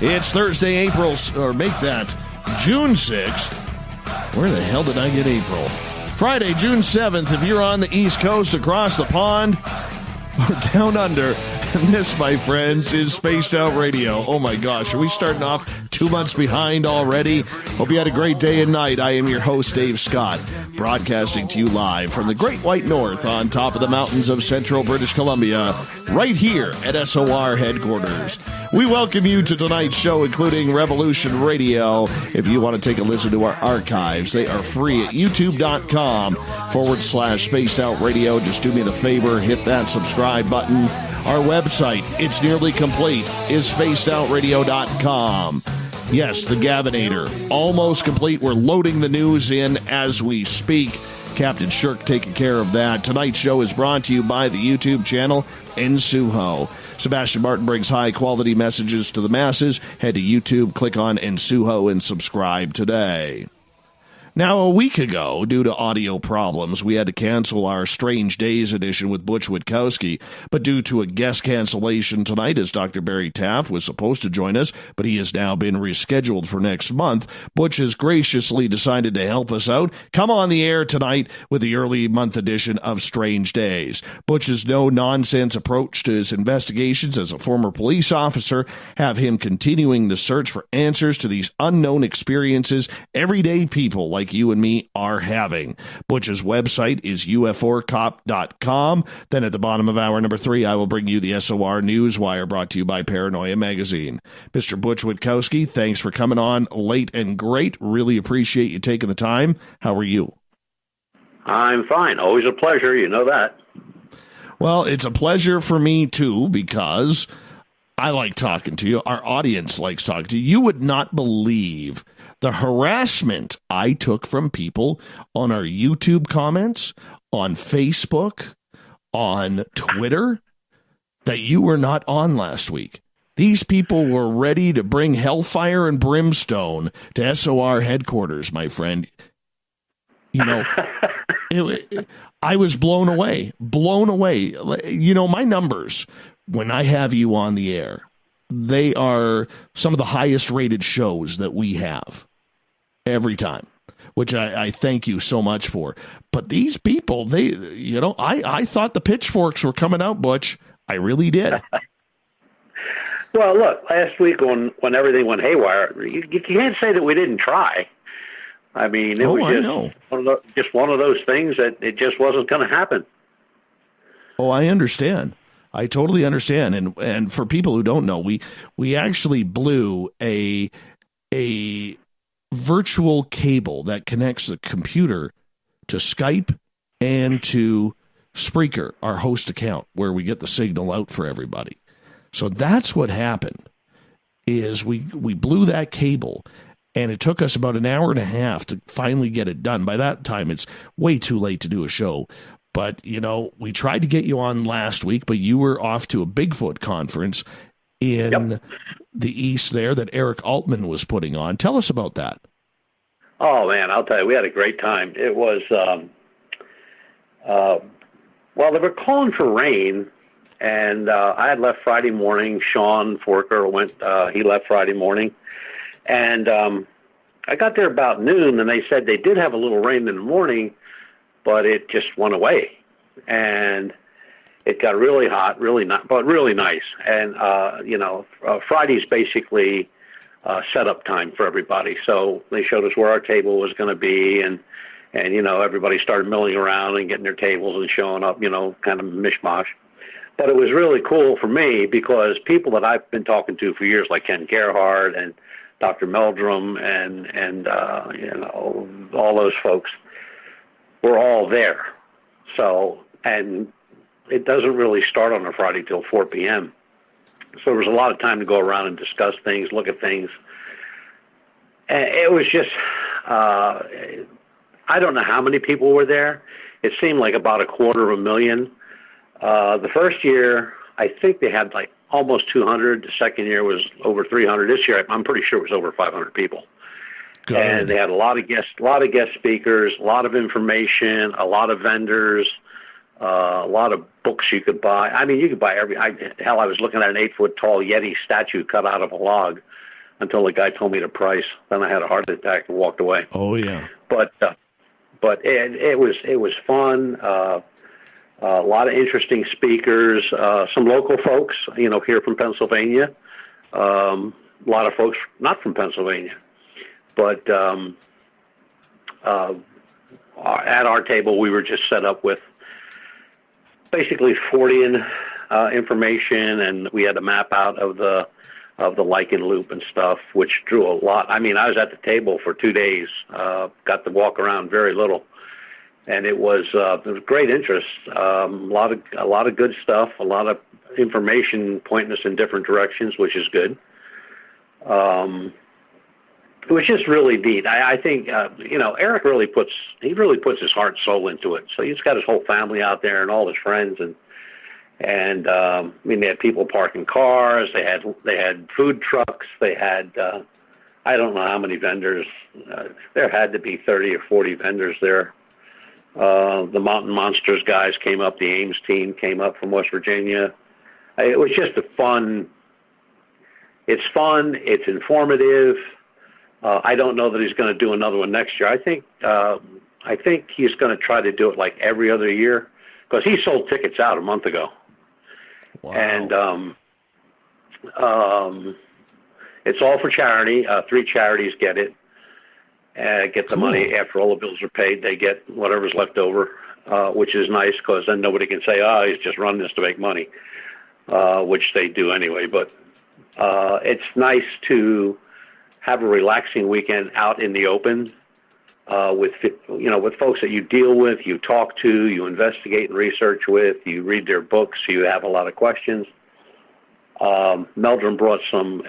It's Thursday, make that June 6th. Where the hell did I get April? Friday, June 7th, if you're on the East Coast, across the pond, or down under. And this, my friends, is Spaced Out Radio. Oh my gosh, are we starting off 2 months behind already? Hope you had a great day and night. I am your host, Dave Scott, broadcasting to you live from the Great White North on top of the mountains of central British Columbia, right here at SOR headquarters. We welcome you to tonight's show, including Revolution Radio. If you want to take a listen to our archives, they are free at youtube.com/Spaced Out Radio. Just do me the favor, hit that subscribe button. Our website, it's nearly complete, is spacedoutradio.com. Yes, the Gavinator, almost complete. We're loading the news in as we speak. Captain Shirk taking care of that. Tonight's show is brought to you by the YouTube channel Ensuho. Sebastian Martin brings high-quality messages to the masses. Head to YouTube, click on Ensuho, and subscribe today. Now, a week ago, due to audio problems, we had to cancel our Strange Days edition with Butch Witkowski, but due to a guest cancellation tonight, as Dr. Barry Taft was supposed to join us, but he has now been rescheduled for next month, Butch has graciously decided to help us out. Come on the air tonight with the early month edition of Strange Days. Butch's no-nonsense approach to his investigations as a former police officer have him continuing the search for answers to these unknown experiences everyday people like you and me are having. Butch's website is uforcop.com. Then at the bottom of hour number 3, I will bring you the SOR Newswire, brought to you by Paranoia Magazine. Mr. Butch Witkowski, thanks for coming on late and great. Really appreciate you taking the time. How are you? I'm fine. Always a pleasure. You know that. Well, it's a pleasure for me, too, because I like talking to you. Our audience likes talking to you. You would not believe the harassment I took from people on our YouTube comments, on Facebook, on Twitter, that you were not on last week. These people were ready to bring hellfire and brimstone to SOR headquarters, my friend. You know, I was blown away. You know, my numbers, when I have you on the air, they are some of the highest rated shows that we have every time, which I thank you so much for. But these people, I thought the pitchforks were coming out, Butch. I really did. Well, look, last week when everything went haywire, you can't say that we didn't try. I mean, it was just one of those things that it just wasn't going to happen. Oh, I understand. I totally understand. And for people who don't know, we actually blew a virtual cable that connects the computer to Skype and to Spreaker, our host account, where we get the signal out for everybody. So that's what happened, is we blew that cable, and it took us about an hour and a half to finally get it done. By that time, it's way too late to do a show. But, you know, we tried to get you on last week, but you were off to a Bigfoot conference in the East there that Eric Altman was putting on. Tell us about that. Oh, man, I'll tell you, we had a great time. It was, well, they were calling for rain, and I had left Friday morning. Sean Forker he left Friday morning. And I got there about noon, and they said they did have a little rain in the morning, but it just went away. And it got really hot, really nice. And, Friday's basically setup time for everybody. So they showed us where our table was going to be, and everybody started milling around and getting their tables and showing up, kind of mishmash. But it was really cool for me because people that I've been talking to for years, like Ken Gerhardt and Dr. Meldrum and all those folks, were all there. So, and it doesn't really start on a Friday till 4 p.m. So there was a lot of time to go around and discuss things, look at things. And it was just, I don't know how many people were there. It seemed like about 250,000. The first year, I think they had like almost 200. The second year was over 300. This year, I'm pretty sure it was over 500 people. Good. And they had a lot of guest speakers, a lot of information, a lot of vendors, a lot of books you could buy. I mean, you could buy I was looking at an 8-foot tall Yeti statue cut out of a log until the guy told me the price. Then I had a heart attack and walked away. Oh yeah. But it was fun. A lot of interesting speakers. Some local folks, here from Pennsylvania. A lot of folks not from Pennsylvania, but at our table we were just set up with basically Fortean information, and we had a map out of the lichen loop and stuff, which drew a lot. I mean, I was at the table for 2 days, got to walk around very little, and it was great interest. A lot of good stuff, a lot of information pointing us in different directions, which is good. It was just really neat. I think Eric really puts his heart and soul into it. So he's got his whole family out there and all his friends, and I mean, they had people parking cars. They had food trucks. They had I don't know how many vendors. There had to be 30 or 40 vendors there. The Mountain Monsters guys came up. The Ames team came up from West Virginia. It was just a fun. It's fun. It's informative. I don't know that he's going to do another one next year. I think he's going to try to do it like every other year, because he sold tickets out a month ago. Wow. And it's all for charity. 3 charities get it. Get the money after all the bills are paid. They get whatever's left over, which is nice, because then nobody can say, "Oh, he's just running this to make money," which they do anyway. But it's nice to have a relaxing weekend out in the open with folks that you deal with, you talk to, you investigate and research with, you read their books, you have a lot of questions. Meldrum brought some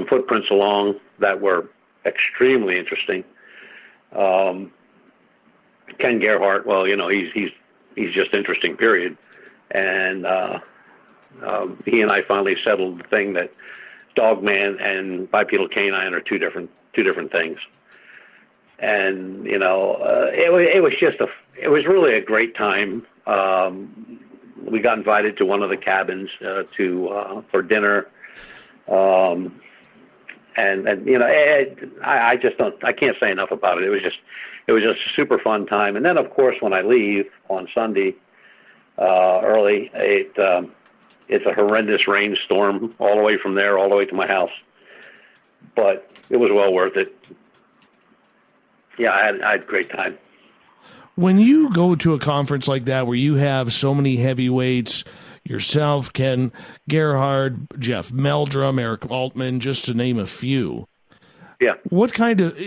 footprints along that were extremely interesting. Ken Gerhardt, well, he's just interesting, period. And he and I finally settled the thing that Dogman and bipedal canine are two different things. And it was really a great time. We got invited to one of the cabins for dinner, I can't say enough about it. It was just a super fun time. And then of course when I leave on Sunday early, it's a horrendous rainstorm all the way from there all the way to my house, but it was well worth it. Yeah, I had a great time. When you go to a conference like that where you have so many heavyweights, yourself, Ken Gerhard, Jeff Meldrum, Eric Altman, just to name a few. Yeah. What kind of,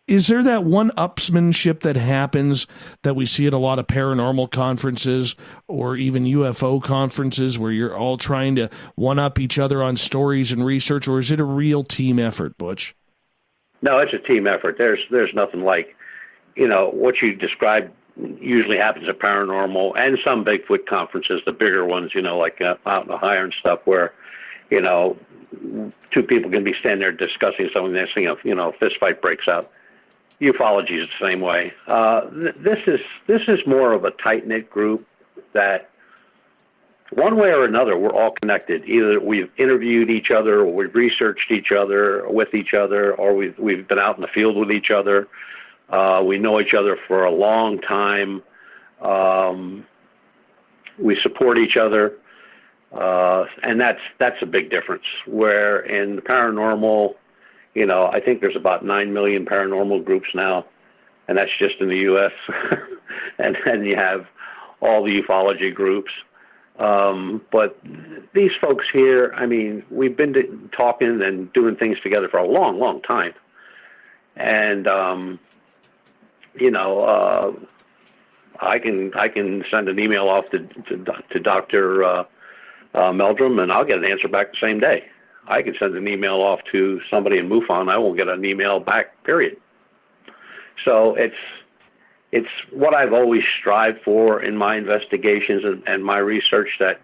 is there that one-upsmanship that happens that we see at a lot of paranormal conferences or even UFO conferences where you're all trying to one-up each other on stories and research, or is it a real team effort, Butch? No, it's a team effort. There's nothing like, what you described usually happens at paranormal and some Bigfoot conferences, the bigger ones, like out in Ohio and stuff, where, 2 people can be standing there discussing something. Next thing, a fist fight breaks out. Ufology is the same way. This is more of a tight-knit group that, one way or another, we're all connected. Either we've interviewed each other, or we've researched each other, with each other, or we've been out in the field with each other. We know each other for a long time. We support each other, and that's a big difference. Where in the paranormal, I think there's about 9 million paranormal groups now, and that's just in the U.S. And then you have all the ufology groups. But these folks here, I mean, we've been talking and doing things together for a long, long time. And, I can send an email off to Dr. Meldrum, and I'll get an answer back the same day. I can send an email off to somebody in MUFON. I won't get an email back, period. So it's what I've always strived for in my investigations and my research, that,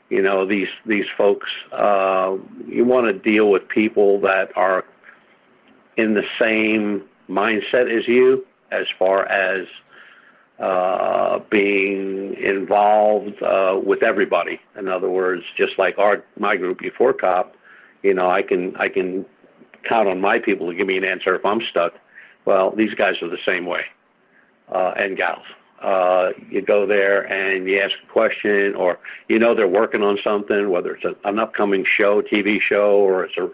these folks, you want to deal with people that are in the same mindset as you, as far as being involved with everybody. In other words, just like my group, U4 Cop, I can count on my people to give me an answer if I'm stuck. Well, these guys are the same way, and gals. You go there and you ask a question, or they're working on something, whether it's an upcoming show, TV show, or it's a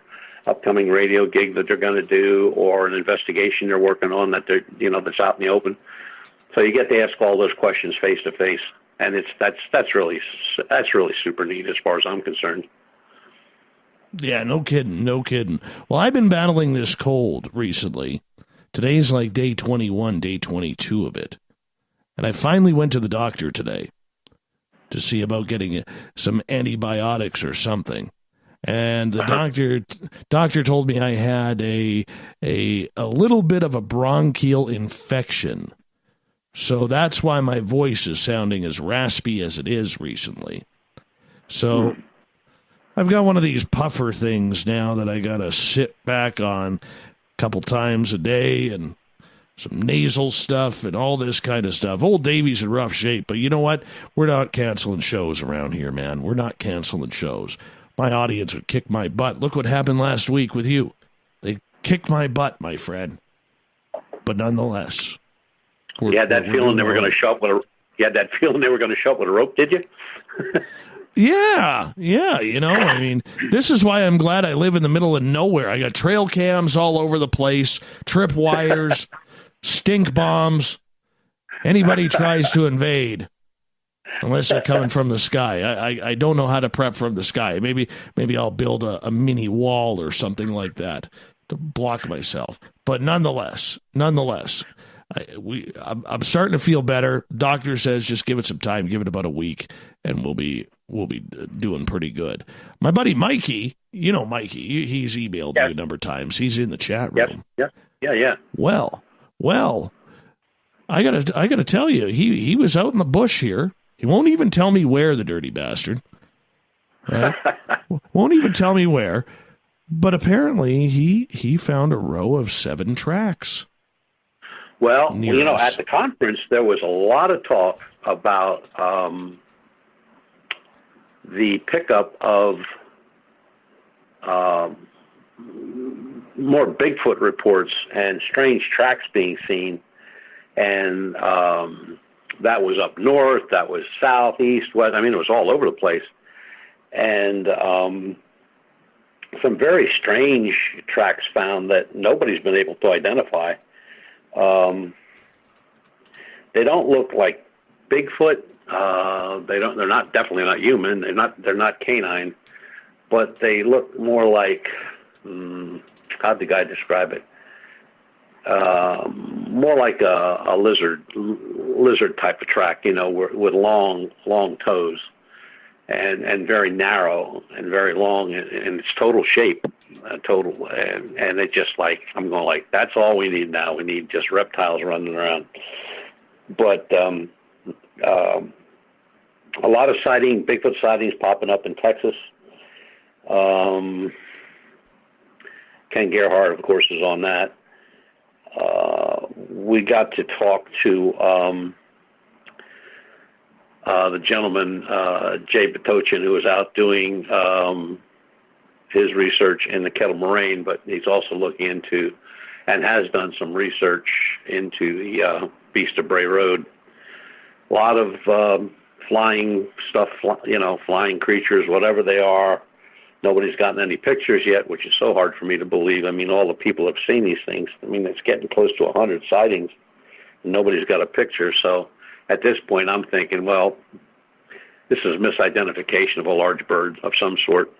upcoming radio gig that they're going to do, or an investigation they're working on that they're that's out in the open. So you get to ask all those questions face to face, and that's really super neat as far as I'm concerned. Yeah, no kidding. Well, I've been battling this cold recently. Today's like day 21, day 22 of it. And I finally went to the doctor today to see about getting some antibiotics or something. And the doctor told me I had a little bit of a bronchial infection. So that's why my voice is sounding as raspy as it is recently. So I've got one of these puffer things now that I got to sit back on a couple times a day, and some nasal stuff and all this kind of stuff. Old Davey's in rough shape, but you know what? We're not canceling shows around here, man. We're not canceling shows. My audience would kick my butt. Look what happened last week with you. They kicked my butt, my friend. But nonetheless, you had that feeling they were going to show up with a rope, did you? Yeah. I mean, this is why I'm glad I live in the middle of nowhere. I got trail cams all over the place, trip wires, stink bombs. Anybody tries to invade, unless they're coming from the sky. I don't know how to prep from the sky. Maybe I'll build a mini wall or something like that to block myself. But nonetheless, I'm starting to feel better. Doctor says just give it some time, give it about a week, and we'll be doing pretty good. My buddy Mikey, Mikey, he's emailed you a number of times. He's in the chat room. Yeah. Well, I gotta tell you, he was out in the bush here. He won't even tell me where, the dirty bastard. Right? Won't even tell me where. But apparently he found a row of 7 tracks. Well, at the conference, there was a lot of talk about the pickup of more Bigfoot reports and strange tracks being seen. And that was up north, that was south, east, west. I mean, it was all over the place. And some very strange tracks found that nobody's been able to identify. They don't look like Bigfoot. They're definitely not human. They're not canine, but they look more like, how'd the guy describe it? More like a lizard type of track, with long toes and very narrow and very long in its total shape, and it just I'm going like, that's all we need now. We need just reptiles running around. But a lot of Bigfoot sightings popping up in Texas. Ken Gerhardt, of course, is on that. We got to talk to the gentleman, Jay Batochin, who was out doing his research in the Kettle Moraine, but he's also looking into and has done some research into the Beast of Bray Road. A lot of flying stuff, flying creatures, whatever they are. Nobody's gotten any pictures yet, which is so hard for me to believe. I mean, all the people have seen these things. I mean, it's getting close to 100 sightings, and nobody's got a picture. So at this point, I'm thinking, well, this is misidentification of a large bird of some sort.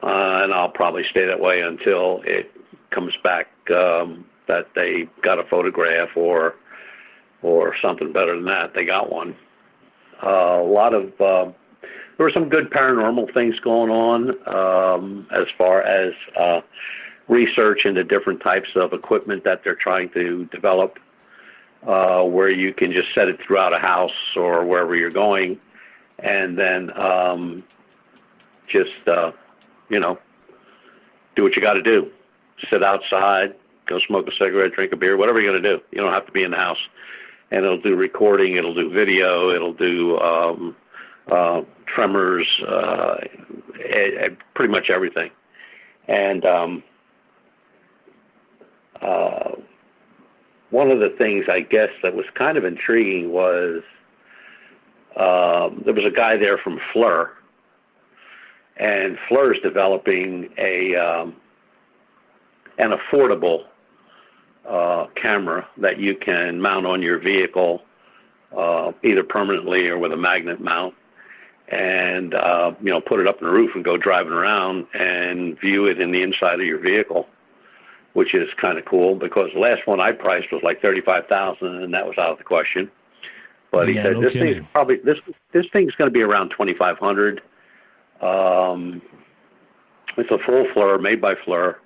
And I'll probably stay that way until it comes back that they got a photograph or something better than that. They got one. There were some good paranormal things going on as far as research into different types of equipment that they're trying to develop, where you can just set it throughout a house or wherever you're going, and then do what you got to do. Sit outside, go smoke a cigarette, drink a beer, whatever you're going to do. You don't have to be in the house. And it'll do recording, it'll do video, it'll do tremors, pretty much everything. And one of the things, I guess, that was kind of intriguing was there was a guy there from FLIR, and FLIR is developing an affordable camera that you can mount on your vehicle, either permanently or with a magnet mount, and put it up on the roof and go driving around and view it in the inside of your vehicle, which is kind of cool, because the last one I priced was like $35,000, and that was out of the question. But he said this thing's probably this thing's going to be around $2,500. It's a full FLIR, made by FLIR.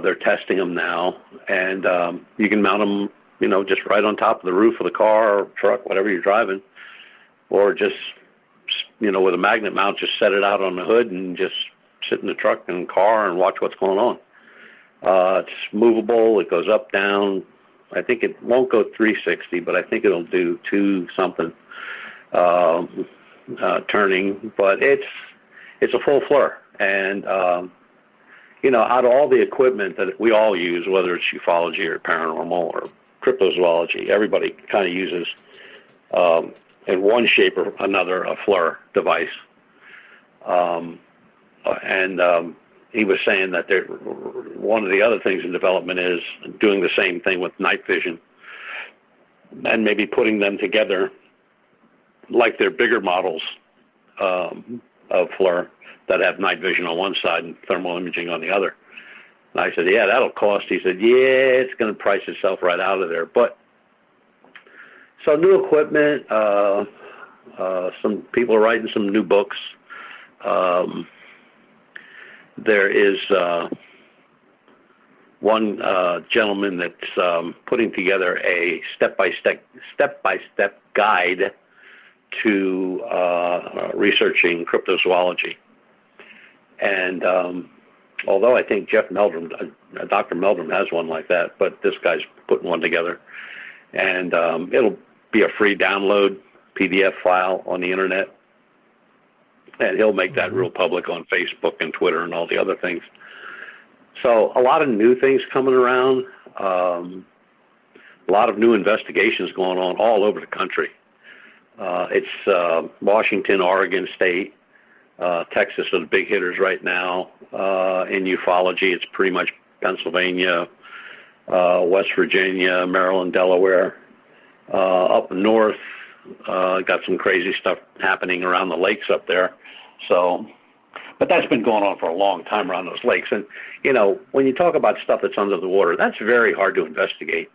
They're testing them now, and you can mount them, just right on top of the roof of the car or truck, whatever you're driving, or just, with a magnet mount, just set it out on the hood and just sit in the truck and car and watch what's going on. It's movable. It goes up, down. I think it won't go 360, but I think it'll do 2-something turning. But it's a full FLIR, and out of all the equipment that we all use, whether it's ufology or paranormal or cryptozoology, everybody kind of uses, in one shape or another, a FLIR device. He was saying that one of the other things in development is doing the same thing with night vision, and maybe putting them together like they're bigger models of FLIR that have night vision on one side and thermal imaging on the other. And I said, yeah, that'll cost. He said, yeah, it's going to price itself right out of there. But so new equipment, some people are writing some new books. There is one gentleman that's putting together a step-by-step guide to researching cryptozoology. And although I think Dr. Meldrum has one like that, but this guy's putting one together. And it'll be a free download PDF file on the internet. And he'll make that real public on Facebook and Twitter and all the other things. So a lot of new things coming around, a lot of new investigations going on all over the country. It's Washington, Oregon State, Texas are the big hitters right now. In ufology, it's pretty much Pennsylvania, West Virginia, Maryland, Delaware. Up north, got some crazy stuff happening around the lakes up there. So, but that's been going on for a long time around those lakes. And, when you talk about stuff that's under the water, that's very hard to investigate.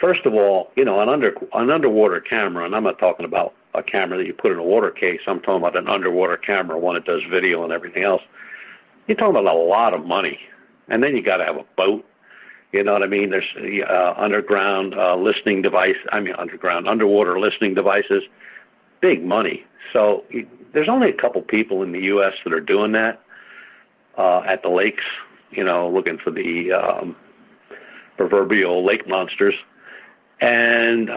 First of all, an underwater camera, and I'm not talking about a camera that you put in a water case. I'm talking about an underwater camera, one that does video and everything else. You're talking about a lot of money. And then you got to have a boat. You know what I mean? There's underwater listening devices, big money. So there's only a couple people in the U.S. that are doing that at the lakes, looking for the proverbial lake monsters. And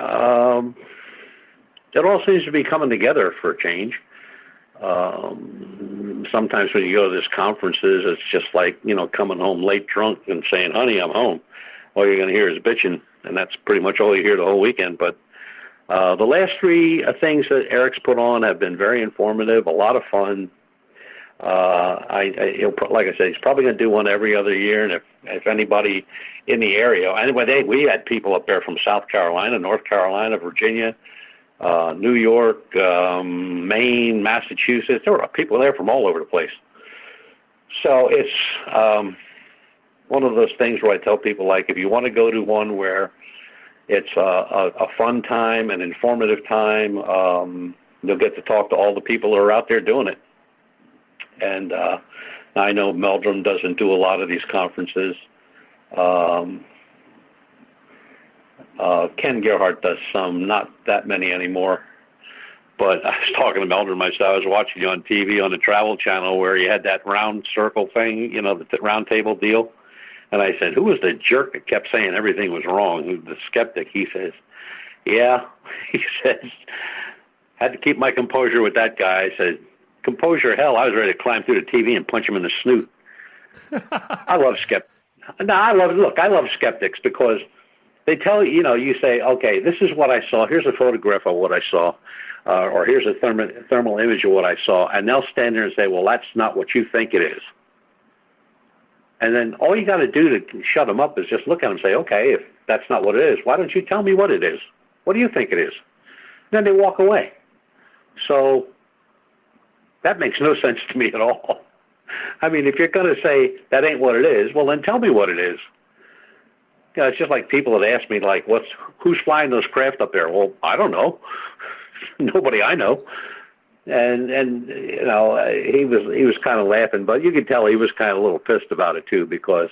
it all seems to be coming together for a change. Sometimes when you go to these conferences, it's just like, coming home late drunk and saying, honey, I'm home. All you're going to hear is bitching, and that's pretty much all you hear the whole weekend. But the last three things that Eric's put on have been very informative, a lot of fun. Like I said, he's probably going to do one every other year, and if anybody in the area, anyway, we had people up there from South Carolina, North Carolina, Virginia, New York, Maine, Massachusetts. There were people there from all over the place. So it's one of those things where I tell people, like, if you want to go to one where it's a fun time, an informative time, you'll get to talk to all the people who are out there doing it. And I know Meldrum doesn't do a lot of these conferences. Ken Gerhardt does some, not that many anymore. But I was talking to Meldrum myself. I was watching you on TV on the Travel Channel where you had that round circle thing, the round table deal. And I said, who was the jerk that kept saying everything was wrong? The skeptic. He says, yeah. He says, had to keep my composure with that guy. I said, composure, hell, I was ready to climb through the TV and punch him in the snoot. I love No, I love skeptics because they tell you, you say, okay, this is what I saw. Here's a photograph of what I saw, or here's a thermal image of what I saw, and they'll stand there and say, well, that's not what you think it is. And then all you got to do to shut them up is just look at them and say, okay, if that's not what it is, why don't you tell me what it is? What do you think it is? Then they walk away. So that makes no sense to me at all. I mean, if you're going to say that ain't what it is, well, then tell me what it is. It's just like people that ask me, like, who's flying those craft up there? Well, I don't know. Nobody I know. And he was kind of laughing, but you could tell he was kind of a little pissed about it too, because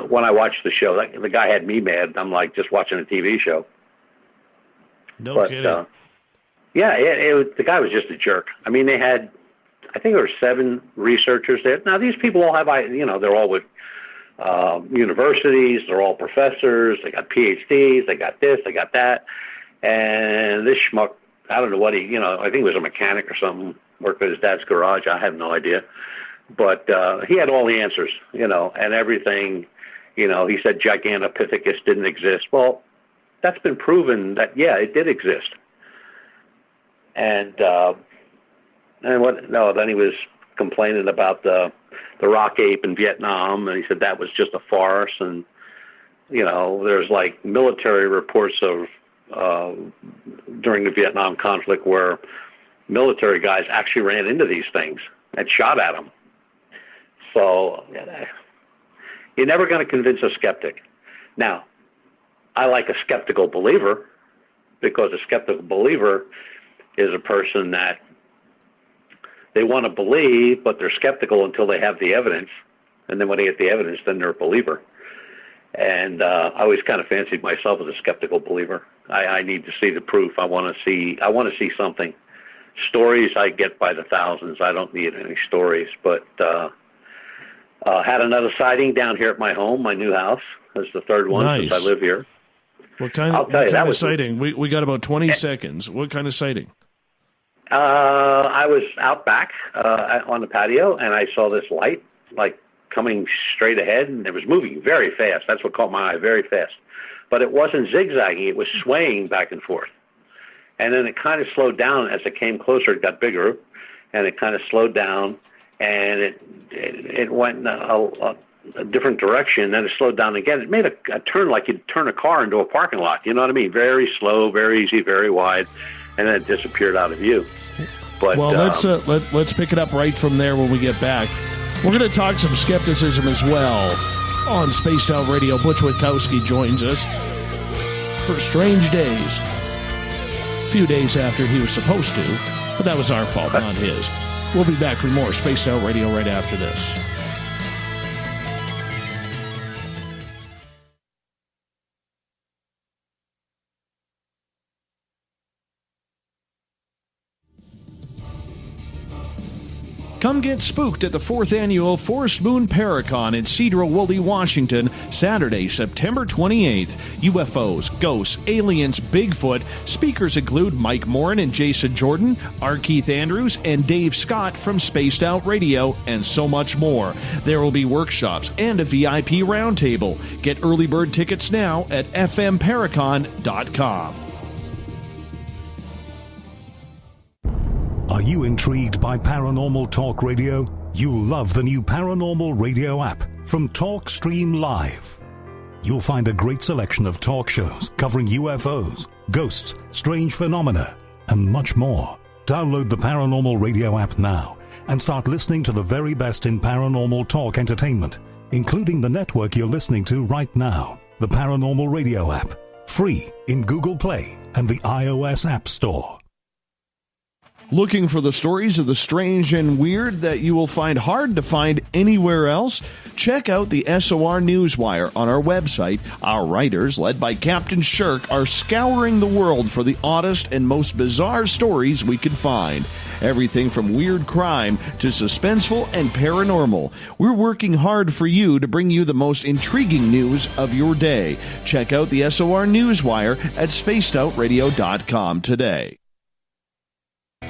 when I watched the show, the guy had me mad. I'm like just watching a TV show. No kidding. The guy was just a jerk. I mean, they had, I think there were 7 researchers there. Now these people all have, they're all with universities. They're all professors. They got PhDs. They got this. They got that. And this schmuck, I don't know what I think he was a mechanic or something, worked at his dad's garage. I have no idea. But he had all the answers, and everything. He said Gigantopithecus didn't exist. Well, that's been proven that, yeah, it did exist. And then he was complaining about the rock ape in Vietnam, and he said that was just a farce. And, there's like military reports of during the Vietnam conflict where military guys actually ran into these things and shot at them. So you're never going to convince a skeptic. Now, I like a skeptical believer, because a skeptical believer is a person that they want to believe, but they're skeptical until they have the evidence. And then when they get the evidence, then they're a believer. And I always kind of fancied myself as a skeptical believer. I need to see the proof. I want to see something. Stories I get by the thousands. I don't need any stories. But had another sighting down here at my home, my new house. That's the third one since I live here. What kind of sighting? We got about 20 seconds. What kind of sighting? I was out back on the patio, and I saw this light, like, coming straight ahead, and it was moving very fast. That's what caught my eye, very fast. But it wasn't zigzagging. It was swaying back and forth. And then it kind of slowed down as it came closer. It got bigger, and it kind of slowed down, and it went in a different direction. Then it slowed down again. It made a turn like you'd turn a car into a parking lot. You know what I mean? Very slow, very easy, very wide, and then it disappeared out of view. But, well, let's pick it up right from there when we get back. We're going to talk some skepticism as well on Spaced Out Radio. Butch Witkowski joins us for Strange Days. A few days after he was supposed to, but that was our fault, not his. We'll be back with more Spaced Out Radio right after this. Come get spooked at the 4th Annual Forest Moon Paracon in Cedar-Woolley, Washington, Saturday, September 28th. UFOs, ghosts, aliens, Bigfoot. Speakers include Mike Morin and Jason Jordan, R. Keith Andrews, and Dave Scott from Spaced Out Radio, and so much more. There will be workshops and a VIP roundtable. Get early bird tickets now at fmparacon.com. Are you intrigued by Paranormal Talk Radio? You'll love the new Paranormal Radio app from TalkStream Live. You'll find a great selection of talk shows covering UFOs, ghosts, strange phenomena, and much more. Download the Paranormal Radio app now and start listening to the very best in paranormal talk entertainment, including the network you're listening to right now, the Paranormal Radio app, free in Google Play and the iOS App Store. Looking for the stories of the strange and weird that you will find hard to find anywhere else? Check out the SOR Newswire on our website. Our writers, led by Captain Shirk, are scouring the world for the oddest and most bizarre stories we can find. Everything from weird crime to suspenseful and paranormal. We're working hard for you to bring you the most intriguing news of your day. Check out the SOR Newswire at spacedoutradio.com today.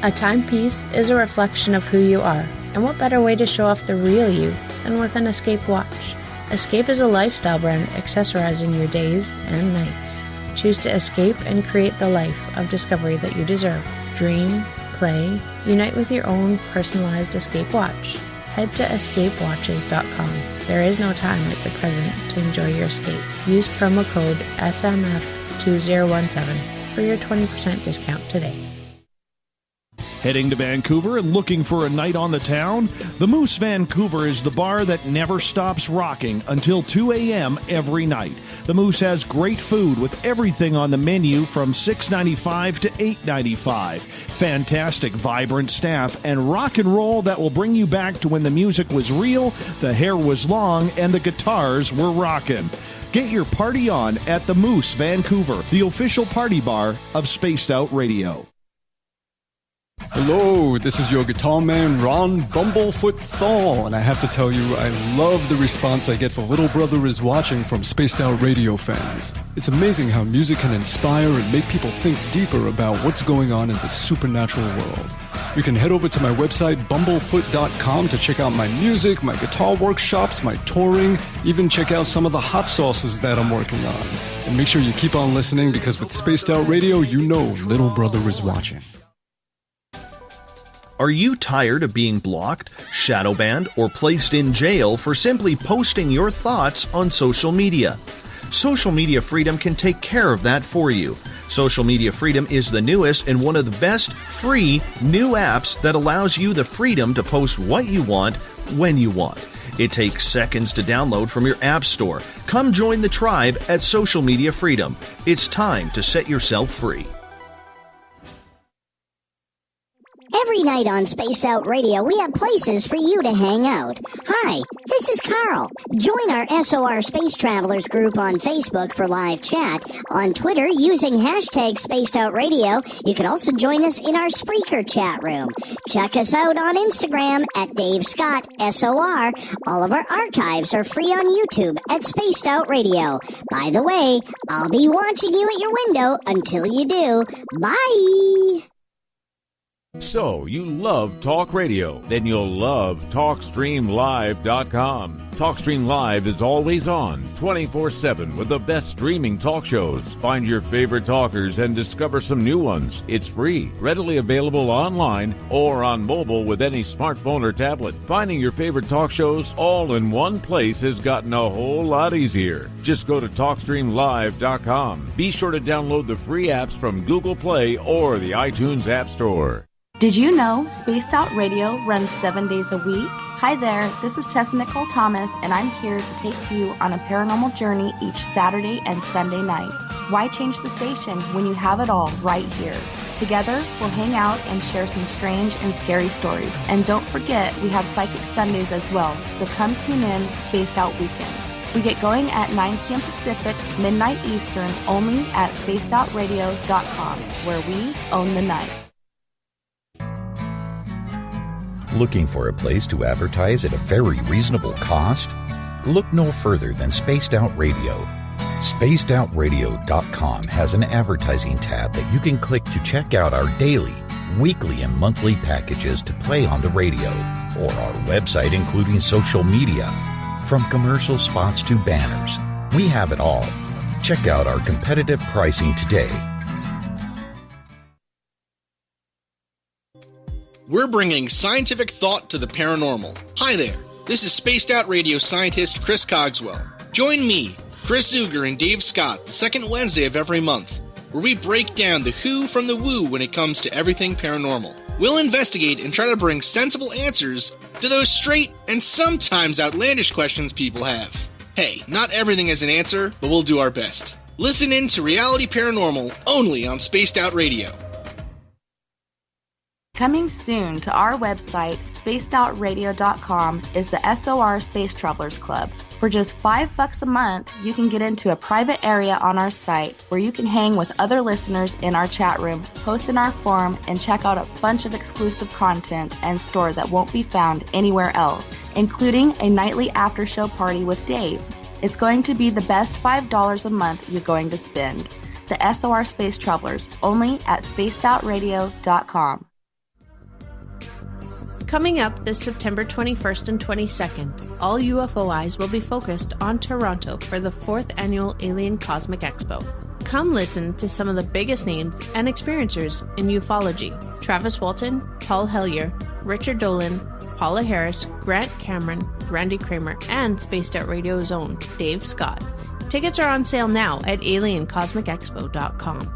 A timepiece is a reflection of who you are, and what better way to show off the real you than with an escape watch? Escape is a lifestyle brand accessorizing your days and nights. Choose to escape and create the life of discovery that you deserve. Dream, play, unite with your own personalized escape watch. Head to escapewatches.com. There is no time like the present to enjoy your escape. Use promo code SMF2017 for your 20% discount today. Heading to Vancouver and looking for a night on the town? The Moose Vancouver is the bar that never stops rocking until 2 a.m. every night. The Moose has great food with everything on the menu from $6.95 to $8.95. Fantastic, vibrant staff and rock and roll that will bring you back to when the music was real, the hair was long, and the guitars were rockin'. Get your party on at the Moose Vancouver, the official party bar of Spaced Out Radio. Hello, this is your guitar man, Ron Bumblefoot Thaw, and I have to tell you, I love the response I get for Little Brother is Watching from Spaced Out Radio fans. It's amazing how music can inspire and make people think deeper about what's going on in the supernatural world. You can head over to my website, bumblefoot.com, to check out my music, my guitar workshops, my touring, even check out some of the hot sauces that I'm working on. And make sure you keep on listening, because with Spaced Out Radio, you know Little Brother is watching. Are you tired of being blocked, shadow banned, or placed in jail for simply posting your thoughts on social media? Social Media Freedom can take care of that for you. Social Media Freedom is the newest and one of the best free new apps that allows you the freedom to post what you want, when you want. It takes seconds to download from your app store. Come join the tribe at Social Media Freedom. It's time to set yourself free. Every night on Spaced Out Radio, we have places for you to hang out. Hi, this is Carl. Join our SOR Space Travelers group on Facebook for live chat. On Twitter, using hashtag Spaced Out Radio. You can also join us in our Spreaker chat room. Check us out on Instagram at Dave Scott SOR. All of our archives are free on YouTube at Spaced Out Radio. By the way, I'll be watching you at your window until you do. Bye! So, you love talk radio? Then you'll love TalkStreamLive.com. TalkStream Live is always on, 24/7, with the best streaming talk shows. Find your favorite talkers and discover some new ones. It's free, readily available online or on mobile with any smartphone or tablet. Finding your favorite talk shows all in one place has gotten a whole lot easier. Just go to TalkStreamLive.com. Be sure to download the free apps from Google Play or the iTunes App Store. Did you know Spaced Out Radio runs 7 days a week? Hi there, this is Tessa Nicole Thomas, and I'm here to take you on a paranormal journey each Saturday and Sunday night. Why change the station when you have it all right here? Together, we'll hang out and share some strange and scary stories. And don't forget, we have Psychic Sundays as well, so come tune in Spaced Out Weekend. We get going at 9 p.m. Pacific, midnight Eastern, only at spacedoutradio.com, where we own the night. Looking for a place to advertise at a very reasonable cost? Look no further than Spaced Out Radio. SpacedOutRadio.com has an advertising tab that you can click to check out our daily, weekly, and monthly packages to play on the radio, or our website including social media. From commercial spots to banners, we have it all. Check out our competitive pricing today. We're bringing scientific thought to the paranormal. Hi there, this is Spaced Out Radio scientist Chris Cogswell. Join me, Chris Zuger, and Dave Scott the second Wednesday of every month, where we break down the who from the woo when it comes to everything paranormal. We'll investigate and try to bring sensible answers to those straight and sometimes outlandish questions people have. Hey, not everything has an answer, but we'll do our best. Listen in to Reality Paranormal only on Spaced Out Radio. Coming soon to our website, spacedoutradio.com, is the SOR Space Travelers Club. For just $5 a month, you can get into a private area on our site where you can hang with other listeners in our chat room, post in our forum, and check out a bunch of exclusive content and store that won't be found anywhere else, including a nightly after-show party with Dave. It's going to be the best $5 a month you're going to spend. The SOR Space Travelers, only at spacedoutradio.com. Coming up this September 21st and 22nd, all UFO eyes will be focused on Toronto for the 4th Annual Alien Cosmic Expo. Come listen to some of the biggest names and experiencers in ufology. Travis Walton, Paul Hellyer, Richard Dolan, Paula Harris, Grant Cameron, Randy Kramer, and Spaced Out Radio's own Dave Scott. Tickets are on sale now at aliencosmicexpo.com.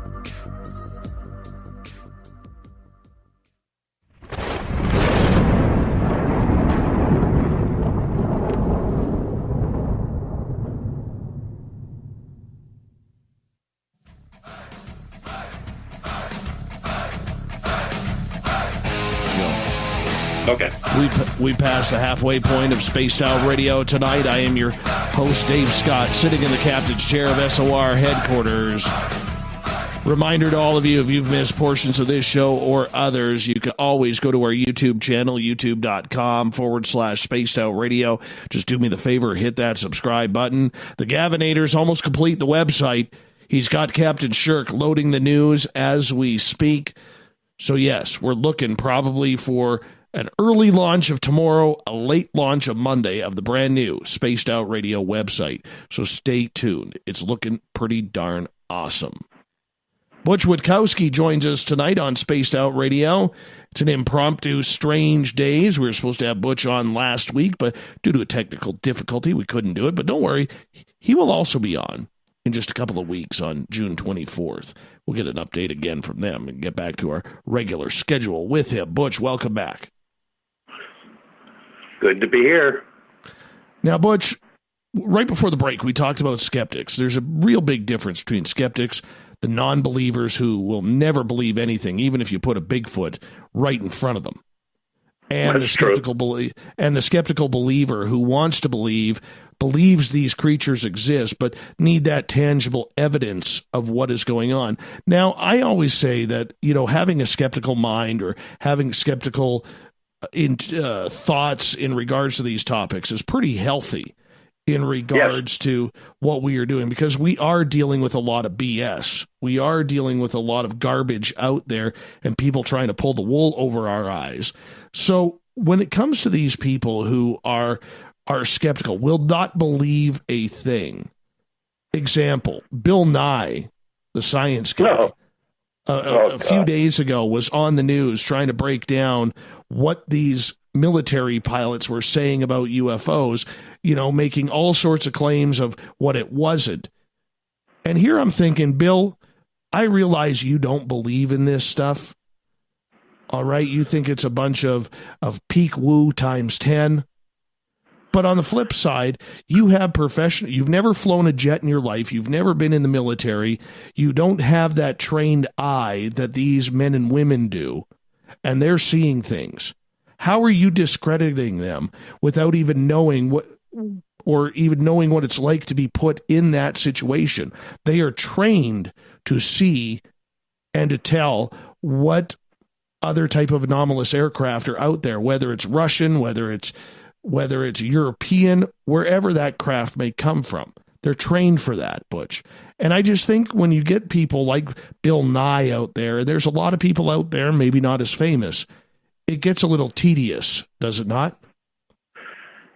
Okay. We passed the halfway point of Spaced Out Radio tonight. I am your host, Dave Scott, sitting in the captain's chair of SOR headquarters. Reminder to all of you, if you've missed portions of this show or others, you can always go to our YouTube channel, youtube.com/Spaced Out Radio. Just do me the favor, hit that subscribe button. The Gavinator's almost complete the website. He's got Captain Shirk loading the news as we speak. So yes, we're looking probably for an early launch of tomorrow, a late launch of Monday of the brand new Spaced Out Radio website. So stay tuned. It's looking pretty darn awesome. Butch Witkowski joins us tonight on Spaced Out Radio. It's an impromptu Strange Days. We were supposed to have Butch on last week, but due to a technical difficulty, we couldn't do it. But don't worry, he will also be on in just a couple of weeks on June 24th. We'll get an update again from them and get back to our regular schedule with him. Butch, welcome back. Good to be here. Now, Butch, right before the break, we talked about skeptics. There's a real big difference between skeptics, the non-believers who will never believe anything, even if you put a Bigfoot right in front of them, and the skeptical believer who wants to believe, believes these creatures exist, but need that tangible evidence of what is going on. Now, I always say that, having a skeptical mind or having skeptical thoughts in regards to these topics is pretty healthy in regards to what we are doing, because we are dealing with a lot of BS. We are dealing with a lot of garbage out there and people trying to pull the wool over our eyes. So when it comes to these people who are skeptical, will not believe a thing. Example, Bill Nye, the science guy, a few days ago was on the news trying to break down what these military pilots were saying about UFOs, making all sorts of claims of what it wasn't. And here I'm thinking, Bill, I realize you don't believe in this stuff. All right, you think it's a bunch of peak woo times 10. But on the flip side, you have you've never flown a jet in your life. You've never been in the military. You don't have that trained eye that these men and women do, and they're seeing things. How are you discrediting them without even knowing what it's like to be put in that situation? They are trained to see and to tell what other type of anomalous aircraft are out there, whether it's Russian, whether it's European, wherever that craft may come from. They're trained for that, Butch. And I just think when you get people like Bill Nye out there, there's a lot of people out there, maybe not as famous, it gets a little tedious, does it not?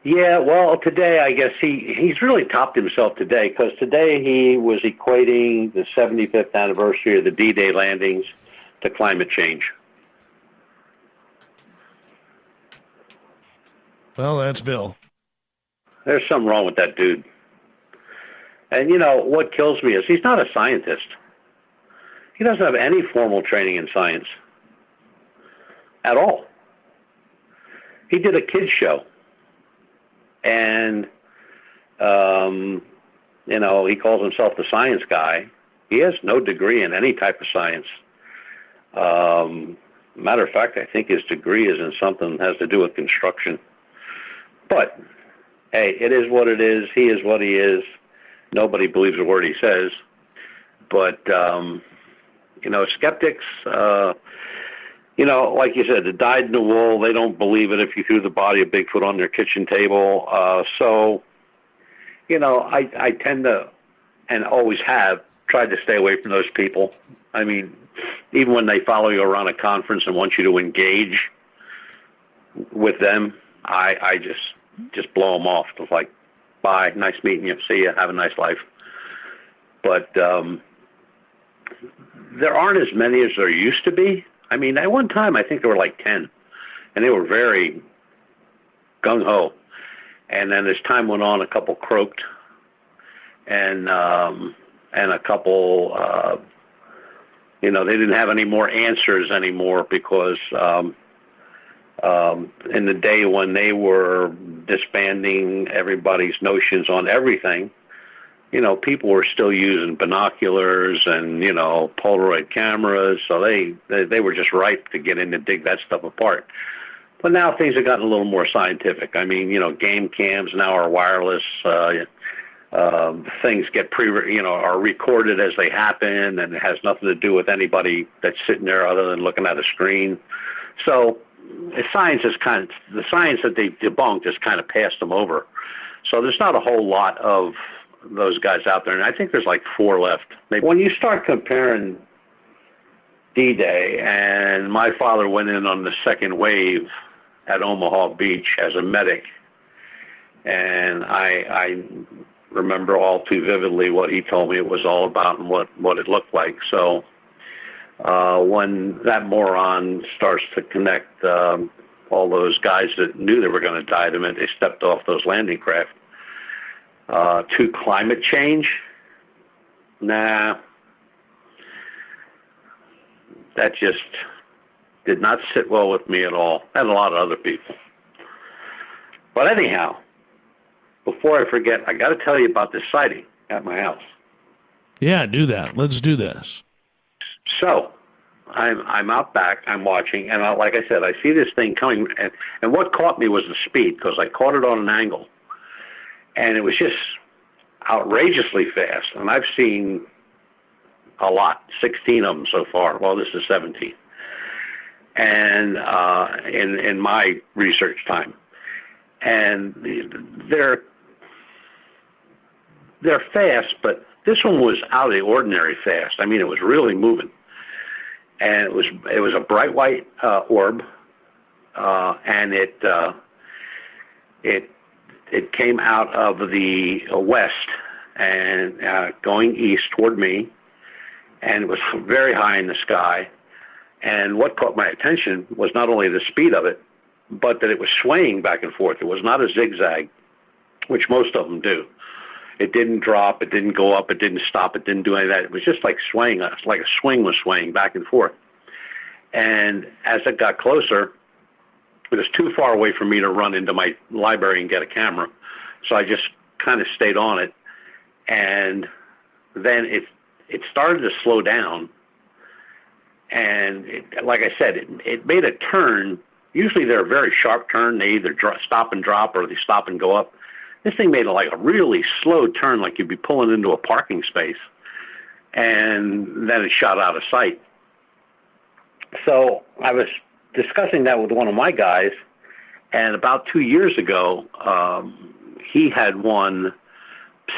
Yeah, well, today I guess he's really topped himself today, because today he was equating the 75th anniversary of the D-Day landings to climate change. Well, that's Bill. There's something wrong with that dude. And, what kills me is he's not a scientist. He doesn't have any formal training in science at all. He did a kids show. And, he calls himself the science guy. He has no degree in any type of science. Matter of fact, I think his degree is in something that has to do with construction. But, hey, it is what it is. He is what he is. Nobody believes a word he says. But, skeptics, like you said, the dyed in the wool, they don't believe it if you threw the body of Bigfoot on their kitchen table. I tend to, and always have, tried to stay away from those people. I mean, even when they follow you around a conference and want you to engage, with them, I just blow them off. It's like, bye, nice meeting you, see you, have a nice life. But there aren't as many as there used to be. I mean, at one time, I think there were like 10, and they were very gung-ho. And then as time went on, a couple croaked, and a couple, they didn't have any more answers anymore because in the day when they were disbanding everybody's notions on everything, people were still using binoculars and, Polaroid cameras, so they were just ripe to get in to dig that stuff apart. But now things have gotten a little more scientific. I mean, game cams now are wireless. Things get are recorded as they happen, and it has nothing to do with anybody that's sitting there other than looking at a screen. So the science that they debunked has kind of passed them over. So there's not a whole lot of those guys out there, and I think there's like 4 left. When you start comparing D-Day, and my father went in on the second wave at Omaha Beach as a medic, and I remember all too vividly what he told me it was all about and what it looked like. So when that moron starts to connect all those guys that knew they were going to die the minute they stepped off those landing craft to climate change, nah, that just did not sit well with me at all, and a lot of other people. But anyhow, before I forget, I got to tell you about this sighting at my house. Yeah, do that. Let's do this. So I'm out back, I'm watching, and like I said, I see this thing coming, and what caught me was the speed, because I caught it on an angle, and it was just outrageously fast, and I've seen a lot, 16 of them so far. Well, this is 17. And in my research time, and they're fast, but this one was out of the ordinary fast. I mean, it was really moving, and it was a bright white orb, and it came out of the west and going east toward me, and it was very high in the sky. And what caught my attention was not only the speed of it, but that it was swaying back and forth. It was not a zigzag, which most of them do. It didn't drop, it didn't go up, it didn't stop, it didn't do any of that. It was just like swaying, like a swing was swaying back and forth. And as it got closer, it was too far away for me to run into my library and get a camera. So I just kind of stayed on it. And then it started to slow down. And like I said, it made a turn. Usually they're a very sharp turn. They either stop and drop or they stop and go up. This thing made like a really slow turn, like you'd be pulling into a parking space. And then it shot out of sight. So I was discussing that with one of my guys, and about 2 years ago, he had one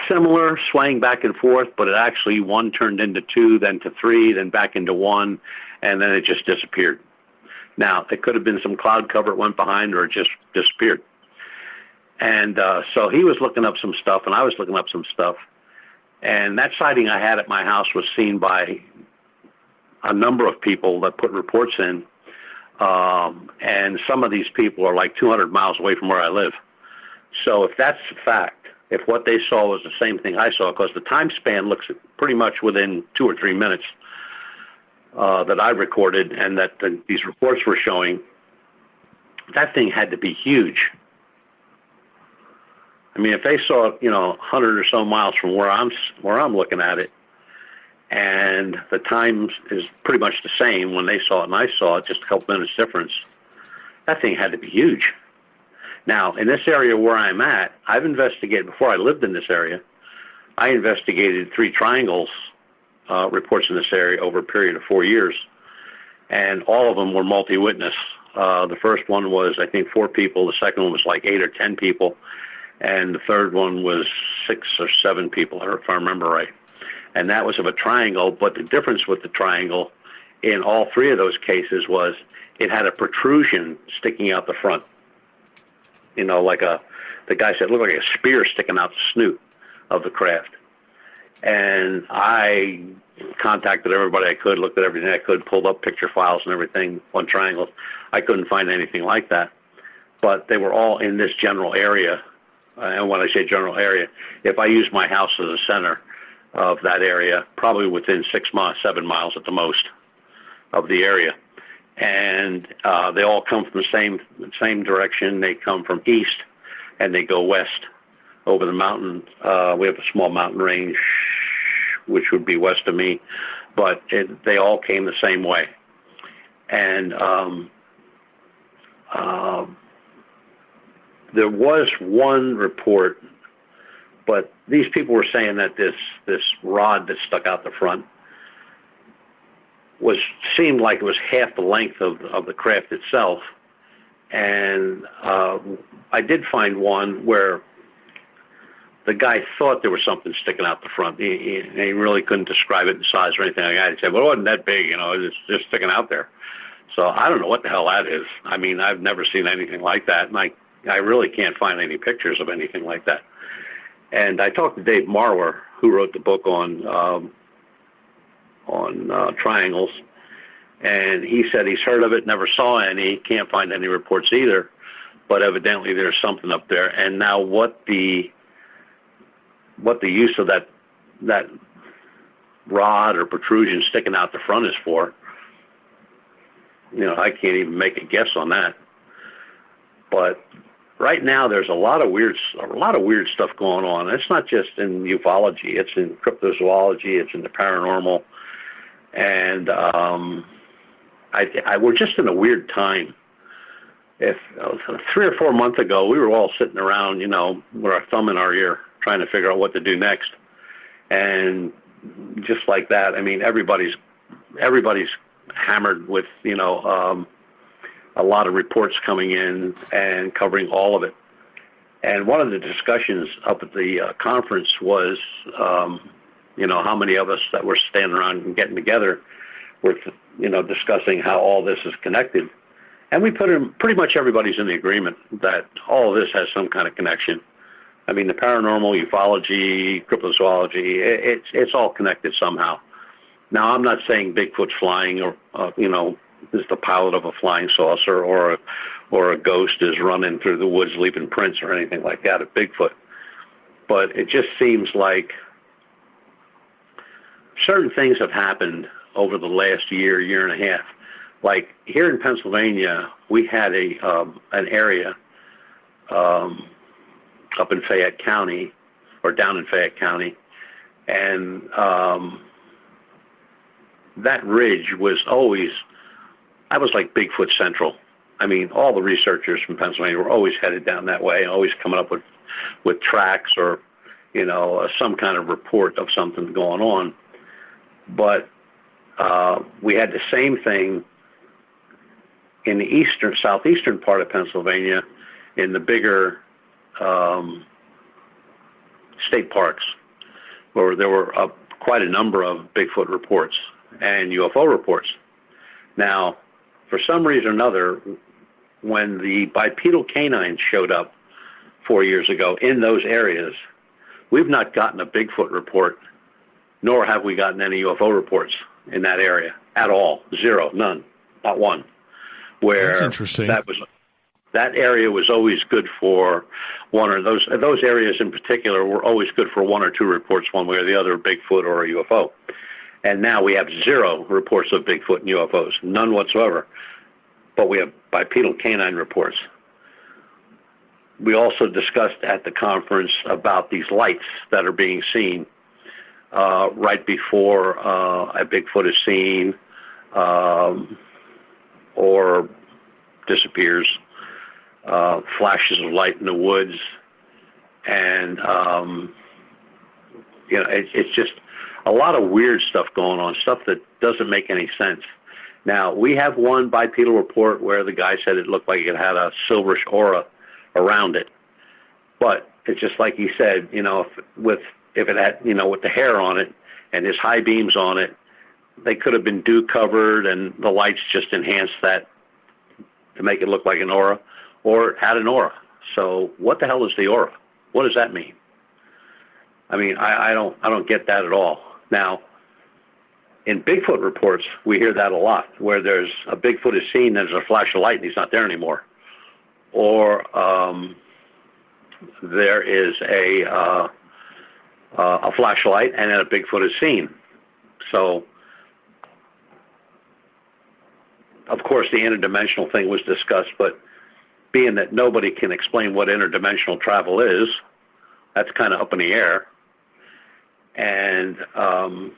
similar, swaying back and forth, but it actually, one turned into 2, then to 3, then back into 1, and then it just disappeared. Now, it could have been some cloud cover it went behind, or it just disappeared. And so he was looking up some stuff, and I was looking up some stuff. And that sighting I had at my house was seen by a number of people that put reports in. And some of these people are like 200 miles away from where I live. So if that's the fact, if what they saw was the same thing I saw, because the time span looks pretty much within 2 or 3 minutes that I recorded and that these reports were showing, that thing had to be huge. I mean, if they saw it, 100 or so miles from where I'm looking at it, and the time is pretty much the same when they saw it and I saw it, just a couple minutes difference, that thing had to be huge. Now, in this area where I'm at, I've investigated, before I lived in this area, I investigated 3 triangles reports in this area over a period of 4 years, and all of them were multi-witness. The first one was, I think, 4 people. The second one was like 8 or 10 people. And the third one was 6 or 7 people, if I remember right. And that was of a triangle, but the difference with the triangle in all three of those cases was it had a protrusion sticking out the front. You know, the guy said it looked like a spear sticking out the snoot of the craft. And I contacted everybody I could, looked at everything I could, pulled up picture files and everything on triangles. I couldn't find anything like that. But they were all in this general area. And when I say general area, if I use my house as a center of that area, probably within 7 miles at the most of the area. And they all come from the same direction. They come from east, and they go west over the mountain. We have a small mountain range, which would be west of me, but they all came the same way. And there was one report, but these people were saying that this rod that stuck out the front seemed like it was half the length of the craft itself. And I did find one where the guy thought there was something sticking out the front. He really couldn't describe it in size or anything like that. He said, well, it wasn't that big, you know, it's just sticking out there. So I don't know what the hell that is. I mean, I've never seen anything like that, and I really can't find any pictures of anything like that. And I talked to Dave Marwer, who wrote the book on triangles, and he said he's heard of it, never saw any, can't find any reports either, but evidently there's something up there. And now what the use of that rod or protrusion sticking out the front is for, you know, I can't even make a guess on that. But right now there's a lot of weird stuff going on. It's not just in ufology, it's in cryptozoology, it's in the paranormal, and we're just in a weird time. If 3 or 4 months ago, we were all sitting around, you know, with our thumb in our ear, trying to figure out what to do next. And just like that, I mean, everybody's hammered with, you know, a lot of reports coming in and covering all of it. And one of the discussions up at the conference was, you know, how many of us that were standing around and getting together were, you know, discussing how all this is connected. And we put in, pretty much everybody's in the agreement that all of this has some kind of connection. I mean, the paranormal, ufology, cryptozoology, it's all connected somehow. Now, I'm not saying Bigfoot's flying or, you know, is the pilot of a flying saucer or a ghost is running through the woods leaving prints or anything like that of Bigfoot. But it just seems like certain things have happened over the last year and a half. Like here in Pennsylvania, we had an area up in Fayette County, or down in Fayette County, and that ridge was always, that was like Bigfoot Central. I mean, all the researchers from Pennsylvania were always headed down that way, always coming up with tracks or, you know, some kind of report of something going on. But we had the same thing in the southeastern part of Pennsylvania, in the bigger state parks, where there were quite a number of Bigfoot reports and UFO reports. Now, for some reason or another, when the bipedal canines showed up 4 years ago in those areas, we've not gotten a Bigfoot report, nor have we gotten any UFO reports in that area at all. Zero, none, not one. Where that's interesting. That area was always good for one, or those areas in particular were always good for one or two reports, one way or the other, Bigfoot or a UFO. And now we have zero reports of Bigfoot and UFOs, none whatsoever. But we have bipedal canine reports. We also discussed at the conference about these lights that are being seen right before a Bigfoot is seen or disappears, flashes of light in the woods. And, you know, it's just a lot of weird stuff going on, stuff that doesn't make any sense. Now, we have one bipedal report where the guy said it looked like it had a silverish aura around it. But it's just like he said, you know, if it had, you know, with the hair on it and his high beams on it, they could have been dew covered and the lights just enhanced that to make it look like an aura, or it had an aura. So what the hell is the aura? What does that mean? I mean, I don't get that at all. Now, in Bigfoot reports, we hear that a lot, where there's a Bigfoot is seen, there's a flash of light, and he's not there anymore. Or there is a flashlight, and then a Bigfoot is seen. So, of course, the interdimensional thing was discussed, but being that nobody can explain what interdimensional travel is, that's kind of up in the air. And I'm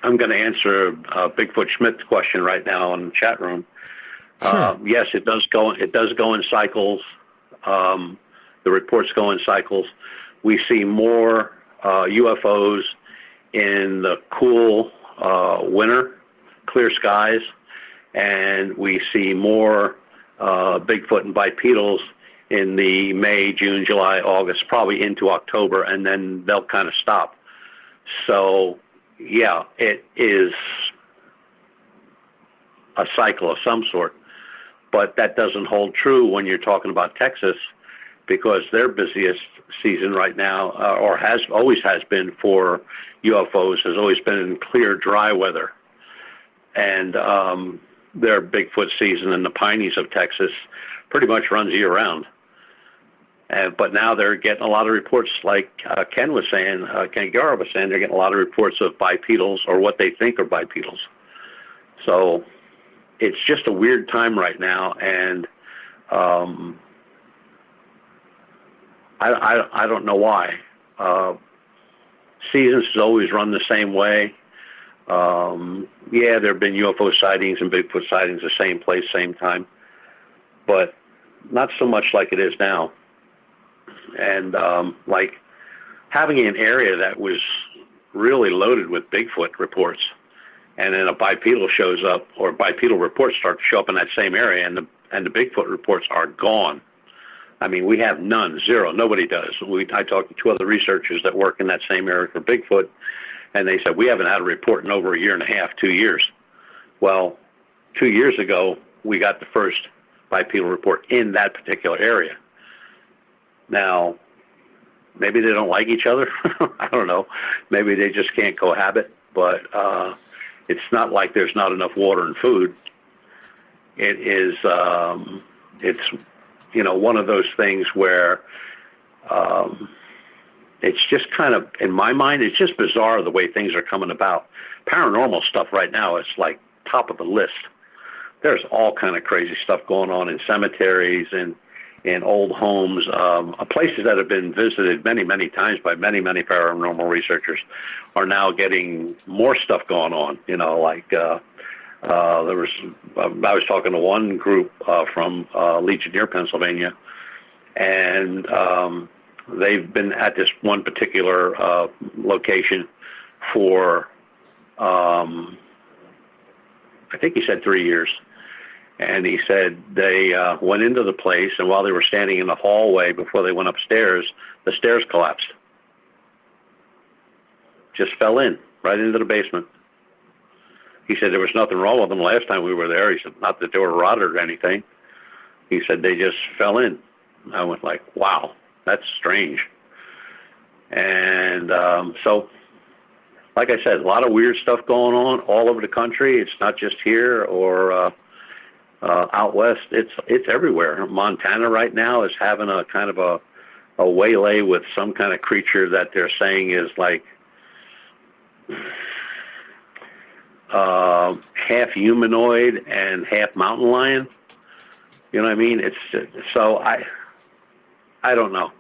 going to answer Bigfoot Schmidt's question right now in the chat room. Sure. Yes, it does go in cycles. The reports go in cycles. We see more UFOs in the cool winter, clear skies, and we see more Bigfoot and bipedals in the May, June, July, August, probably into October, and then they'll kind of stop. So, yeah, it is a cycle of some sort, but that doesn't hold true when you're talking about Texas, because their busiest season right now, or always has been for UFOs, has always been in clear, dry weather. And their Bigfoot season in the Pineys of Texas pretty much runs year-round. But now they're getting a lot of reports, like Ken was saying, Ken Garrett was saying, they're getting a lot of reports of bipedals or what they think are bipedals. So it's just a weird time right now, and I don't know why. Seasons has always run the same way. Yeah, there have been UFO sightings and Bigfoot sightings the same place, same time, but not so much like it is now. And like having an area that was really loaded with Bigfoot reports, and then a bipedal shows up, or bipedal reports start to show up in that same area, and the Bigfoot reports are gone. I mean, we have none, zero. Nobody does. I talked to two other researchers that work in that same area for Bigfoot, and they said, we haven't had a report in over a year and a half, 2 years. Well, 2 years ago, we got the first bipedal report in that particular area. Now, maybe they don't like each other. I don't know. Maybe they just can't cohabit. But it's not like there's not enough water and food. It is, it's, one of those things where it's just kind of, in my mind, it's just bizarre the way things are coming about. Paranormal stuff right now is like top of the list. There's all kind of crazy stuff going on in cemeteries and in old homes, places that have been visited many, many times by many, many paranormal researchers are now getting more stuff going on. I was talking to one group from Legionnaire, Pennsylvania, and they've been at this one particular location for, I think he said 3 years. And he said they went into the place, and while they were standing in the hallway before they went upstairs, the stairs collapsed. Just fell in, right into the basement. He said there was nothing wrong with them last time we were there. He said not that they were rotted or anything. He said they just fell in. I went like, wow, that's strange. And so, like I said, a lot of weird stuff going on all over the country. It's not just here or out west. It's everywhere. Montana right now is having a kind of a waylay with some kind of creature that they're saying is like half humanoid and half mountain lion. You know what I mean? It's so I don't know.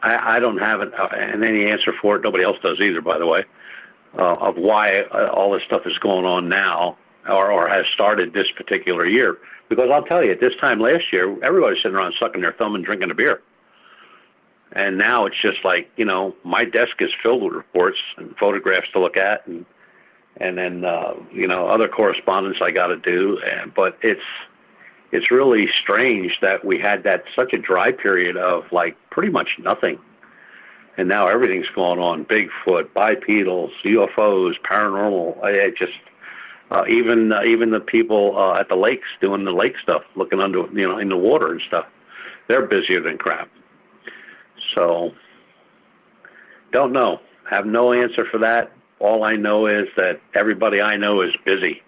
I don't have any answer for it. Nobody else does either, by the way, of why all this stuff is going on now or has started this particular year. Because I'll tell you, at this time last year, everybody's sitting around sucking their thumb and drinking a beer. And now it's just like, my desk is filled with reports and photographs to look at and then, other correspondence I got to do. But it's really strange that we had such a dry period of like pretty much nothing. And now everything's going on: Bigfoot, bipedals, UFOs, paranormal. It just even the people at the lakes doing the lake stuff, looking under in the water and stuff. They're busier than crap. So don't know. Have no answer for that. All I know is that everybody I know is busy.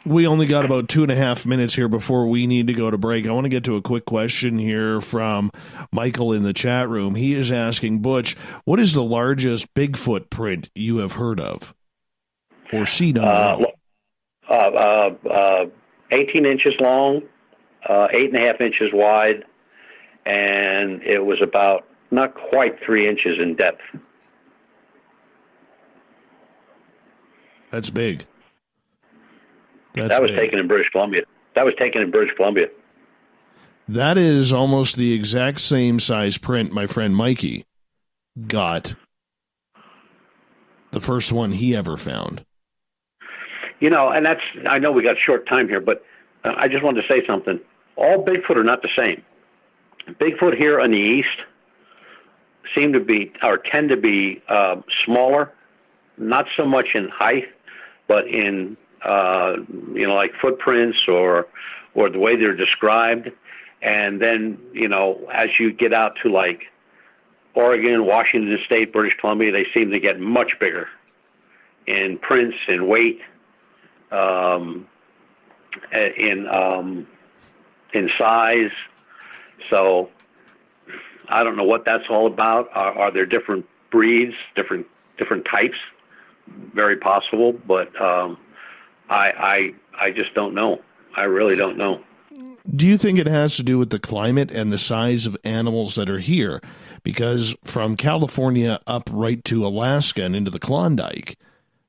We only got about 2.5 minutes here before we need to go to break. I want to get to a quick question here from Michael in the chat room. He is asking, Butch, what is the largest Bigfoot print you have heard of or seen on 18 inches long, 8.5 inches wide, and it was about not quite 3 inches in depth. That's big. That was taken in British Columbia. That is almost the exact same size print my friend Mikey got. The first one he ever found. And I know we got short time here, but I just wanted to say something. All Bigfoot are not the same. Bigfoot here in the east tend to be smaller, not so much in height, but in like footprints or the way they're described. And then, as you get out to like Oregon, Washington State, British Columbia, they seem to get much bigger in prints, in weight, in size. So I don't know what that's all about. Are there different breeds, different types? Very possible, but I just don't know. I really don't know. Do you think it has to do with the climate and the size of animals that are here? Because from California up right to Alaska and into the Klondike,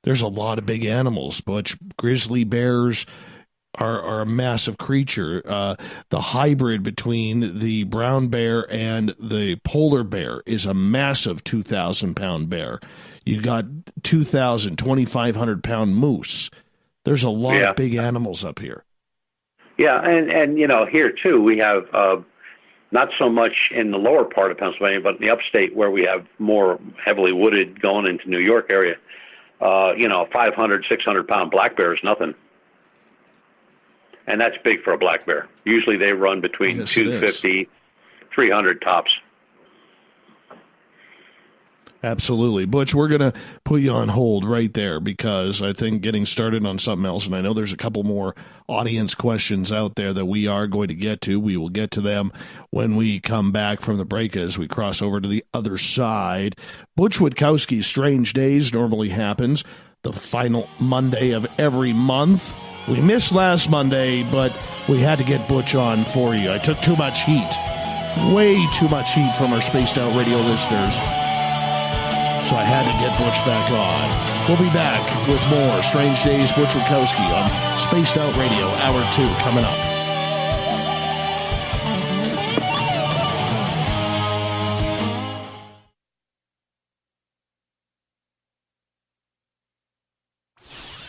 there's a lot of big animals. Butch, grizzly bears are a massive creature. The hybrid between the brown bear and the polar bear is a massive 2,000-pound bear. You got 2,500-pound moose. There's a lot of big animals up here. Yeah, and here too we have not so much in the lower part of Pennsylvania, but in the upstate where we have more heavily wooded going into New York area. 500, 600-pound black bear is nothing. And that's big for a black bear. Usually they run between 250, 300 tops. Absolutely. Butch, we're going to put you on hold right there because I think getting started on something else, and I know there's a couple more audience questions out there that we are going to get to. We will get to them when we come back from the break as we cross over to the other side. Butch Witkowski's Strange Days normally happens the final Monday of every month. We missed last Monday, but we had to get Butch on for you. I took too much heat, way too much heat from our Spaced Out Radio listeners. So I had to get Butch back on. We'll be back with more Strange Days, Butch Witkowski on Spaced Out Radio, Hour 2, coming up.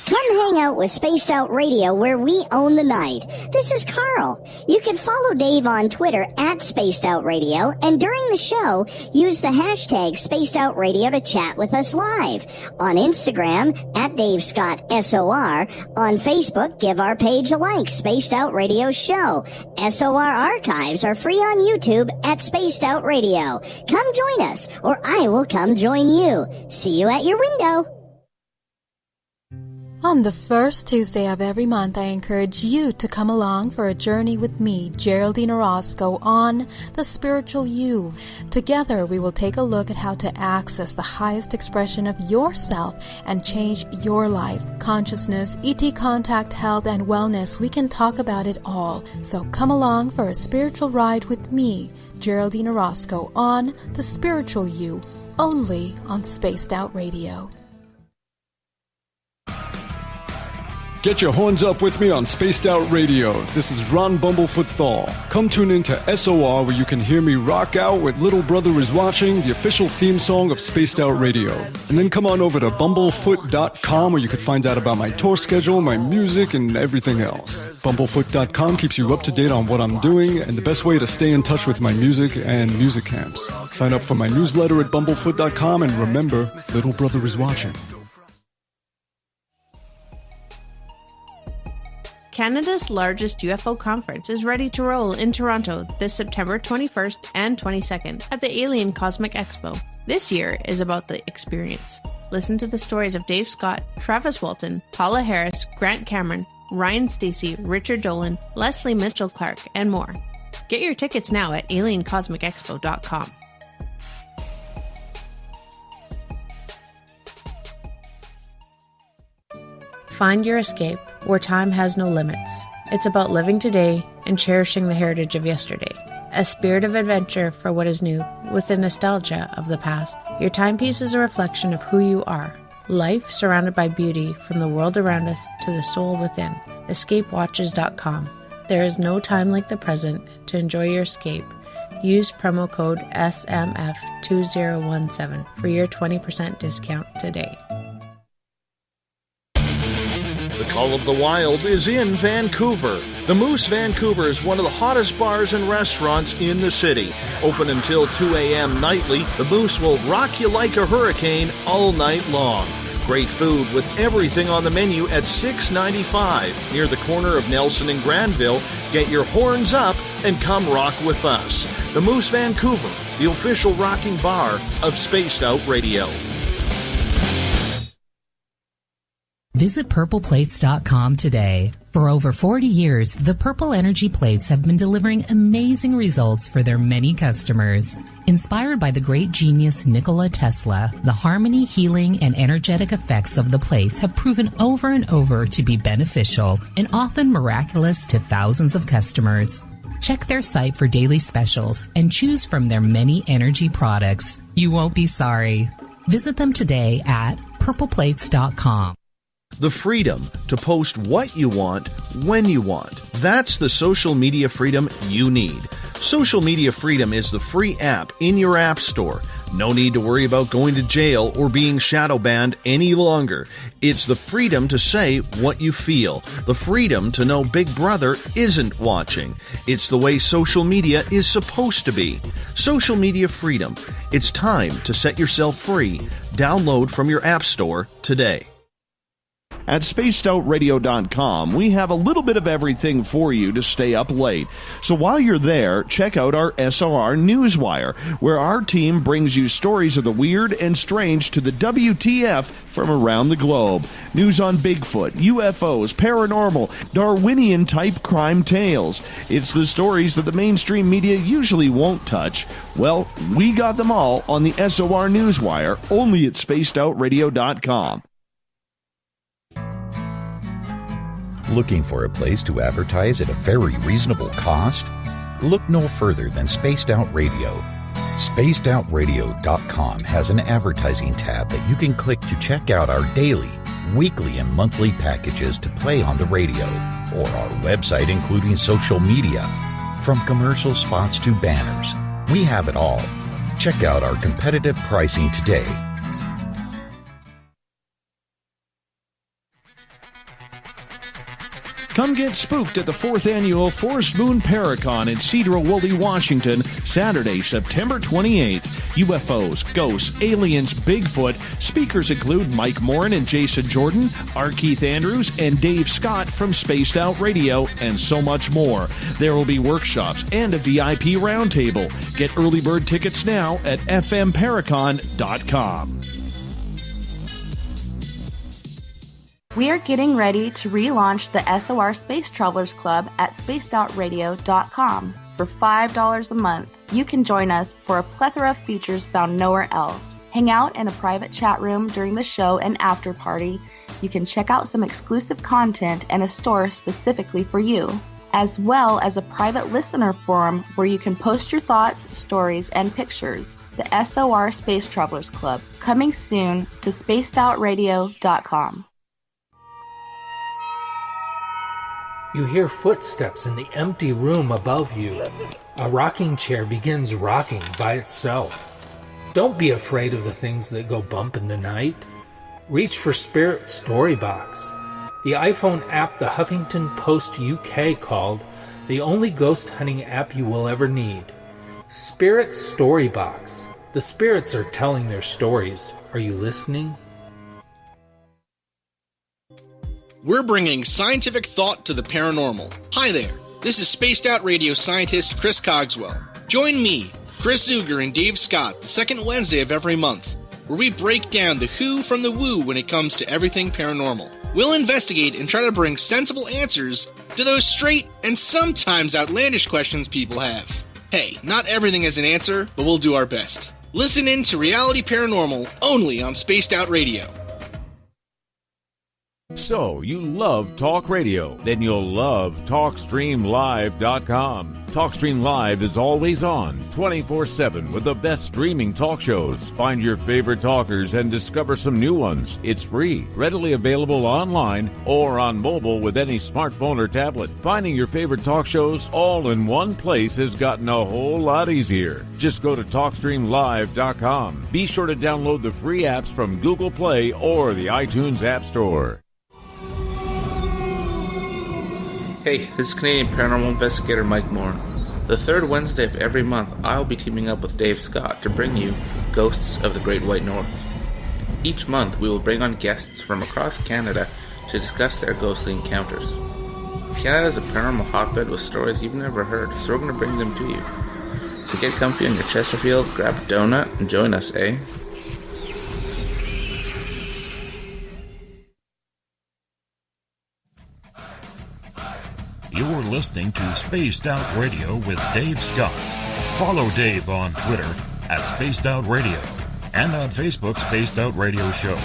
Come hang out with Spaced Out Radio, where we own the night. This is Carl. You can follow Dave on Twitter at Spaced Out Radio, and during the show, use the hashtag Spaced Out Radio to chat with us live. On Instagram, at Dave Scott SOR. On Facebook, give our page a like, Spaced Out Radio Show. SOR archives are free on YouTube at Spaced Out Radio. Come join us, or I will come join you. See you at your window. On the first Tuesday of every month, I encourage you to come along for a journey with me, Geraldine Orozco, on The Spiritual You. Together, we will take a look at how to access the highest expression of yourself and change your life. Consciousness, ET contact, health, and wellness, we can talk about it all. So come along for a spiritual ride with me, Geraldine Orozco, on The Spiritual You, only on Spaced Out Radio. Get your horns up with me on Spaced Out Radio. This is Ron Bumblefoot Thal. Come tune in to SOR where you can hear me rock out with Little Brother is Watching, the official theme song of Spaced Out Radio. And then come on over to bumblefoot.com where you can find out about my tour schedule, my music, and everything else. Bumblefoot.com keeps you up to date on what I'm doing and the best way to stay in touch with my music and music camps. Sign up for my newsletter at bumblefoot.com and remember, Little Brother is watching. Canada's largest UFO conference is ready to roll in Toronto this September 21st and 22nd at the Alien Cosmic Expo. This year is about the experience. Listen to the stories of Dave Scott, Travis Walton, Paula Harris, Grant Cameron, Ryan Stacey, Richard Dolan, Leslie Mitchell-Clark, and more. Get your tickets now at aliencosmicexpo.com. Find your escape where time has no limits. It's about living today and cherishing the heritage of yesterday. A spirit of adventure for what is new with the nostalgia of the past. Your timepiece is a reflection of who you are. Life surrounded by beauty from the world around us to the soul within. EscapeWatches.com. There is no time like the present to enjoy your escape. Use promo code SMF2017 for your 20% discount today. The Call of the Wild is in Vancouver. The Moose Vancouver is one of the hottest bars and restaurants in the city. Open until 2 a.m. nightly, the Moose will rock you like a hurricane all night long. Great food with everything on the menu at $6.95 near the corner of Nelson and Granville. Get your horns up and come rock with us. The Moose Vancouver, the official rocking bar of Spaced Out Radio. Visit purpleplates.com today. For over 40 years, the Purple Energy Plates have been delivering amazing results for their many customers. Inspired by the great genius Nikola Tesla, the harmony, healing, and energetic effects of the plates have proven over and over to be beneficial and often miraculous to thousands of customers. Check their site for daily specials and choose from their many energy products. You won't be sorry. Visit them today at purpleplates.com. The freedom to post what you want, when you want. That's the social media freedom you need. Social Media Freedom is the free app in your app store. No need to worry about going to jail or being shadow banned any longer. It's the freedom to say what you feel. The freedom to know Big Brother isn't watching. It's the way social media is supposed to be. Social Media Freedom. It's time to set yourself free. Download from your app store today. At spacedoutradio.com, we have a little bit of everything for you to stay up late. So while you're there, check out our SOR Newswire, where our team brings you stories of the weird and strange to the WTF from around the globe. News on Bigfoot, UFOs, paranormal, Darwinian-type crime tales. It's the stories that the mainstream media usually won't touch. Well, we got them all on the SOR Newswire, only at spacedoutradio.com. Looking for a place to advertise at a very reasonable cost? Look no further than Spaced Out Radio. SpacedOutRadio.com has an advertising tab that you can click to check out our daily, weekly, and monthly packages to play on the radio, or our website including social media. From commercial spots to banners, we have it all. Check out our competitive pricing today. Come get spooked at the 4th Annual Forest Moon Paracon in Cedar-Woolley, Washington, Saturday, September 28th. UFOs, ghosts, aliens, Bigfoot. Speakers include Mike Morin and Jason Jordan, R. Keith Andrews, and Dave Scott from Spaced Out Radio, and so much more. There will be workshops and a VIP roundtable. Get early bird tickets now at fmparacon.com. We are getting ready to relaunch the SOR Space Travelers Club at spacedoutradio.com. For $5 a month, you can join us for a plethora of features found nowhere else. Hang out in a private chat room during the show and after party. You can check out some exclusive content and a store specifically for you, as well as a private listener forum where you can post your thoughts, stories, and pictures. The SOR Space Travelers Club, coming soon to spacedoutradio.com. You hear footsteps in the empty room above you. A rocking chair begins rocking by itself. Don't be afraid of the things that go bump in the night. Reach for Spirit Storybox, the iPhone app the Huffington Post UK called the only ghost hunting app you will ever need. Spirit Storybox. The spirits are telling their stories. Are you listening? We're bringing scientific thought to the paranormal. Hi there, this is spaced out radio scientist Chris Cogswell. Join me, Chris Zuger, and Dave Scott the second Wednesday of every month, where we break down the who from the woo when it comes to everything paranormal. We'll investigate and try to bring sensible answers to those straight and sometimes outlandish questions people have. Hey, not everything has an answer, but we'll do our best. Listen in to Reality Paranormal only on Spaced Out Radio. So, you love talk radio? Then you'll love TalkStreamLive.com. TalkStream Live is always on, 24/7, with the best streaming talk shows. Find your favorite talkers and discover some new ones. It's free, readily available online or on mobile with any smartphone or tablet. Finding your favorite talk shows all in one place has gotten a whole lot easier. Just go to TalkStreamLive.com. Be sure to download the free apps from Google Play or the iTunes App Store. Hey, this is Canadian Paranormal Investigator Mike Moore. The third Wednesday of every month, I'll be teaming up with Dave Scott to bring you Ghosts of the Great White North. Each month, we will bring on guests from across Canada to discuss their ghostly encounters. Canada is a paranormal hotbed with stories you've never heard, so we're going to bring them to you. So get comfy on your Chesterfield, grab a donut, and join us, eh? You're listening to Spaced Out Radio with Dave Scott. Follow Dave on Twitter at Spaced Out Radio and on Facebook, Spaced Out Radio Show.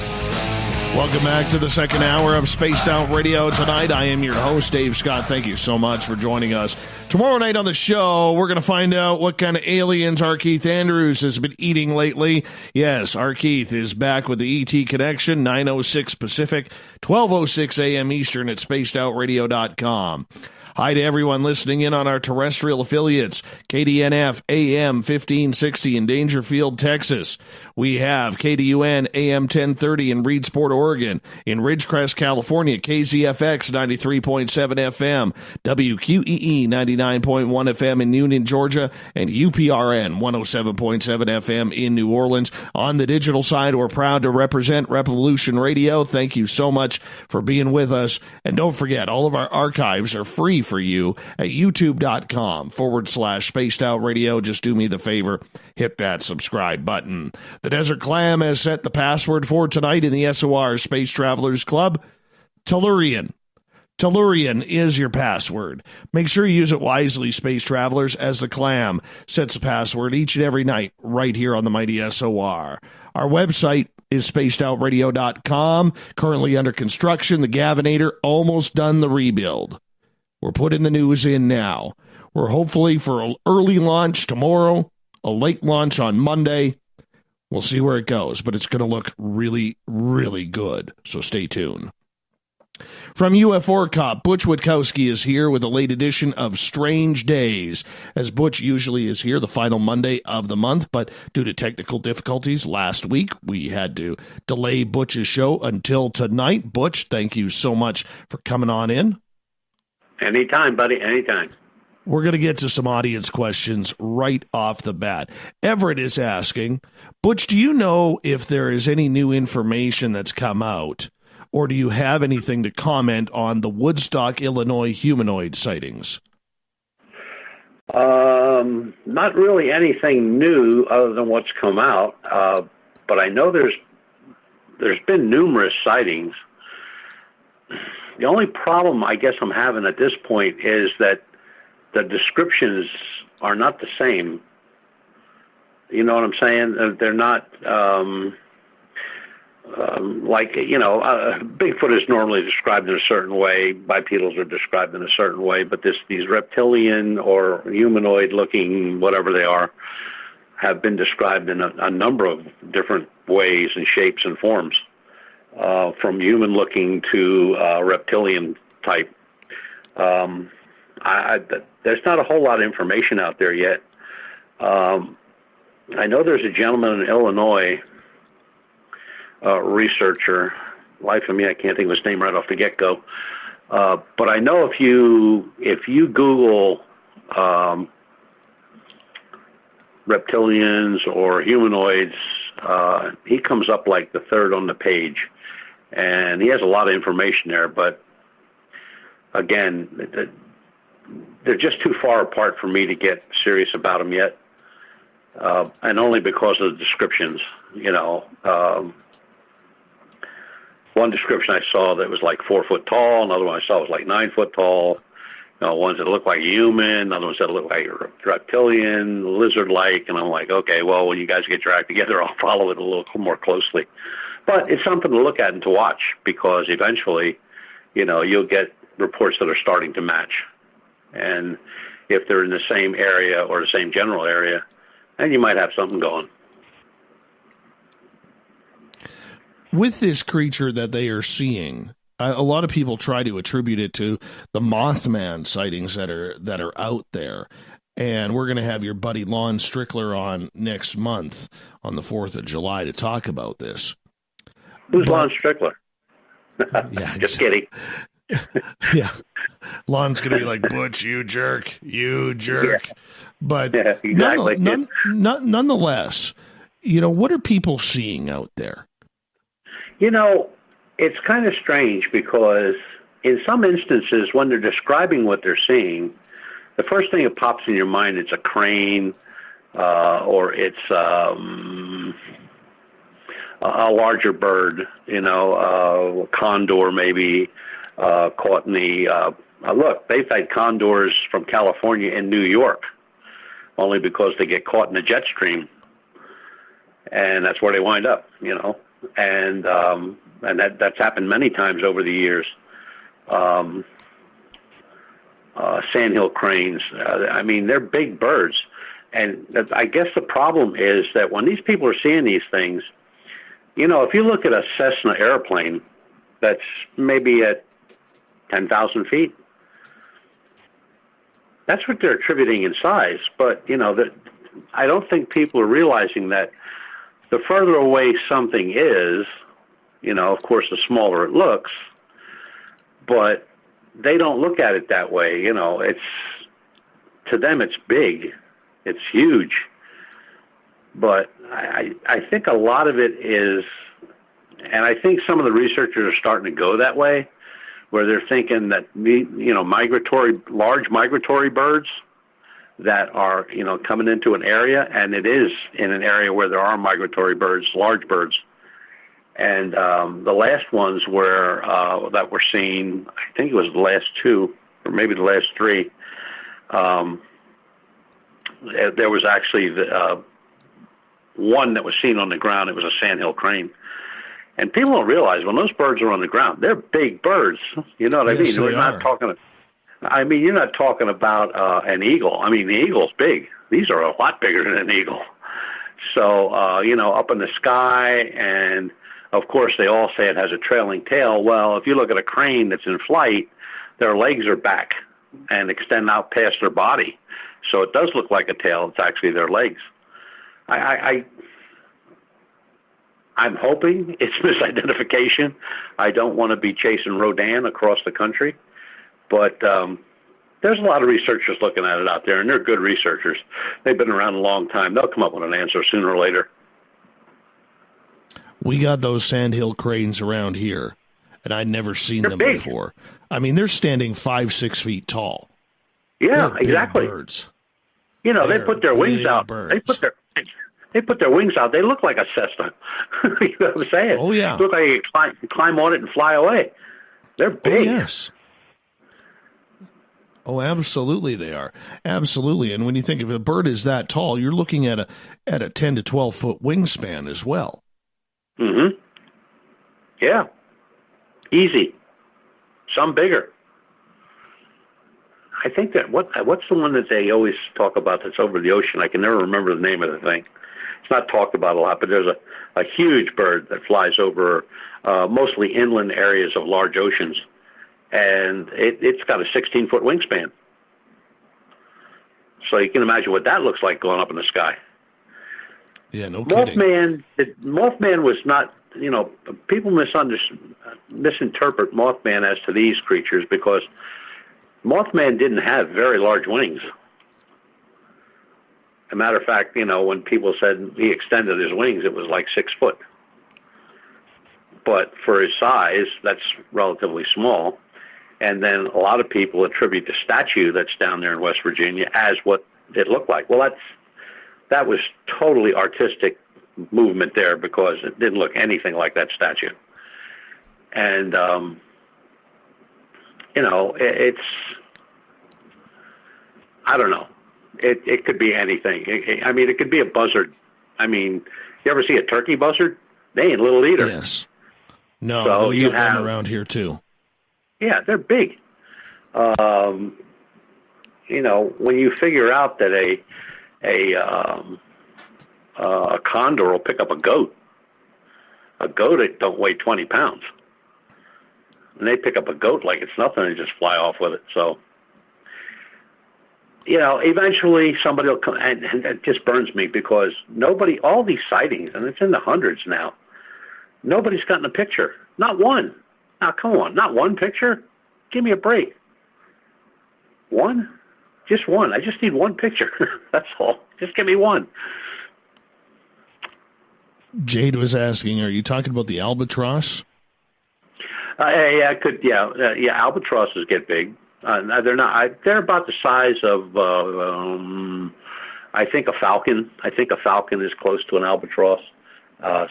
Welcome back to the second hour of Spaced Out Radio. Tonight, I am your host, Dave Scott. Thank you so much for joining us. Tomorrow night on the show, we're going to find out what kind of aliens our Keith Andrews has been eating lately. Yes, our Keith is back with the ET Connection, 9:06 Pacific, 12:06 a.m. Eastern at spacedoutradio.com. Hi to everyone listening in on our terrestrial affiliates, KDNF AM 1560 in Dangerfield, Texas. We have KDUN AM 1030 in Reedsport, Oregon. In Ridgecrest, California, KZFX 93.7 FM, WQEE 99.1 FM in Union, Georgia, and UPRN 107.7 FM in New Orleans. On the digital side, we're proud to represent Revolution Radio. Thank you so much for being with us. And don't forget, all of our archives are free for you at youtube.com/spaced out radio. Just do me the favor, hit that subscribe button. The Desert Clam has set the password for tonight in the SOR Space Travelers Club, Tellurian. Tellurian is your password. Make sure you use it wisely, Space Travelers, as the Clam sets the password each and every night right here on the mighty SOR. Our website is spacedoutradio.com, currently under construction. The Gavinator almost done the rebuild. We're putting the news in now. We're hopefully for an early launch tomorrow, a late launch on Monday. We'll see where it goes, but it's going to look really, really good. So stay tuned. From UFO Cop, Butch Witkowski is here with a late edition of Strange Days, as Butch usually is here the final Monday of the month, but due to technical difficulties last week, we had to delay Butch's show until tonight. Butch, thank you so much for coming on in. Anytime, buddy, anytime. We're going to get to some audience questions right off the bat. Everett is asking, Butch, do you know if there is any new information that's come out, or do you have anything to comment on the Woodstock, Illinois humanoid sightings? Not really anything new other than what's come out, but I know there's been numerous sightings. The only problem I guess I'm having at this point is that the descriptions are not the same. You know what I'm saying? They're not Bigfoot is normally described in a certain way. Bipedals are described in a certain way, but these reptilian or humanoid-looking, whatever they are, have been described in a number of different ways and shapes and forms. From human-looking to reptilian type. There's not a whole lot of information out there yet. I know there's a gentleman in Illinois, researcher. Life of me, I can't think of his name right off the get-go. But I know if you Google reptilians or humanoids, he comes up like the third on the page, and he has a lot of information there. But again, they're just too far apart for me to get serious about them yet, and only because of the descriptions. One description I saw that was like 4 foot tall. Another one I saw was like 9 foot tall. Ones that look like a human. Other ones that look like a reptilian, lizard-like. And I'm like, okay, well, when you guys get your act together, I'll follow it a little more closely. But it's something to look at and to watch, because eventually, you'll get reports that are starting to match. And if they're in the same area or the same general area, then you might have something going. With this creature that they are seeing, a lot of people try to attribute it to the Mothman sightings that are out there. And we're going to have your buddy Lon Strickler on next month on the 4th of July to talk about this. Who's Lon Strickler? Yeah, just kidding. Yeah. Lon's going to be like, Butch, you jerk. Yeah. But yeah, exactly. Nonetheless, what are people seeing out there? It's kind of strange, because in some instances, when they're describing what they're seeing, the first thing that pops in your mind is a crane, or it's a larger bird, a condor maybe, caught in the... look, they've had condors from California and New York, only because they get caught in the jet stream, and that's where they wind up, And that's happened many times over the years. Sandhill cranes. They're big birds. And I guess the problem is that when these people are seeing these things, if you look at a Cessna airplane that's maybe at 10,000 feet, that's what they're attributing in size. But, I don't think people are realizing that the further away something is, of course, the smaller it looks, but they don't look at it that way. To them, it's big, it's huge. But I think a lot of it is, and I think some of the researchers are starting to go that way, where they're thinking that, large migratory birds that are, coming into an area, and it is in an area where there are migratory birds, large birds. And the last ones that were seen, I think it was the last 2, or maybe the last 3, there was actually one that was seen on the ground. It was a sandhill crane. And people don't realize when those birds are on the ground, they're big birds. You know what I mean? We're not talking... you're not talking about an eagle. The eagle's big. These are a lot bigger than an eagle. So, up in the sky, and of course they all say it has a trailing tail. Well, if you look at a crane that's in flight, their legs are back and extend out past their body. So it does look like a tail. It's actually their legs. I'm hoping it's misidentification. I don't want to be chasing Rodin across the country. But there's a lot of researchers looking at it out there, and they're good researchers. They've been around a long time. They'll come up with an answer sooner or later. We got those sandhill cranes around here, and I'd never seen them before. They're standing 5-6 feet tall. Yeah, they're exactly. Big birds. They put their wings out. Birds. They put their wings out. They look like a Cessna. You know what I'm saying? Oh, yeah. They look like you climb on it and fly away. They're big. Oh, yes. Oh, absolutely they are. Absolutely. And when you think if a bird is that tall, you're looking at a 10 to 12 foot wingspan as well. Mm-hmm. Yeah. Easy. Some bigger. I think that what's the one that they always talk about that's over the ocean? I can never remember the name of the thing. It's not talked about a lot, but there's a huge bird that flies over mostly inland areas of large oceans. and it's got a 16-foot wingspan. So you can imagine what that looks like going up in the sky. Yeah, no kidding. Mothman was not, people misinterpret Mothman as to these creatures because Mothman didn't have very large wings. As a matter of fact, when people said he extended his wings, it was like 6 foot. But for his size, that's relatively small. And then a lot of people attribute the statue that's down there in West Virginia as what it looked like. Well, that was totally artistic movement there because it didn't look anything like that statue. And, it's, I don't know. It could be anything. It could be a buzzard. You ever see a turkey buzzard? They ain't little either. Yes. No, so we have them around here too. Yeah, they're big. When you figure out that a condor will pick up a goat that don't weigh 20 pounds, and they pick up a goat like it's nothing and just fly off with it. So, eventually somebody will come, and it just burns me because all these sightings, and it's in the hundreds now, nobody's gotten a picture. Not one. Now, come on, not one picture? Give me a break. One? Just one. I just need one picture. That's all. Just give me one. Jade was asking, are you talking about the albatross? Albatrosses get big. They're not. They're about the size of, I think, a falcon. I think a falcon is close to an albatross.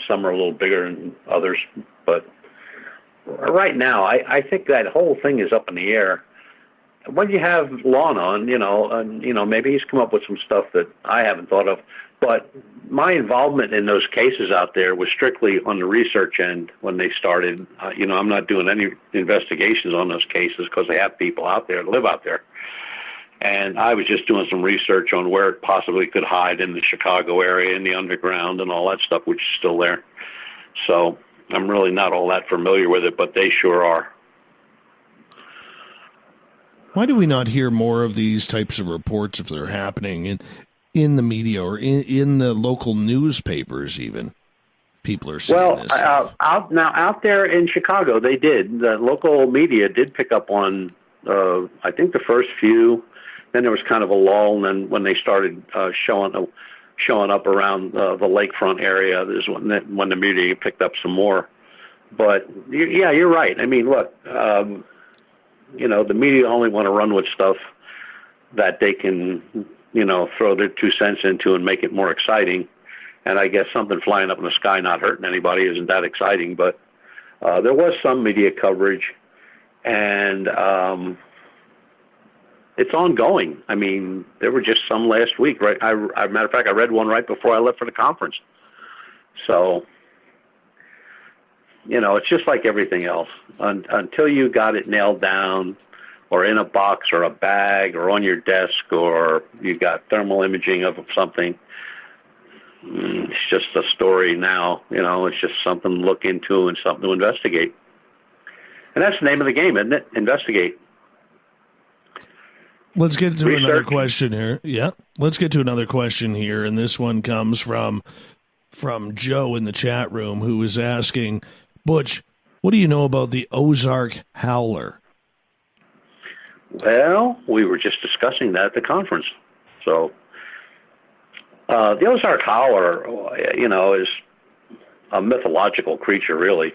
Some are a little bigger than others, but right now, I think that whole thing is up in the air. When you have Lon on, maybe he's come up with some stuff that I haven't thought of. But my involvement in those cases out there was strictly on the research end when they started. I'm not doing any investigations on those cases because they have people out there that live out there. And I was just doing some research on where it possibly could hide in the Chicago area, in the underground, and all that stuff, which is still there. So I'm really not all that familiar with it, but they sure are. Why do we not hear more of these types of reports if they're happening in the media or in the local newspapers even? People are seeing this. Out there in Chicago, they did. The local media did pick up on, I think, the first few. Then there was kind of a lull, and then when they started showing up around the lakefront area is when the media picked up some more. But, yeah, you're right. Look, the media only want to run with stuff that they can, throw their 2 cents into and make it more exciting. And I guess something flying up in the sky not hurting anybody isn't that exciting. But there was some media coverage, and it's ongoing. There were just some last week, right? Matter of fact, I read one right before I left for the conference. So, it's just like everything else. Until you got it nailed down or in a box or a bag or on your desk or you got thermal imaging of something, it's just a story now. It's just something to look into and something to investigate. And that's the name of the game, isn't it? Investigate. Let's get to another question here. Yeah, let's get to another question here, and this one comes from Joe in the chat room, who is asking, Butch, what do you know about the Ozark howler? Well, we were just discussing that at the conference. So the Ozark howler, is a mythological creature, really,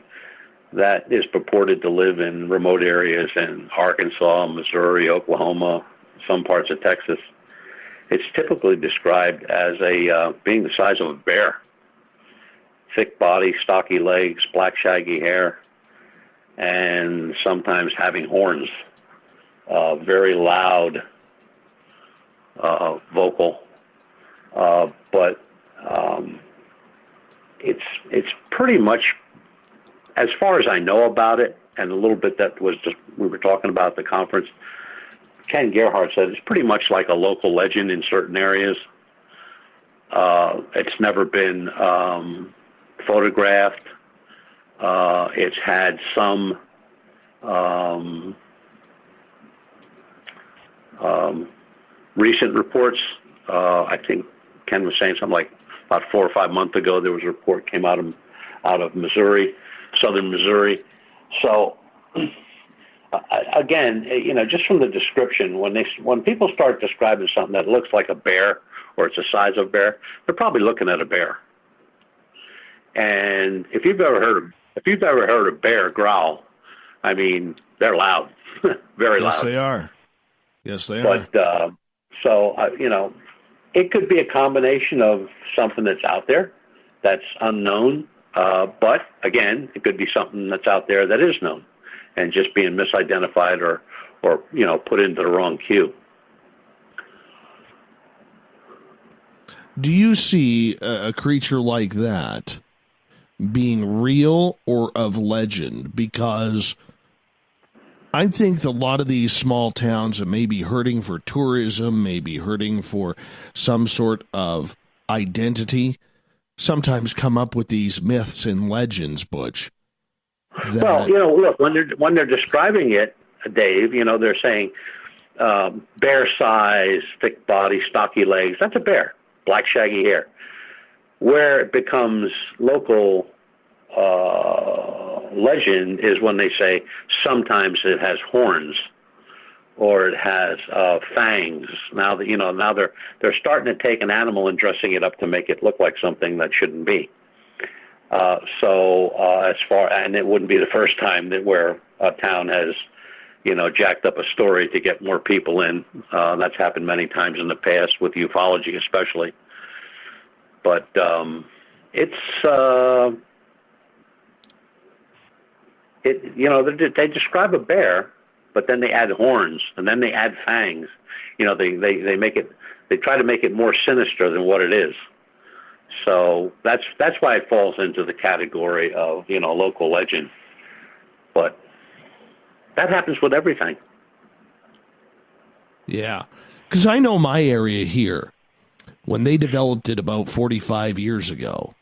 that is purported to live in remote areas in Arkansas, Missouri, Oklahoma, some parts of Texas. It's typically described as being the size of a bear. Thick body, stocky legs, black shaggy hair, and sometimes having horns. Very loud vocal. But it's pretty much, as far as I know about it, and a little bit that was just we were talking about at the conference, Ken Gerhardt said it's pretty much like a local legend in certain areas. It's never been photographed. It's had some Recent reports, I think Ken was saying something like about 4 or 5 months ago, there was a report came out of Missouri, southern Missouri. So, again, just from the description, when people start describing something that looks like a bear or it's the size of a bear, they're probably looking at a bear. And if you've ever heard a bear growl, I mean, they're loud, very loud. Yes, they are. Yes, they are. But it could be a combination of something that's out there that's unknown, but again, it could be something that's out there that is known and just being misidentified or put into the wrong queue. Do you see a creature like that being real or of legend? Because I think a lot of these small towns that may be hurting for tourism, may be hurting for some sort of identity, sometimes come up with these myths and legends, Butch. Well, look, when they're describing it, Dave, they're saying bear size, thick body, stocky legs. That's a bear, black shaggy hair. Where it becomes local legend is when they say sometimes it has horns or it has fangs. Now that they're starting to take an animal and dressing it up to make it look like something that shouldn't be. And it wouldn't be the first time that where a town has, jacked up a story to get more people in. That's happened many times in the past with ufology, especially. But they describe a bear, but then they add horns and then they add fangs. They try to make it more sinister than what it is. So that's why it falls into the category of, local legend. But that happens with everything. Yeah. Because I know my area here, when they developed it about 45 years ago,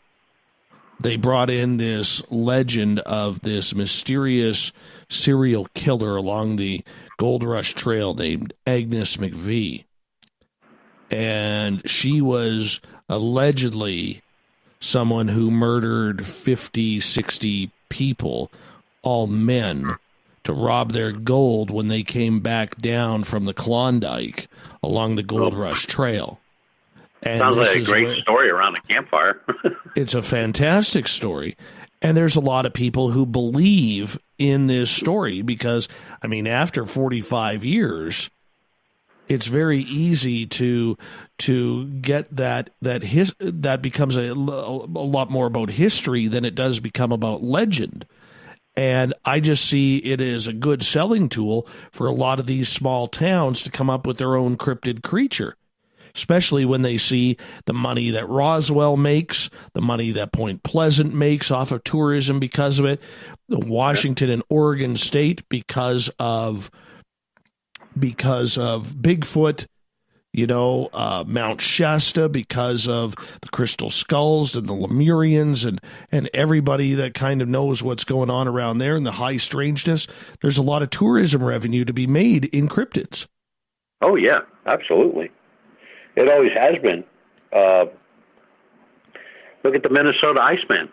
they brought in this legend of this mysterious serial killer along the Gold Rush Trail named Agnes McVie. And she was allegedly someone who murdered 50, 60 people, all men, to rob their gold when they came back down from the Klondike along the Gold Rush Trail. And sounds like a great story around a campfire. It's a fantastic story. And there's a lot of people who believe in this story because, after 45 years, it's very easy to get that becomes a lot more about history than it does become about legend. And I just see it as a good selling tool for a lot of these small towns to come up with their own cryptid creature, especially when they see the money that Roswell makes, the money that Point Pleasant makes off of tourism because of it, Washington and Oregon State because of Bigfoot, Mount Shasta because of the Crystal Skulls and the Lemurians and everybody that kind of knows what's going on around there and the high strangeness. There's a lot of tourism revenue to be made in cryptids. Oh, yeah, absolutely. It always has been. Look at the Minnesota Iceman.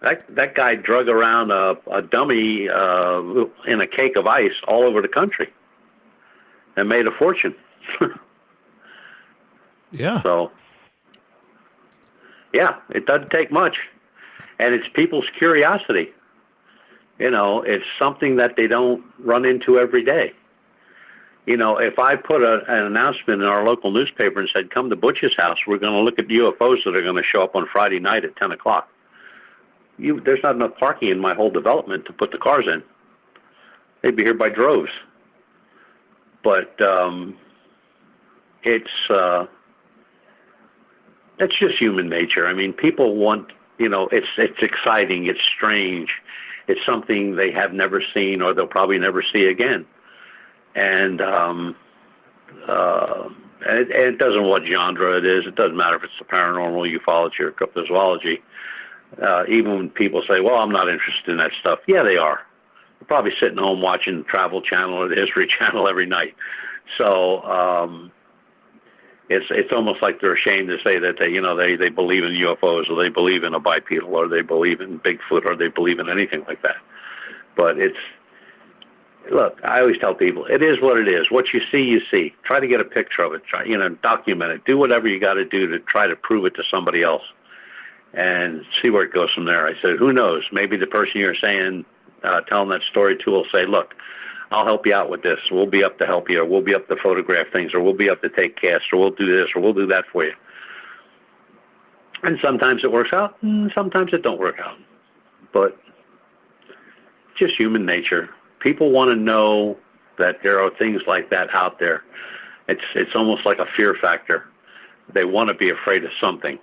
That guy drug around a dummy in a cake of ice all over the country and made a fortune. Yeah. So, yeah, it doesn't take much. And it's people's curiosity. It's something that they don't run into every day. If I put an announcement in our local newspaper and said, come to Butch's house, we're going to look at UFOs that are going to show up on Friday night at 10 o'clock. There's not enough parking in my whole development to put the cars in. They'd be here by droves. But it's just human nature. People want, it's exciting, it's strange, it's something they have never seen or they'll probably never see again. And it doesn't what genre it is. It doesn't matter if it's the paranormal, ufology, or cryptozoology. Even when people say, well, I'm not interested in that stuff. Yeah, they are. They're probably sitting home watching Travel Channel or the History Channel every night. So it's almost like they're ashamed to say that they believe in UFOs, or they believe in a bipedal, or they believe in Bigfoot, or they believe in anything like that. But look, I always tell people, it is what it is. What you see, you see. Try to get a picture of it. Try, document it. Do whatever you got to do to try to prove it to somebody else, and see where it goes from there. I said, who knows? Maybe the person you're saying, telling that story to, will say, look, I'll help you out with this. We'll be up to help you, or we'll be up to photograph things, or we'll be up to take casts, or we'll do this, or we'll do that for you. And sometimes it works out, and sometimes it don't work out. But just human nature. People want to know that there are things like that out there. It's almost like a fear factor. They want to be afraid of something,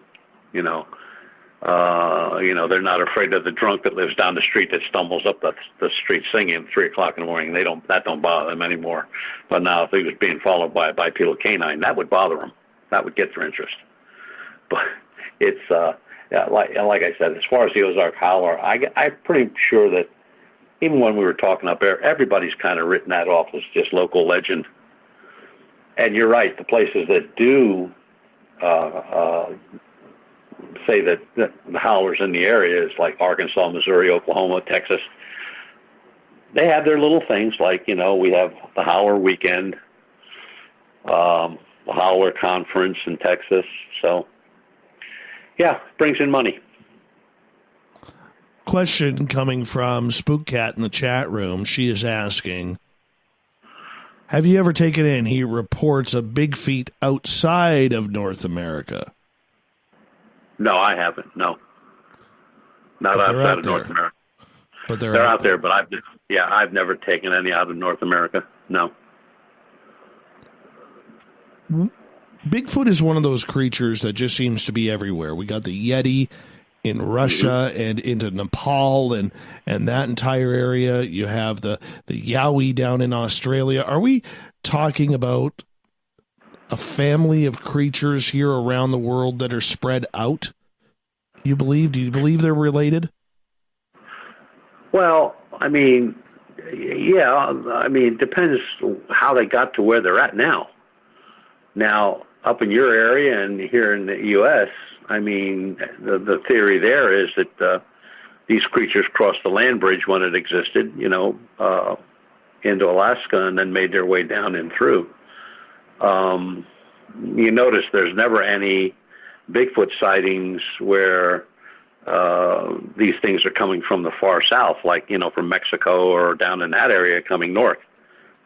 they're not afraid of the drunk that lives down the street that stumbles up the street singing at 3 o'clock in the morning. That don't bother them anymore. But now if he was being followed by a bipedal canine, that would bother them. That would get their interest. But it's like I said, as far as the Ozark howler, I'm pretty sure that even when we were talking up there, everybody's kind of written that off as just local legend. And you're right, the places that do say that the howlers in the area is like Arkansas, Missouri, Oklahoma, Texas. They have their little things like, we have the howler weekend, the howler conference in Texas. So, yeah, brings in money. Question coming from Spook Cat in the chat room. She is asking, have you ever taken in, he reports, a big feet outside of North America? No, I haven't. No. Not outside of North America. But they're out there, but I've never taken any out of North America. No. Bigfoot is one of those creatures that just seems to be everywhere. We got the Yeti in Russia and into Nepal and that entire area. You have the Yowie down in Australia. Are we talking about a family of creatures here around the world that are spread out? Do you believe they're related? Well, it depends how they got to where they're at now. Now, up in your area and here in the U.S., the theory there is that these creatures crossed the land bridge when it existed, into Alaska, and then made their way down and through. You notice there's never any Bigfoot sightings where these things are coming from the far south, like, from Mexico or down in that area coming north.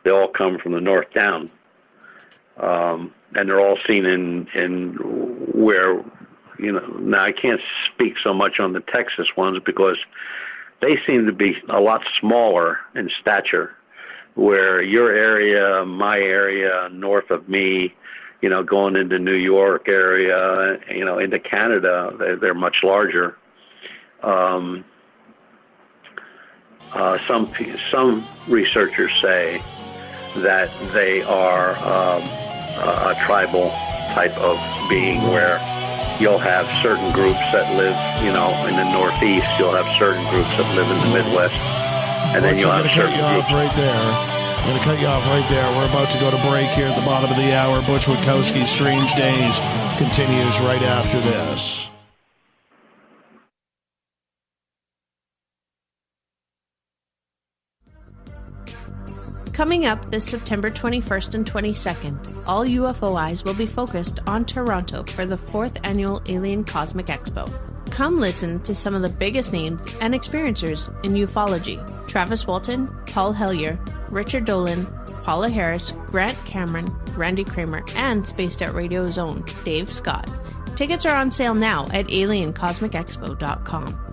They all come from the north down. And they're all seen in where, now I can't speak so much on the Texas ones because they seem to be a lot smaller in stature, where your area, my area, north of me, going into New York area, into Canada, they're much larger. Some researchers say that they are a tribal type of being, where you'll have certain groups that live, in the Northeast. You'll have certain groups that live in the Midwest, and then you'll have certain groups. I'm going to cut you off right there. We're about to go to break here at the bottom of the hour. Butch Witkowski's Strange Days continues right after this. Coming up this September 21st and 22nd, all UFO eyes will be focused on Toronto for the 4th Annual Alien Cosmic Expo. Come listen to some of the biggest names and experiencers in ufology. Travis Walton, Paul Hellyer, Richard Dolan, Paula Harris, Grant Cameron, Randy Kramer, and Spaced Out Radio's own Dave Scott. Tickets are on sale now at aliencosmicexpo.com.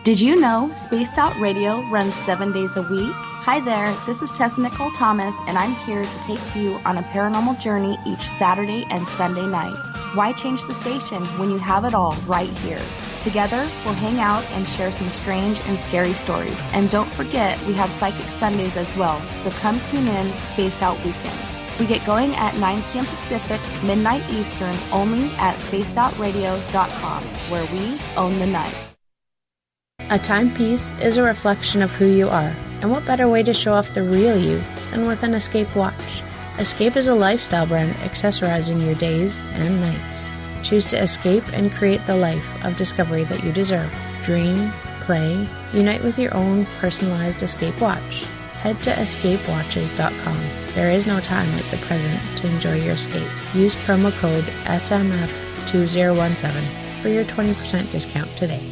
Did you know Spaced Out Radio runs 7 days a week? Hi there, this is Tessa Nicole Thomas, and I'm here to take you on a paranormal journey each Saturday and Sunday night. Why change the station when you have it all right here? Together, we'll hang out and share some strange and scary stories. And don't forget, we have Psychic Sundays as well, so come tune in Spaced Out Weekend. We get going at 9 p.m. Pacific, midnight Eastern, only at spacedoutradio.com, where we own the night. A timepiece is a reflection of who you are, and what better way to show off the real you than with an Escape watch? Escape is a lifestyle brand accessorizing your days and nights. Choose to escape and create the life of discovery that you deserve. Dream, play, unite with your own personalized Escape watch. Head to escapewatches.com. There is no time like the present to enjoy your escape. Use promo code SMF2017 for your 20% discount today.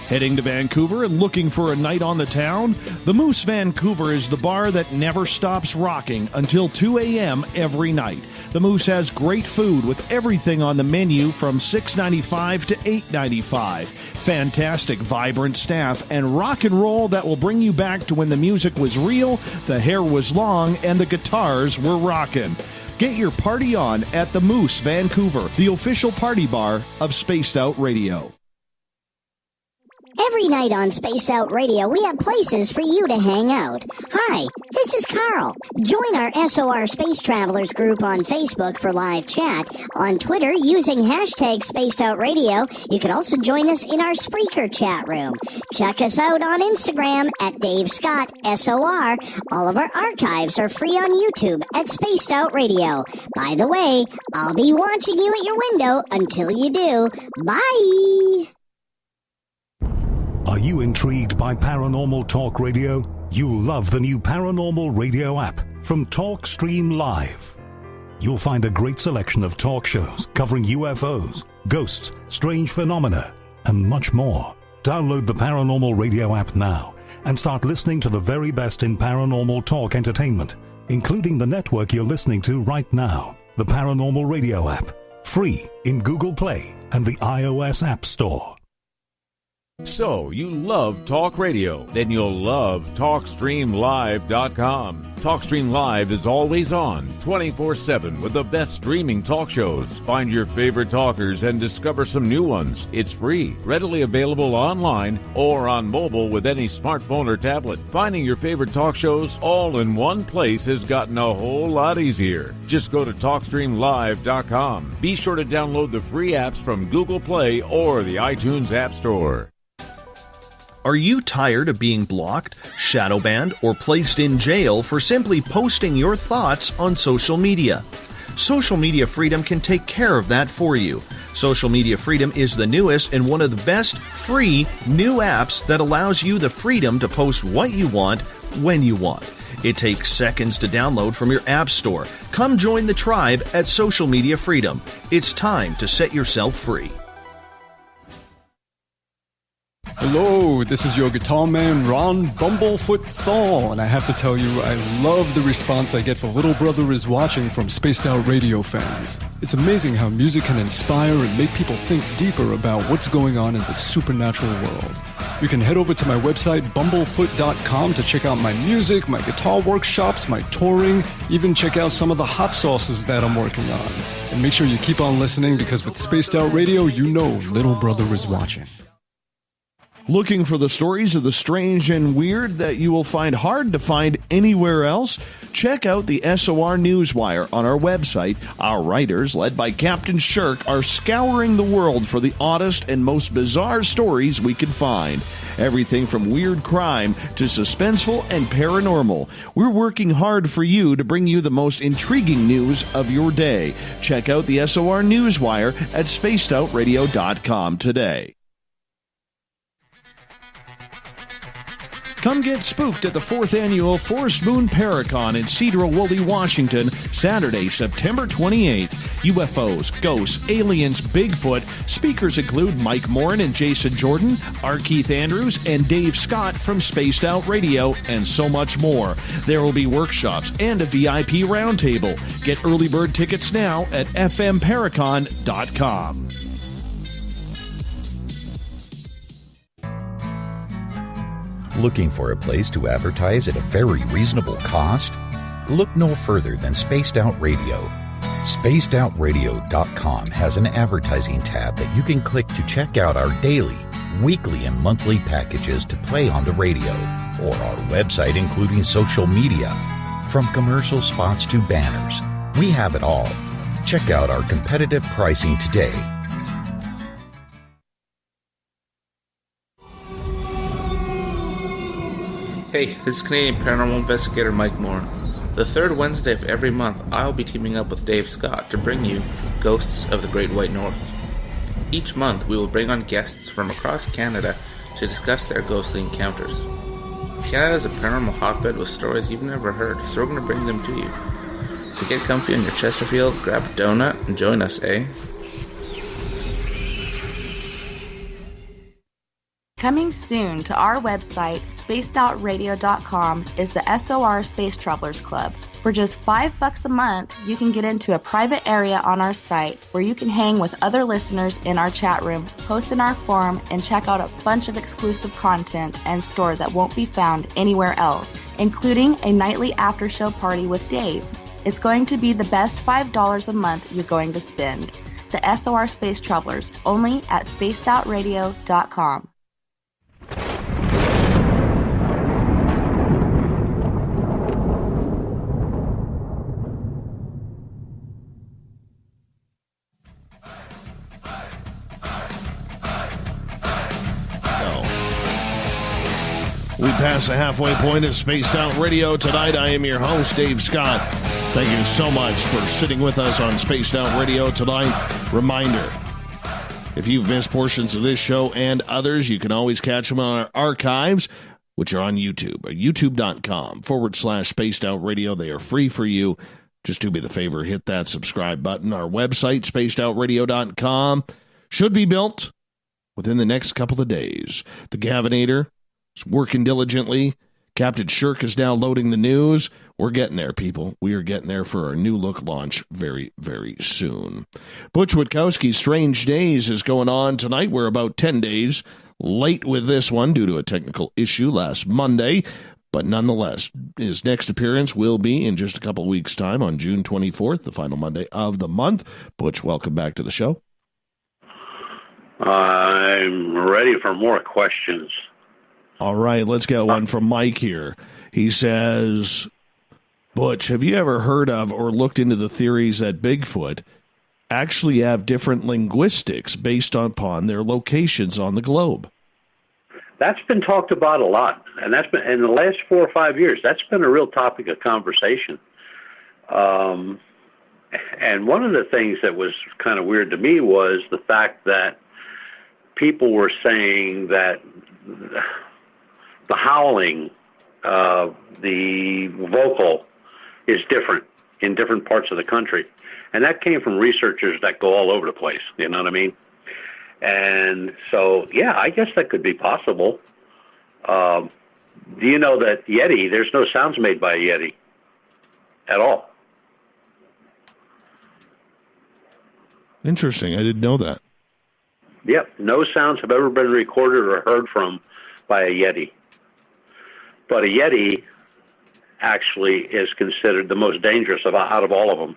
Heading to Vancouver and looking for a night on the town? The Moose Vancouver is the bar that never stops rocking until 2 a.m. every night. The Moose has great food with everything on the menu from $6.95 to $8.95. Fantastic, vibrant staff and rock and roll that will bring you back to when the music was real, the hair was long, and the guitars were rocking. Get your party on at the Moose Vancouver, the official party bar of Spaced Out Radio. Every night on Spaced Out Radio, we have places for you to hang out. Hi, this is Carl. Join our SOR Space Travelers group on Facebook for live chat. On Twitter, using hashtag Spaced Out Radio. You can also join us in our Spreaker chat room. Check us out on Instagram at Dave Scott SOR. All of our archives are free on YouTube at Spaced Out Radio. By the way, I'll be watching you at your window until you do. Bye! Are you intrigued by Paranormal Talk Radio? You'll love the new Paranormal Radio app from TalkStream Live. You'll find a great selection of talk shows covering UFOs, ghosts, strange phenomena, and much more. Download the Paranormal Radio app now and start listening to the very best in paranormal talk entertainment, including the network you're listening to right now, the Paranormal Radio app, free in Google Play and the iOS App Store. So, you love talk radio? Then you'll love TalkStreamLive.com. TalkStream Live is always on, 24/7 with the best streaming talk shows. Find your favorite talkers and discover some new ones. It's free, readily available online or on mobile with any smartphone or tablet. Finding your favorite talk shows all in one place has gotten a whole lot easier. Just go to TalkStreamLive.com. Be sure to download the free apps from Google Play or the iTunes App Store. Are you tired of being blocked, shadow banned, or placed in jail for simply posting your thoughts on social media? Social Media Freedom can take care of that for you. Social Media Freedom is the newest and one of the best free new apps that allows you the freedom to post what you want, when you want. It takes seconds to download from your app store. Come join the tribe at Social Media Freedom. It's time to set yourself free. Hello, this is your guitar man, Ron Bumblefoot Thal, and I have to tell you, I love the response I get for Little Brother is Watching from Spaced Out Radio fans. It's amazing how music can inspire and make people think deeper about what's going on in the supernatural world. You can head over to my website, bumblefoot.com, to check out my music, my guitar workshops, my touring, even check out some of the hot sauces that I'm working on. And make sure you keep on listening, because with Spaced Out Radio, you know Little Brother is watching. Looking for the stories of the strange and weird that you will find hard to find anywhere else? Check out the SOR Newswire on our website. Our writers, led by Captain Shirk, are scouring the world for the oddest and most bizarre stories we can find. Everything from weird crime to suspenseful and paranormal. We're working hard for you to bring you the most intriguing news of your day. Check out the SOR Newswire at spacedoutradio.com today. Come get spooked at the 4th Annual Forest Moon Paracon in Cedar-Woolley, Washington, Saturday, September 28th. UFOs, ghosts, aliens, Bigfoot. Speakers include Mike Morin and Jason Jordan, R. Keith Andrews, and Dave Scott from Spaced Out Radio, and so much more. There will be workshops and a VIP roundtable. Get early bird tickets now at fmparacon.com. Looking for a place to advertise at a very reasonable cost? Look no further than Spaced Out Radio. SpacedOutRadio.com has an advertising tab that you can click to check out our daily, weekly, and monthly packages to play on the radio, or our website including social media. From commercial spots to banners, we have it all. Check out our competitive pricing today. Hey, this is Canadian Paranormal Investigator Mike Moore. The third Wednesday of every month, I'll be teaming up with Dave Scott to bring you Ghosts of the Great White North. Each month, we will bring on guests from across Canada to discuss their ghostly encounters. Canada is a paranormal hotbed with stories you've never heard, so we're going to bring them to you. So get comfy on your Chesterfield, grab a donut, and join us, eh? Coming soon to our website, spacedoutradio.com, is the SOR Space Travelers Club. For just $5 a month, you can get into a private area on our site where you can hang with other listeners in our chat room, post in our forum, and check out a bunch of exclusive content and store that won't be found anywhere else, including a nightly after-show party with Dave. It's going to be the best $5 a month you're going to spend. The SOR Space Travelers, only at spacedoutradio.com. We pass the halfway point of Spaced Out Radio tonight. I am your host, Dave Scott. Thank you so much for sitting with us on Spaced Out Radio tonight. Reminder, if you've missed portions of this show and others, you can always catch them on our archives, which are on YouTube, youtube.com/Spaced Out Radio. They are free for you. Just do me the favor, hit that subscribe button. Our website, spacedoutradio.com, should be built within the next couple of days. The Gavinator is working diligently. Captain Shirk is now loading the news. We're getting there, people. We are getting there for our new look launch very, very soon. Butch Witkowski's Strange Days is going on tonight. We're about 10 days late with this one due to a technical issue last Monday. But nonetheless, his next appearance will be in just a couple of weeks' time on June 24th, the final Monday of the month. Butch, welcome back to the show. I'm ready for more questions. All right, let's get one from Mike here. He says, Butch, have you ever heard of or looked into the theories that Bigfoot actually have different linguistics based upon their locations on the globe? That's been talked about a lot, and that's been in the last 4 or 5 years. That's been a real topic of conversation. And one of the things that was kind of weird to me was the fact that people were saying that the howling, the vocal, is different in different parts of the country. And that came from researchers that go all over the place, you know what I mean? And so, yeah, I guess that could be possible. Do you know that Yeti, there's no sounds made by a Yeti at all? Interesting. I didn't know that. Yep, no sounds have ever been recorded or heard from by a Yeti. But a Yeti actually is considered the most dangerous out of all of them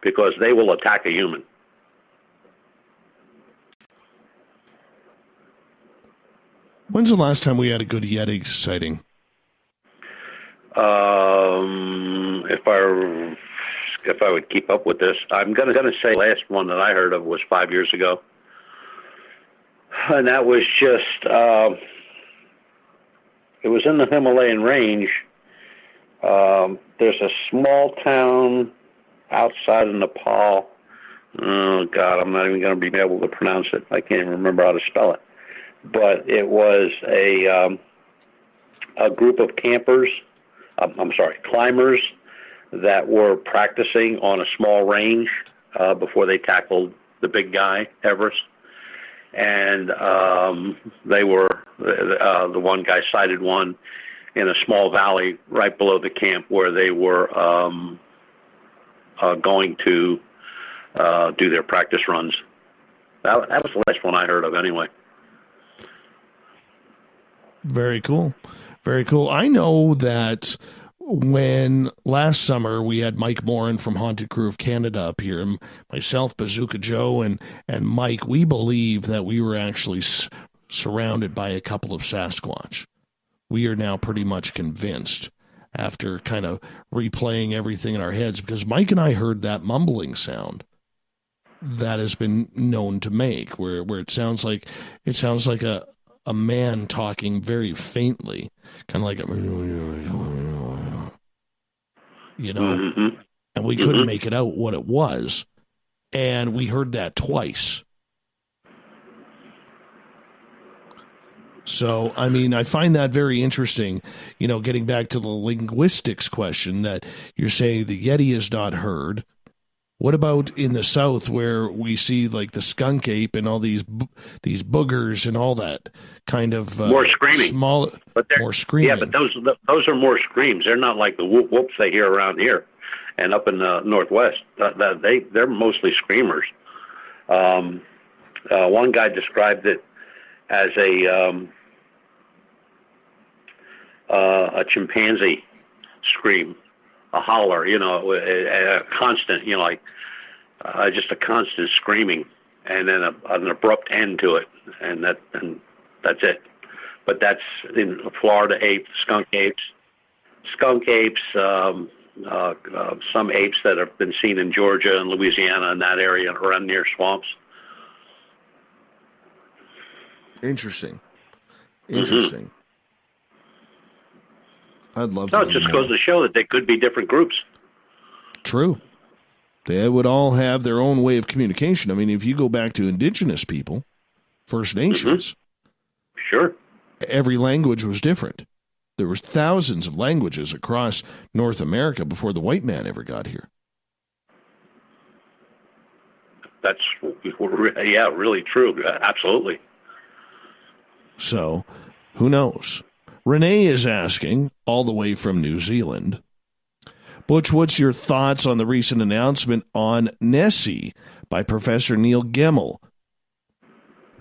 because they will attack a human. When's the last time we had a good Yeti sighting? If I would keep up with this, I'm going to say the last one that I heard of was 5 years ago. And that was just, it was in the Himalayan range. There's a small town outside of Nepal. Oh, God, I'm not even going to be able to pronounce it. I can't even remember how to spell it. But it was a group of climbers that were practicing on a small range before they tackled the big guy, Everest. And they were, the one guy sighted one in a small valley right below the camp where they were going to do their practice runs. That was the last one I heard of anyway. Very cool. Very cool. I know that when last summer we had Mike Morin from Haunted Crew of Canada up here, myself, Bazooka Joe, and Mike, we believe that we were actually surrounded by a couple of Sasquatch. We are now pretty much convinced after kind of replaying everything in our heads, because Mike and I heard that mumbling sound that has been known to make, where it sounds like a a man talking very faintly, kind of like and we couldn't make it out what it was. And we heard that twice. So, I mean, I find that very interesting, getting back to the linguistics question that you're saying the Yeti is not heard. What about in the South where we see like the skunk ape and all these boogers and all that kind of more screaming, more screaming? Yeah, but those are more screams. They're not like the whoop whoops they hear around here and up in the Northwest. They're mostly screamers. One guy described it as a chimpanzee scream, a howler, a constant, just a constant screaming, and then an abrupt end to it, and that's it. But that's in Florida apes, skunk apes, some apes that have been seen in Georgia and Louisiana and that area around near swamps. Interesting. I'd love to. No, it just goes to show that they could be different groups. True. They would all have their own way of communication. I mean, if you go back to indigenous people, First Nations, sure, every language was different. There was thousands of languages across North America before the white man ever got here. That's, really true. Absolutely. So, who knows? Renee is asking, all the way from New Zealand, Butch, what's your thoughts on the recent announcement on Nessie by Professor Neil Gemmell?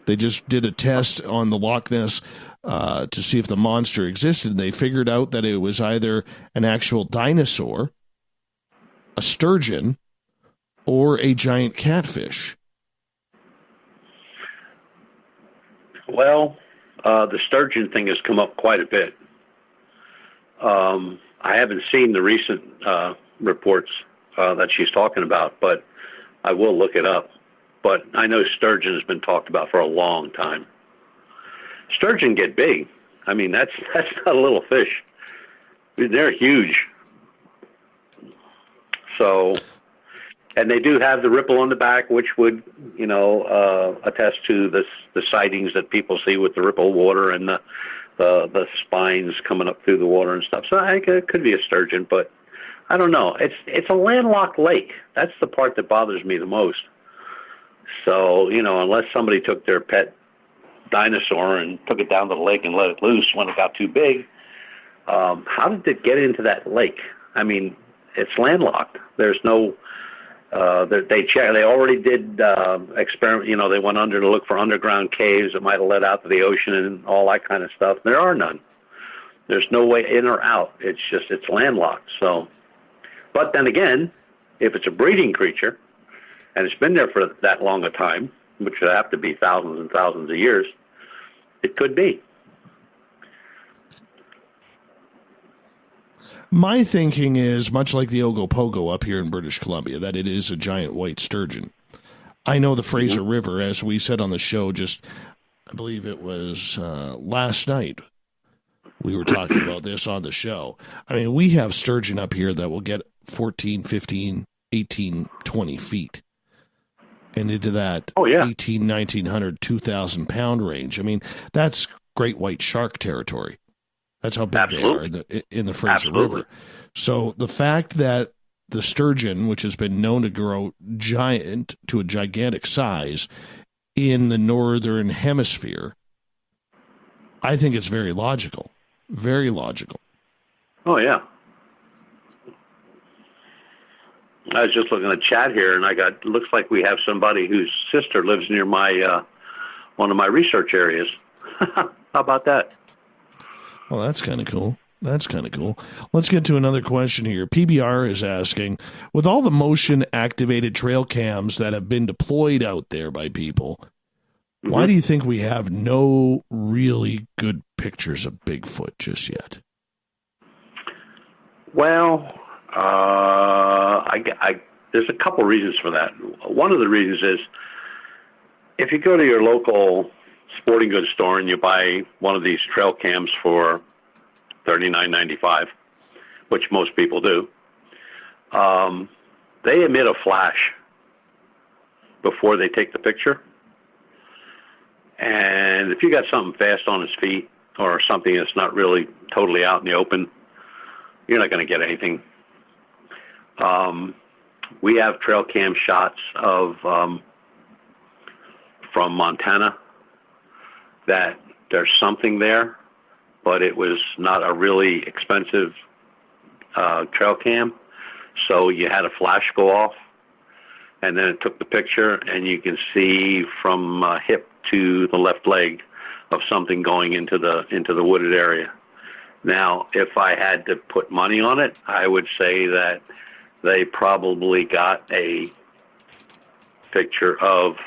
They just did a test on the Loch Ness to see if the monster existed. They figured out that it was either an actual dinosaur, a sturgeon, or a giant catfish. Well, the sturgeon thing has come up quite a bit. I haven't seen the recent reports that she's talking about, but I will look it up. But I know sturgeon has been talked about for a long time. Sturgeon get big. I mean, that's not a little fish. I mean, they're huge. So, and they do have the ripple on the back, which would, attest to the sightings that people see with the ripple water and the spines coming up through the water and stuff. So I think it could be a sturgeon, but I don't know. It's a landlocked lake. That's the part that bothers me the most. So, unless somebody took their pet dinosaur and took it down to the lake and let it loose when it got too big, how did it get into that lake? I mean, it's landlocked. There's no... They checked. They already did experiment. They went under to look for underground caves that might have led out to the ocean and all that kind of stuff. There are none. There's no way in or out. It's landlocked. So, but then again, if it's a breeding creature and it's been there for that long a time, which would have to be thousands and thousands of years, it could be. My thinking is much like the Ogopogo up here in British Columbia, that it is a giant white sturgeon. I know the Fraser River, as we said on the show, I believe it was last night, we were talking about this on the show. I mean, we have sturgeon up here that will get 14, 15, 18, 20 feet. And into that 18, 1900, 2,000 pound range. I mean, that's great white shark territory. That's how big they are in the Fraser River. So the fact that the sturgeon, which has been known to grow giant to a gigantic size in the northern hemisphere, I think it's very logical. Very logical. Oh, yeah. I was just looking at chat here, and looks like we have somebody whose sister lives near my one of my research areas. How about that? Well, that's kind of cool. Let's get to another question here. PBR is asking, with all the motion-activated trail cams that have been deployed out there by people, why do you think we have no really good pictures of Bigfoot just yet? Well, there's a couple reasons for that. One of the reasons is if you go to your local sporting goods store and you buy one of these trail cams for $39.95, which most people do, they emit a flash before they take the picture. And if you got something fast on its feet or something that's not really totally out in the open, you're not going to get anything. We have trail cam shots of from Montana that there's something there, but it was not a really expensive trail cam. So you had a flash go off, and then it took the picture, and you can see from hip to the left leg of something going into the wooded area. Now, if I had to put money on it, I would say that they probably got a picture of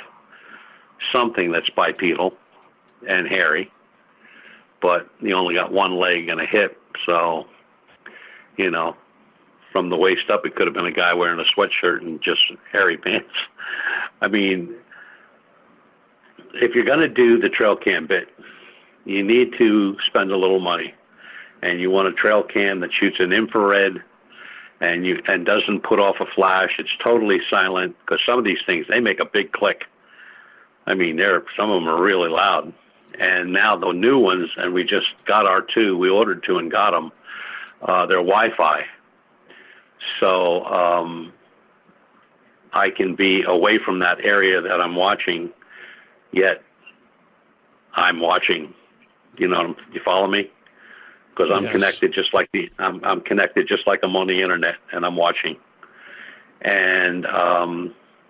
something that's bipedal and hairy, but you only got one leg and a hip, so, you know, from the waist up, it could have been a guy wearing a sweatshirt and just hairy pants. I mean, if you're going to do the trail cam bit, you need to spend a little money, and you want a trail cam that shoots in infrared and doesn't put off a flash. It's totally silent, because some of these things, they make a big click. I mean, some of them are really loud. And now the new ones, and we just got our two, we ordered two and got them, they're Wi-Fi. So I can be away from that area that I'm watching, yet I'm watching. You know, you follow me? Because I'm connected just like I'm connected just like I'm on the internet, and I'm watching. And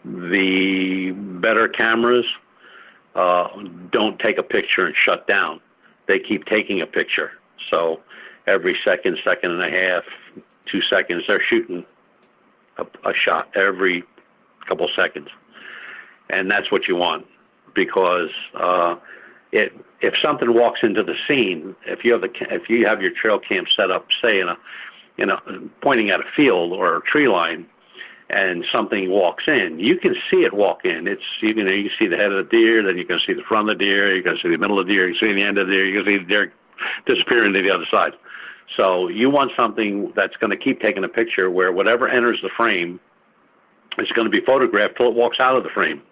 the better cameras don't take a picture and shut down. They keep taking a picture. So every second and a half, 2 seconds, they're shooting a shot every couple seconds. And that's what you want, because if something walks into the scene, if you have your trail cam set up, say pointing at a field or a tree line, and something walks in, you can see it walk in. You can see the head of the deer, then you can see the front of the deer, you can see the middle of the deer, you can see the end of the deer, you can see the deer disappearing to the other side. So you want something that's going to keep taking a picture where whatever enters the frame is going to be photographed till it walks out of the frame,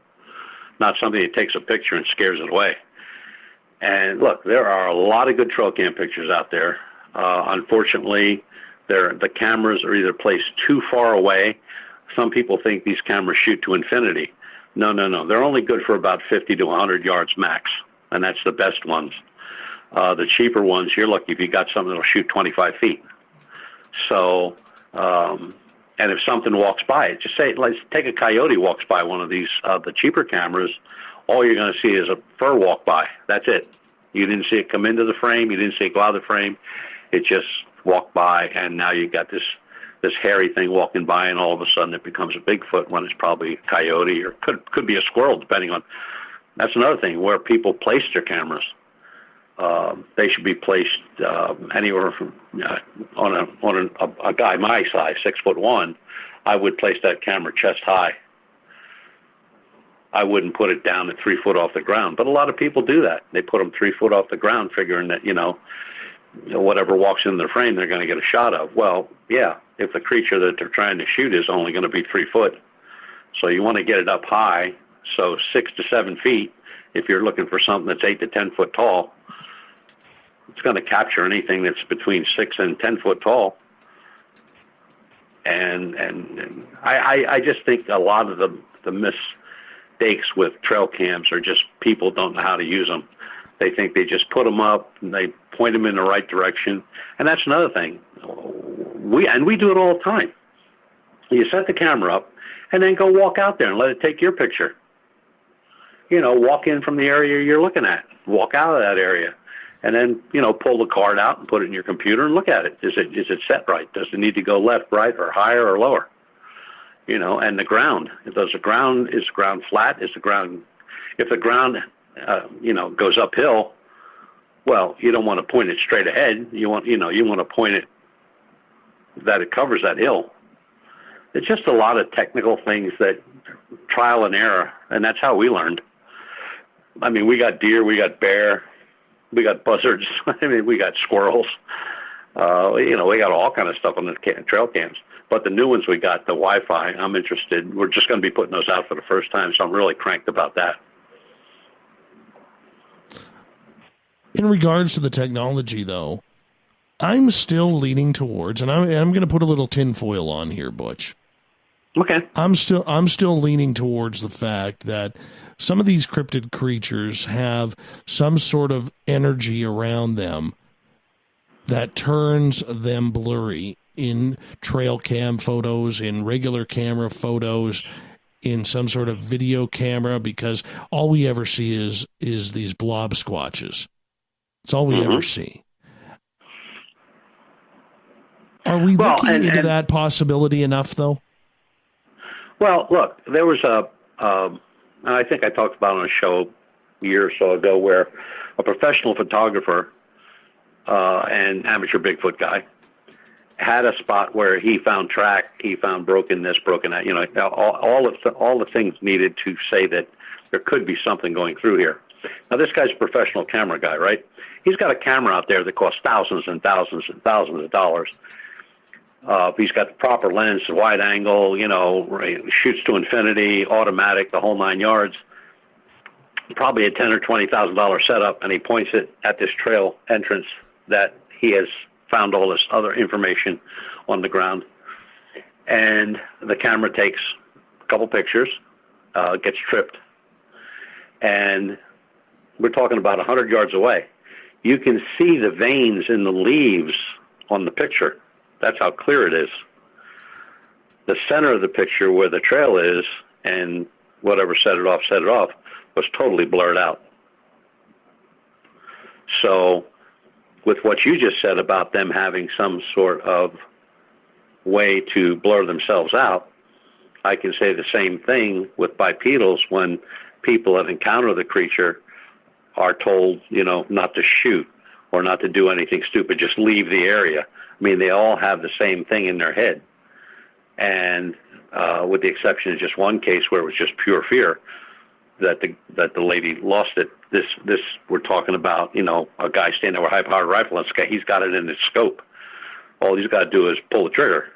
not something that takes a picture and scares it away. And look, there are a lot of good trail cam pictures out there. Unfortunately, the cameras are either placed too far away. Some people think these cameras shoot to infinity. No. They're only good for about 50 to 100 yards max, and that's the best ones. The cheaper ones, you're lucky if you got something that'll shoot 25 feet. So, and if something walks by it, just say, let's take a coyote walks by one of these, the cheaper cameras, all you're going to see is a fur walk by. That's it. You didn't see it come into the frame. You didn't see it go out of the frame. It just walked by, and now you got this hairy thing walking by, and all of a sudden it becomes a Bigfoot when it's probably a coyote, or could be a squirrel, depending on. That's another thing where people place their cameras. They should be placed anywhere from on a guy my size, 6'1". I would place that camera chest high. I wouldn't put it down at 3 foot off the ground, but a lot of people do that. They put them 3 foot off the ground, figuring that whatever walks in their frame, they're going to get a shot of. Well, yeah, if the creature that they're trying to shoot is only going to be 3 foot, so you want to get it up high, so 6 to 7 feet. If you're looking for something that's 8 to 10 foot tall, it's going to capture anything that's between 6 and 10 foot tall. And I just think a lot of the mistakes with trail cams are just people don't know how to use them. They think they just put them up and they point them in the right direction. And that's another thing. We do it all the time. You set the camera up and then go walk out there and let it take your picture. Walk in from the area you're looking at. Walk out of that area. And then, pull the card out and put it in your computer and look at it. Is it set right? Does it need to go left, right, or higher or lower? And the ground. Is the ground flat? If the ground, goes uphill, well, you don't want to point it straight ahead. You want to point it that it covers that hill. It's just a lot of technical things that trial and error, and that's how we learned. I mean, we got deer, we got bear, we got buzzards. I mean, we got squirrels. You know, we got all kind of stuff on the trail cams. But the new ones we got, the Wi-Fi, I'm interested. We're just going to be putting those out for the first time, so I'm really cranked about that. In regards to the technology, though, I'm still leaning towards, and I'm going to put a little tinfoil on here, Butch. Okay. I'm still leaning towards the fact that some of these cryptid creatures have some sort of energy around them that turns them blurry in trail cam photos, in regular camera photos, in some sort of video camera, because all we ever see is these blob squatches. It's all we ever see. Are we looking into that possibility enough, though? Well, look, there was and I think I talked about on a show a year or so ago where a professional photographer and amateur Bigfoot guy had a spot where he found he found broken this, broken that, you know, all the things needed to say that there could be something going through here. Now, this guy's a professional camera guy, right? He's got a camera out there that costs thousands and thousands and thousands of dollars. He's got the proper lens, wide angle, you know, shoots to infinity, automatic, the whole 9 yards. Probably a $10,000 or $20,000 setup, and he points it at this trail entrance that he has found all this other information on the ground. And the camera takes a couple pictures, gets tripped, and we're talking about 100 yards away. You can see the veins in the leaves on the picture. That's how clear it is. The center of the picture where the trail is and whatever set it off, was totally blurred out. So with what you just said about them having some sort of way to blur themselves out, I can say the same thing with bipedals when people that encounter the creature are told, you know, not to shoot or not to do anything stupid, just leave the area. I mean, they all have the same thing in their head. And with the exception of just one case where it was just pure fear that the lady lost it. This we're talking about, you know, a guy standing there with a high-powered rifle, and he's got it in his scope. All he's got to do is pull the trigger.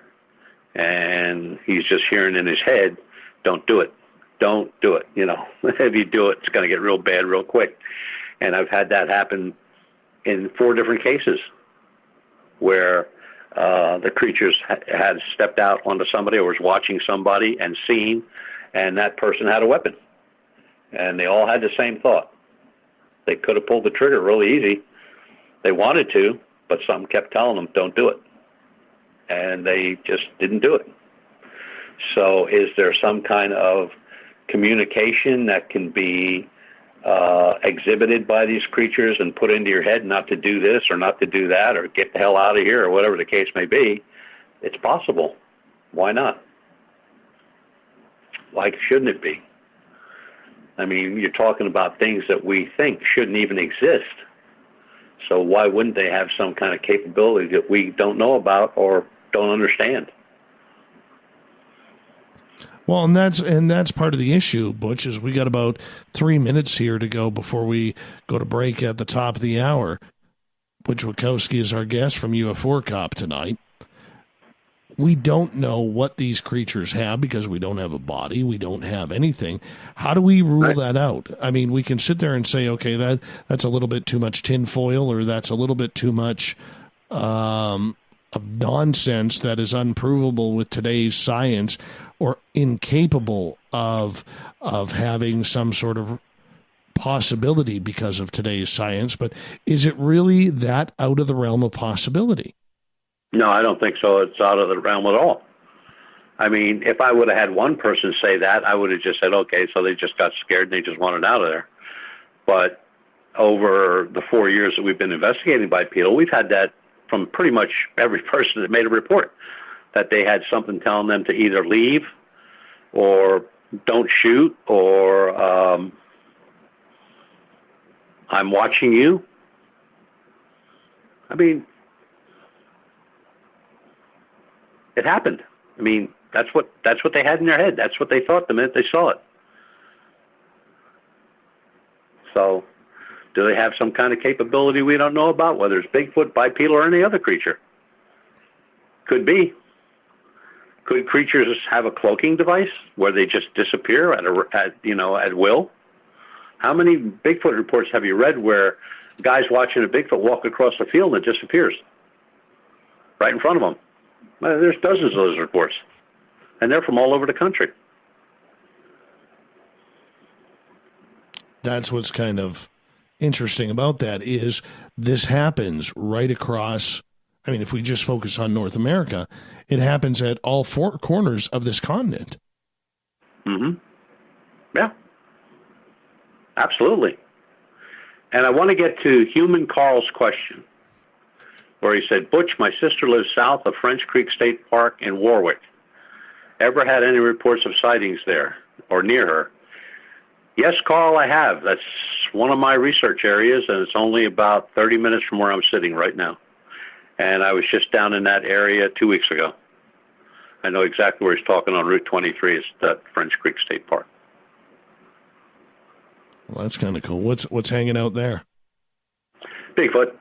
And he's just hearing in his head, don't do it. Don't do it. You know, if you do it, it's going to get real bad real quick. And I've had that happen in 4 different cases where the creatures had stepped out onto somebody or was watching somebody and seen, and that person had a weapon. And they all had the same thought. They could have pulled the trigger really easy. They wanted to, but something kept telling them, don't do it. And they just didn't do it. So is there some kind of communication that can be exhibited by these creatures and put into your head not to do this or not to do that or get the hell out of here or whatever the case may be? It's possible. Why not? Why shouldn't it be? I mean, you're talking about things that we think shouldn't even exist. So why wouldn't they have some kind of capability that we don't know about or don't understand? Well, and that's part of the issue, Butch, is we got about 3 minutes here to go before we go to break at the top of the hour. Butch Witkowski is our guest from UFO Cop tonight. We don't know what these creatures have because we don't have a body. We don't have anything. How do we rule that out? I mean, we can sit there and say, okay, that's a little bit too much tinfoil, or that's a little bit too much of nonsense that is unprovable with today's science, or incapable of having some sort of possibility because of today's science. But is it really that out of the realm of possibility? No, I don't think so. It's out of the realm at all. I mean, if I would have had one person say that, I would have just said, okay, so they just got scared and they just wanted out of there. But over the 4 years that we've been investigating bipedal, we've had that from pretty much every person that made a report, that they had something telling them to either leave or don't shoot or I'm watching you. I mean, it happened. I mean, that's what they had in their head. That's what they thought the minute they saw it. So do they have some kind of capability we don't know about, whether it's Bigfoot, bipedal, or any other creature? Could be. Could creatures have a cloaking device where they just disappear at will? How many Bigfoot reports have you read where guys watching a Bigfoot walk across the field and it disappears right in front of them? Well, there's dozens of those reports, and they're from all over the country. That's what's kind of interesting about that is this happens right across. I mean, if we just focus on North America, it happens at all four corners of this continent. Mm-hmm. Yeah. Absolutely. And I want to get to Human Carl's question, where he said, Butch, my sister lives south of French Creek State Park in Warwick. Ever had any reports of sightings there or near her? Yes, Carl, I have. That's one of my research areas, and it's only about 30 minutes from where I'm sitting right now. And I was just down in that area 2 weeks ago. I know exactly where he's talking on Route 23. It's that French Creek State Park. Well, that's kind of cool. What's hanging out there? Bigfoot.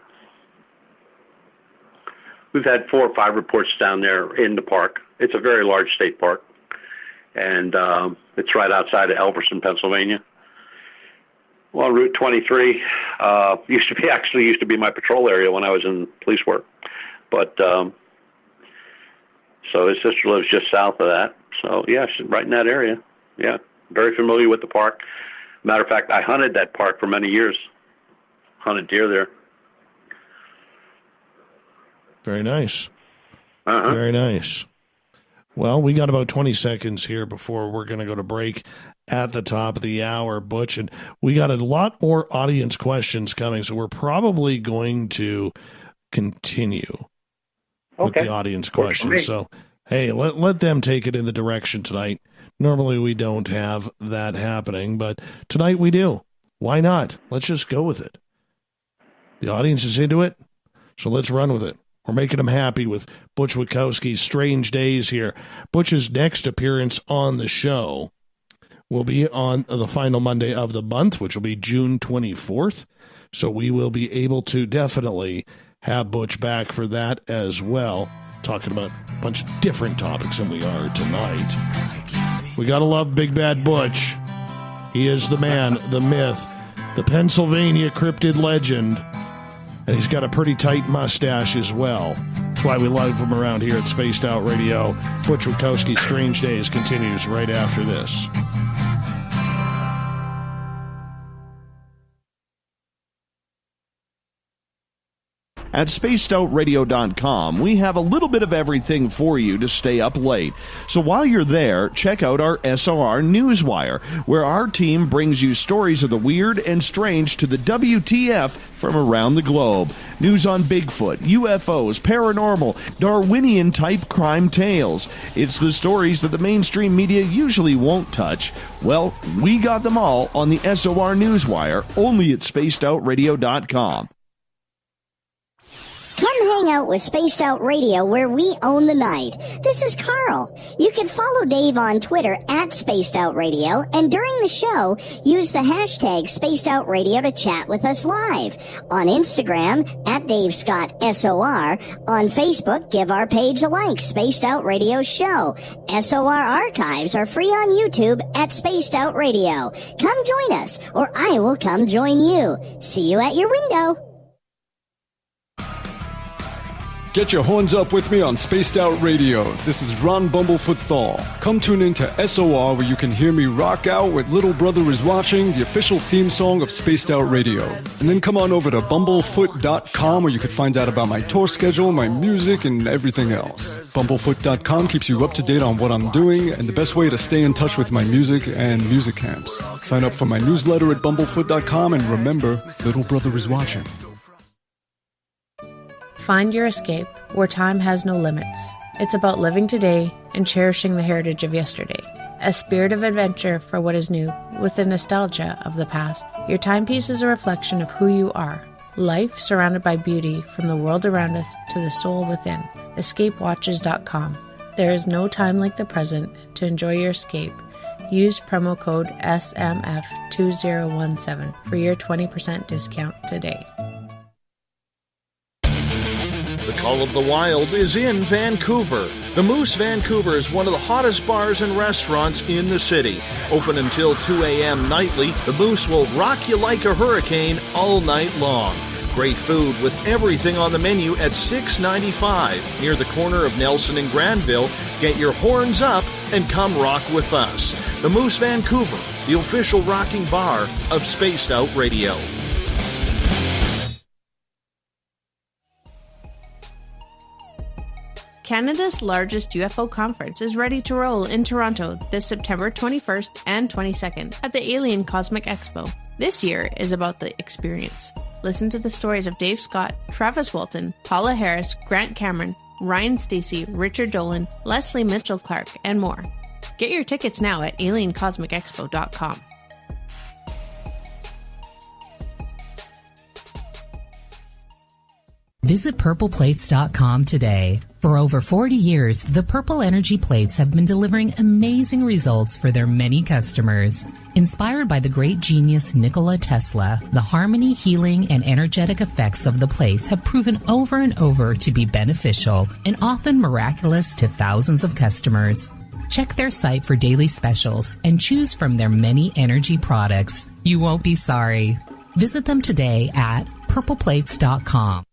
We've had 4 or 5 reports down there in the park. It's a very large state park, and it's right outside of Elverson, Pennsylvania. Well, Route 23 used to be my patrol area when I was in police work, but so his sister lives just south of that. So yeah, she's right in that area. Yeah, very familiar with the park. Matter of fact, I hunted that park for many years. Hunted deer there. Very nice. Uh-huh. Very nice. Well, we got about 20 seconds here before we're going to go to break at the top of the hour, Butch, and we got a lot more audience questions coming, so we're probably going to continue with the audience questions. So, hey, let them take it in the direction tonight. Normally we don't have that happening, but tonight we do. Why not? Let's just go with it. The audience is into it, so let's run with it. We're making them happy with Butch Witkowski's Strange Days here. Butch's next appearance on the show will be on the final Monday of the month, which will be June 24th. So we will be able to definitely have Butch back for that as well, talking about a bunch of different topics than we are tonight. We got to love Big Bad Butch. He is the man, the myth, the Pennsylvania cryptid legend. And he's got a pretty tight mustache as well. That's why we love him around here at Spaced Out Radio. Butch Witkowski's Strange Days continues right after this. At spacedoutradio.com, we have a little bit of everything for you to stay up late. So while you're there, check out our SOR Newswire, where our team brings you stories of the weird and strange to the WTF from around the globe. News on Bigfoot, UFOs, paranormal, Darwinian-type crime tales. It's the stories that the mainstream media usually won't touch. Well, we got them all on the SOR Newswire, only at spacedoutradio.com. Come hang out with Spaced Out Radio, where we own the night. This is Carl. You can follow Dave on Twitter at Spaced Out Radio, and during the show, use the hashtag Spaced Out Radio to chat with us live. On Instagram, at Dave Scott SOR. On Facebook, give our page a like, Spaced Out Radio Show. SOR archives are free on YouTube at Spaced Out Radio. Come join us, or I will come join you. See you at your window. Get your horns up with me on Spaced Out Radio. This is Ron Bumblefoot Thal. Come tune in to SOR, where you can hear me rock out with Little Brother Is Watching, the official theme song of Spaced Out Radio. And then come on over to bumblefoot.com, where you can find out about my tour schedule, my music, and everything else. Bumblefoot.com keeps you up to date on what I'm doing and the best way to stay in touch with my music and music camps. Sign up for my newsletter at bumblefoot.com, and remember, Little Brother Is Watching. Find your escape where time has no limits. It's about living today and cherishing the heritage of yesterday. A spirit of adventure for what is new, with the nostalgia of the past. Your timepiece is a reflection of who you are. Life surrounded by beauty from the world around us to the soul within. EscapeWatches.com. There is no time like the present to enjoy your escape. Use promo code SMF2017 for your 20% discount today. The Call of the Wild is in Vancouver. The Moose Vancouver is one of the hottest bars and restaurants in the city. Open until 2 a.m. nightly, the Moose will rock you like a hurricane all night long. Great food with everything on the menu at $6.95 near the corner of Nelson and Granville. Get your horns up and come rock with us. The Moose Vancouver, the official rocking bar of Spaced Out Radio. Canada's largest UFO conference is ready to roll in Toronto this September 21st and 22nd at the Alien Cosmic Expo. This year is about the experience. Listen to the stories of Dave Scott, Travis Walton, Paula Harris, Grant Cameron, Ryan Stacey, Richard Dolan, Leslie Mitchell-Clark, and more. Get your tickets now at aliencosmicexpo.com. Visit purpleplates.com today. For over 40 years, the Purple Energy Plates have been delivering amazing results for their many customers. Inspired by the great genius Nikola Tesla, the harmony, healing, and energetic effects of the plates have proven over and over to be beneficial and often miraculous to thousands of customers. Check their site for daily specials and choose from their many energy products. You won't be sorry. Visit them today at purpleplates.com.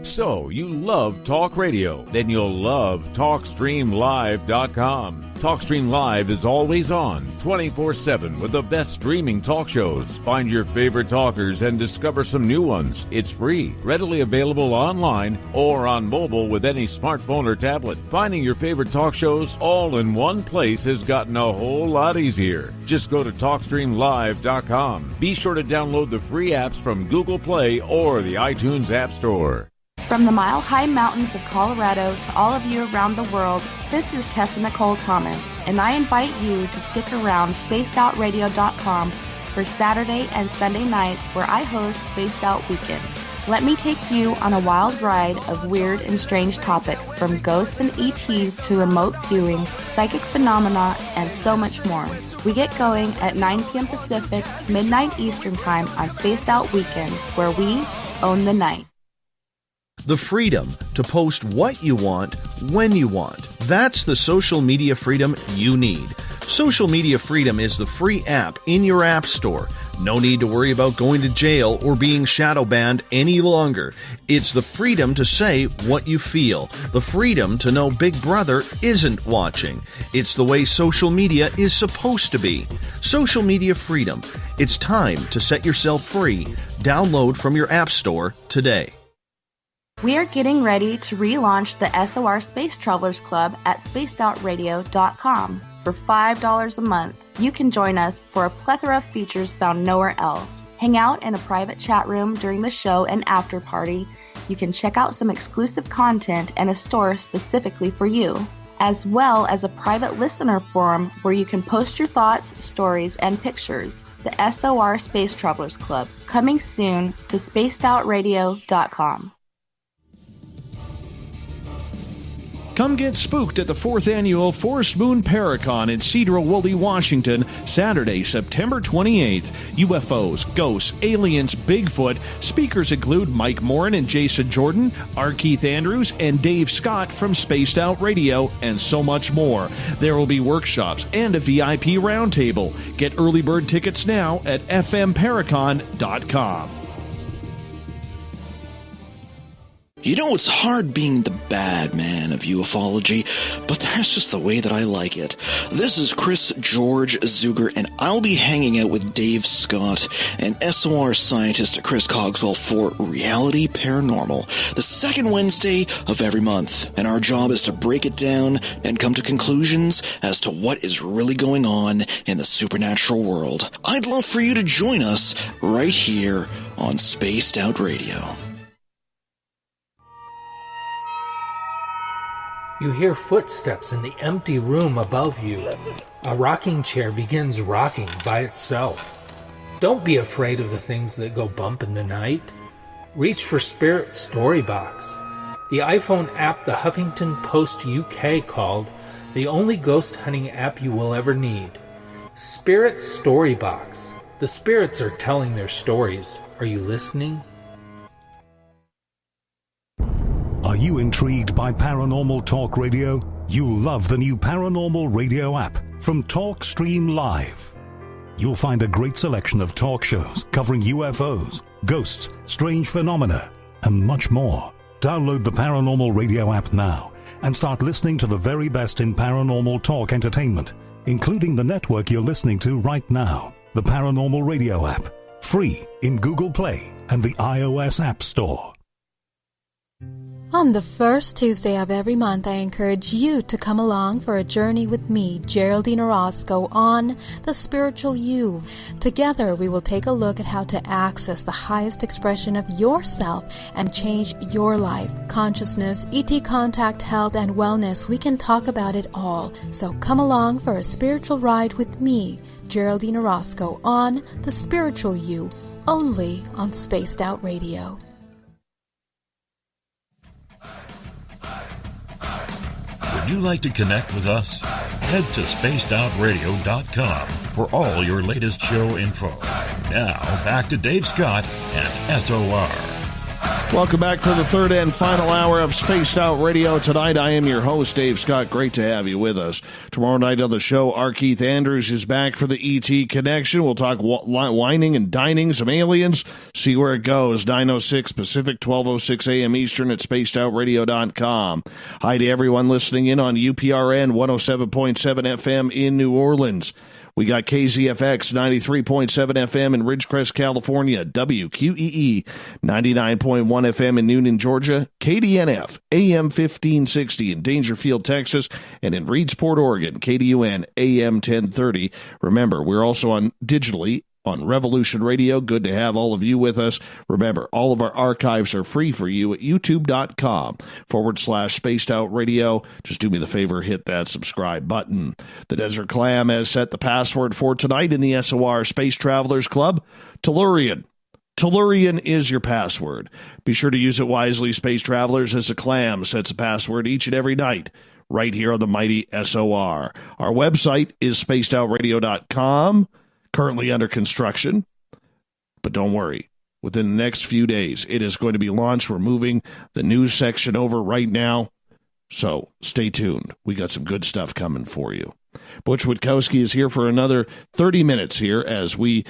So, you love talk radio? Then you'll love TalkStreamLive.com. TalkStream Live is always on, 24/7 with the best streaming talk shows. Find your favorite talkers and discover some new ones. It's free, readily available online or on mobile with any smartphone or tablet. Finding your favorite talk shows all in one place has gotten a whole lot easier. Just go to TalkStreamLive.com. Be sure to download the free apps from Google Play or the iTunes App Store. From the mile-high mountains of Colorado to all of you around the world, this is Tessa Nicole Thomas, and I invite you to stick around spacedoutradio.com for Saturday and Sunday nights where I host Spaced Out Weekend. Let me take you on a wild ride of weird and strange topics from ghosts and ETs to remote viewing, psychic phenomena, and so much more. We get going at 9 p.m. Pacific, midnight Eastern Time on Spaced Out Weekend, where we own the night. The freedom to post what you want, when you want. That's the social media freedom you need. Social Media Freedom is the free app in your app store. No need to worry about going to jail or being shadow banned any longer. It's the freedom to say what you feel. The freedom to know Big Brother isn't watching. It's the way social media is supposed to be. Social Media Freedom. It's time to set yourself free. Download from your app store today. We are getting ready to relaunch the SOR Space Travelers Club at spacedoutradio.com. For $5 a month, you can join us for a plethora of features found nowhere else. Hang out in a private chat room during the show and after party. You can check out some exclusive content and a store specifically for you, as well as a private listener forum where you can post your thoughts, stories, and pictures. The SOR Space Travelers Club, coming soon to spacedoutradio.com. Come get spooked at the 4th Annual Forest Moon Paracon in Cedar-Woolley, Washington, Saturday, September 28th. UFOs, ghosts, aliens, Bigfoot. Speakers include Mike Morin and Jason Jordan, R. Keith Andrews, and Dave Scott from Spaced Out Radio, and so much more. There will be workshops and a VIP roundtable. Get early bird tickets now at fmparacon.com. You know, it's hard being the bad man of ufology, but that's just the way that I like it. This is Chris George Zuger, and I'll be hanging out with Dave Scott and SOR scientist Chris Cogswell for Reality Paranormal, the second Wednesday of every month. And our job is to break it down and come to conclusions as to what is really going on in the supernatural world. I'd love for you to join us right here on Spaced Out Radio. You hear footsteps in the empty room above you. A rocking chair begins rocking by itself. Don't be afraid of the things that go bump in the night. Reach for Spirit Storybox, the iPhone app the Huffington Post UK called the only ghost hunting app you will ever need. Spirit Story Box. The spirits are telling their stories. Are you listening? Are you intrigued by Paranormal Talk Radio? You'll love the new Paranormal Radio app from TalkStream Live. You'll find a great selection of talk shows covering UFOs, ghosts, strange phenomena, and much more. Download the Paranormal Radio app now and start listening to the very best in paranormal talk entertainment, including the network you're listening to right now, the Paranormal Radio app, free in Google Play and the iOS App Store. On the first Tuesday of every month, I encourage you to come along for a journey with me, Geraldine Orozco, on The Spiritual You. Together, we will take a look at how to access the highest expression of yourself and change your life. Consciousness, ET contact, health, and wellness, we can talk about it all. So come along for a spiritual ride with me, Geraldine Orozco, on The Spiritual You, only on Spaced Out Radio. Would you like to connect with us? Head to spacedoutradio.com for all your latest show info. Now, back to Dave Scott and SOR. Welcome back for the third and final hour of Spaced Out Radio. Tonight, I am your host, Dave Scott. Great to have you with us. Tomorrow night on the show, R. Keith Andrews is back for the ET Connection. We'll talk whining and dining, some aliens, see where it goes. 9:06 Pacific, 12:06 a.m. Eastern at spacedoutradio.com. Hi to everyone listening in on UPRN 107.7 FM in New Orleans. We got KZFX 93.7 FM in Ridgecrest, California, WQEE 99.1 FM in Noonan, Georgia, KDNF AM 1560 in Dangerfield, Texas, and in Reedsport, Oregon, KDUN AM 1030. Remember, we're also on digitally on Revolution Radio. Good to have all of you with us. Remember, all of our archives are free for you at youtube.com/spaced out radio. Just do me the favor, hit that subscribe button. The Desert Clam has set the password for tonight in the SOR Space Travelers Club, Tellurian. Tellurian is your password. Be sure to use it wisely, Space Travelers, as the Clam sets a password each and every night right here on the mighty SOR. Our website is spacedoutradio.com. Currently under construction, but don't worry. Within the next few days, it is going to be launched. We're moving the news section over right now, so stay tuned. We got some good stuff coming for you. Butch Witkowski is here for another 30 minutes here as we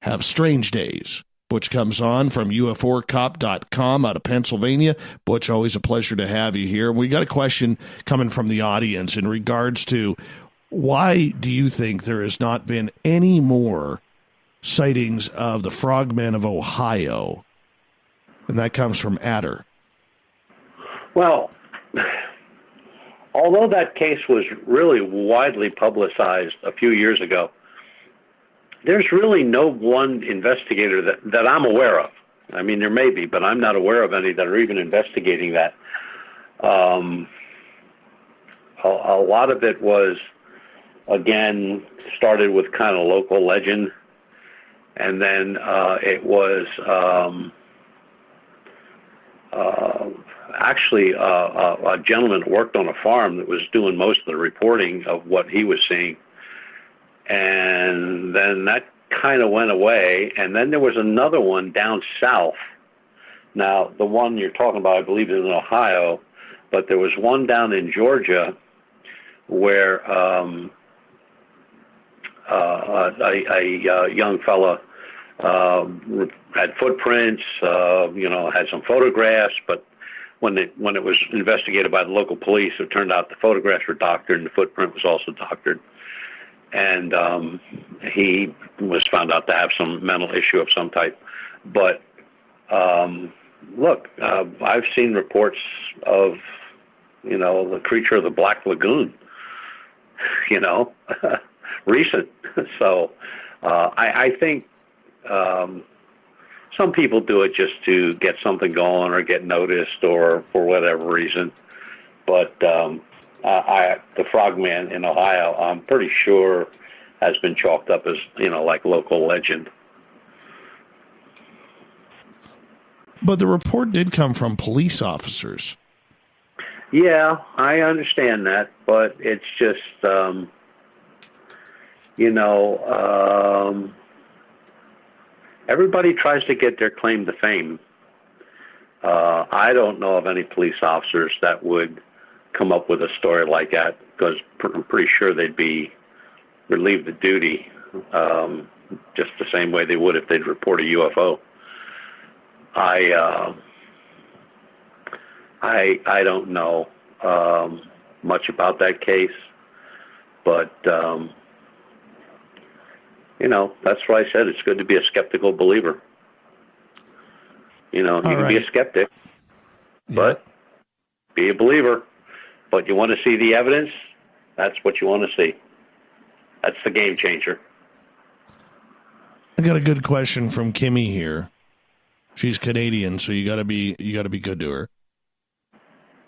have Strange Days. Butch comes on from UFOcop.com out of Pennsylvania. Butch, always a pleasure to have you here. We got a question coming from the audience in regards to why do you think there has not been any more sightings of the frogman of Ohio? And that comes from Adder. Well, although that case was really widely publicized a few years ago, there's really no one investigator that I'm aware of. I mean, there may be, but I'm not aware of any that are even investigating that. A lot of it was, again, started with kind of local legend, and then it was actually a gentleman that worked on a farm that was doing most of the reporting of what he was seeing. And then that kind of went away, and then there was another one down south. Now, the one you're talking about, I believe, is in Ohio, but there was one down in Georgia where a young fella had footprints, had some photographs, but when it was investigated by the local police, it turned out the photographs were doctored and the footprint was also doctored. And he was found out to have some mental issue of some type. But look, I've seen reports of, the creature of the Black Lagoon, recent. So I think some people do it just to get something going or get noticed or for whatever reason. But the frogman in Ohio, I'm pretty sure, has been chalked up as, like local legend. But the report did come from police officers. Yeah, I understand that, but it's just, everybody tries to get their claim to fame. I don't know of any police officers that would come up with a story like that, because I'm pretty sure they'd be relieved of duty just the same way they would if they'd report a UFO. I don't know much about that case, but that's why I said it's good to be a skeptical believer. You can be a skeptic, but be a believer. But you want to see the evidence, that's what you want to see. That's the game changer. I got a good question from Kimmy here. She's Canadian, so you got to be good to her.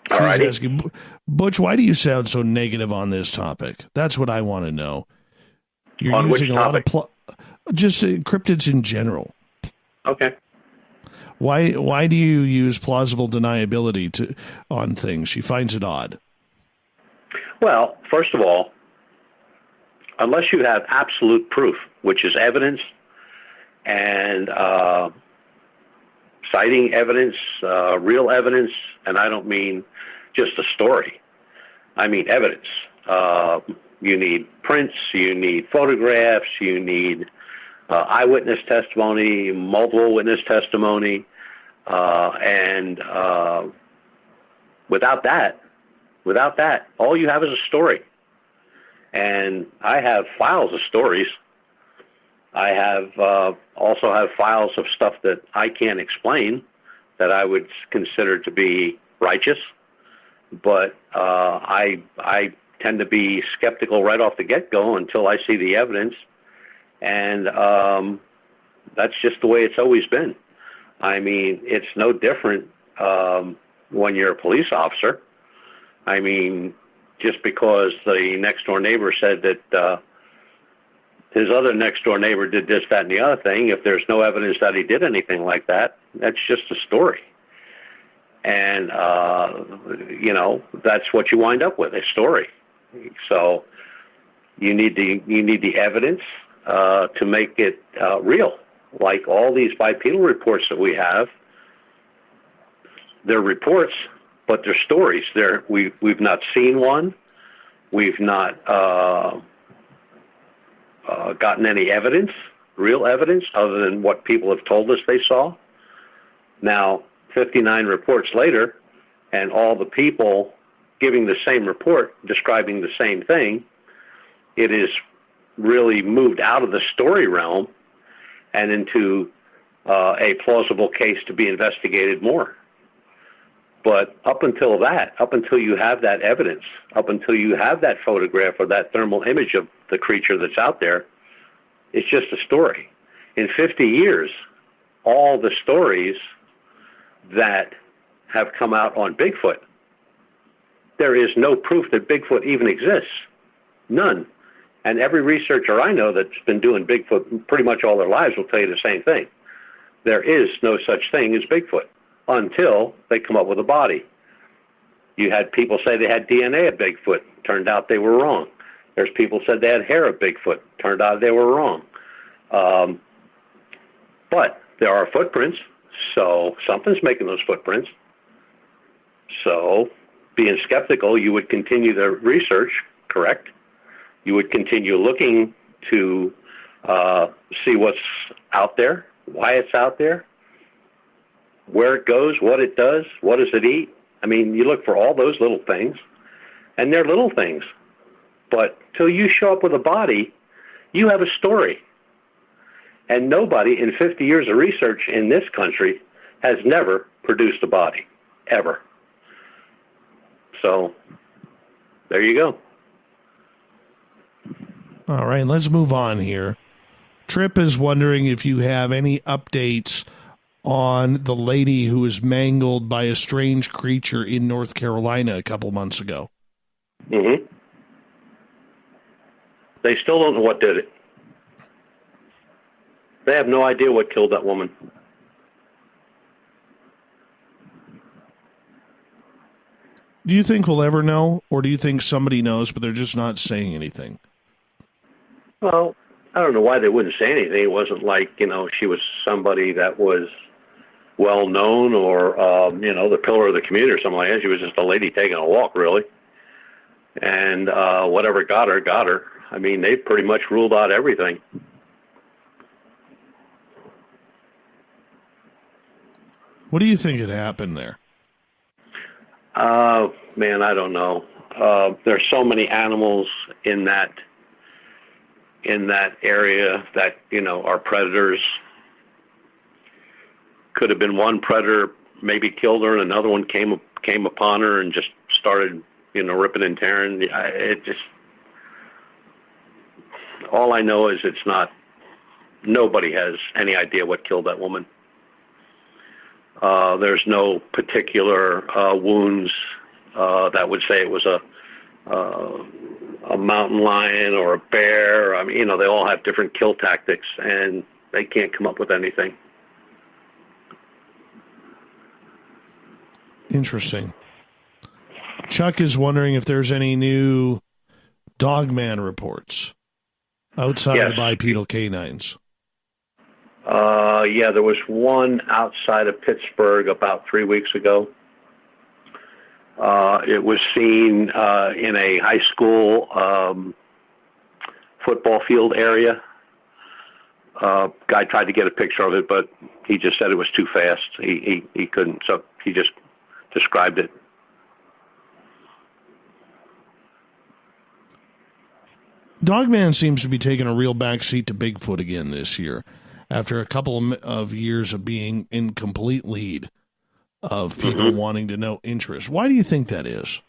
She's asking, Butch, why do you sound so negative on this topic? That's what I want to know. You're on using which topic? a lot of just cryptids in general. Okay. Why do you use plausible deniability on things? She finds it odd. Well, first of all, unless you have absolute proof, which is evidence and citing evidence, real evidence, and I don't mean just a story. I mean evidence. You need prints, you need photographs, you need eyewitness testimony, multiple witness testimony, and without that, all you have is a story. And I have files of stories. I have also have files of stuff that I can't explain that I would consider to be righteous, but I tend to be skeptical right off the get-go until I see the evidence, and that's just the way it's always been. I mean, it's no different when you're a police officer. I mean, just because the next-door neighbor said that his other next-door neighbor did this, that, and the other thing, if there's no evidence that he did anything like that, that's just a story. And, that's what you wind up with, a story. So you need the evidence to make it real. Like all these bipedal reports that we have, they're reports, but they're stories. We've not seen one. We've not gotten any evidence, real evidence, other than what people have told us they saw. Now, 59 reports later, and all the people giving the same report, describing the same thing, it is really moved out of the story realm and into a plausible case to be investigated more. But up until you have that evidence, up until you have that photograph or that thermal image of the creature that's out there, it's just a story. In 50 years, all the stories that have come out on Bigfoot, there is no proof that Bigfoot even exists. None. And every researcher I know that's been doing Bigfoot pretty much all their lives will tell you the same thing. There is no such thing as Bigfoot until they come up with a body. You had people say they had DNA of Bigfoot. Turned out they were wrong. There's people said they had hair of Bigfoot. Turned out they were wrong. But there are footprints, so something's making those footprints. So being skeptical, you would continue the research, correct? You would continue looking to see what's out there, why it's out there, where it goes, what it does, what does it eat. I mean, you look for all those little things, and they're little things. But till you show up with a body, you have a story. And nobody in 50 years of research in this country has never produced a body, ever. So there you go. All right, let's move on here. Trip is wondering if you have any updates on the lady who was mangled by a strange creature in North Carolina a couple months ago. Mm-hmm. They still don't know what did it. They have no idea what killed that woman. Do you think we'll ever know, or do you think somebody knows, but they're just not saying anything? Well, I don't know why they wouldn't say anything. It wasn't like, she was somebody that was well known or, the pillar of the community or something like that. She was just a lady taking a walk, really. And whatever got her, got her. I mean, they pretty much ruled out everything. What do you think had happened there? Man, I don't know. There's so many animals in that area that, are predators. Could have been one predator maybe killed her and another one came upon her and just started, ripping and tearing. All I know is nobody has any idea what killed that woman. There's no particular wounds that would say it was a mountain lion or a bear. I mean, they all have different kill tactics, and they can't come up with anything. Interesting. Chuck is wondering if there's any new Dogman reports outside of the bipedal canines. Yeah, there was one outside of Pittsburgh about 3 weeks ago. It was seen in a high school football field area. Guy tried to get a picture of it, but he just said it was too fast. He couldn't, so he just described it. Dogman seems to be taking a real backseat to Bigfoot again this year, after a couple of years of being in complete lead of people wanting to know interest. Why do you think that is?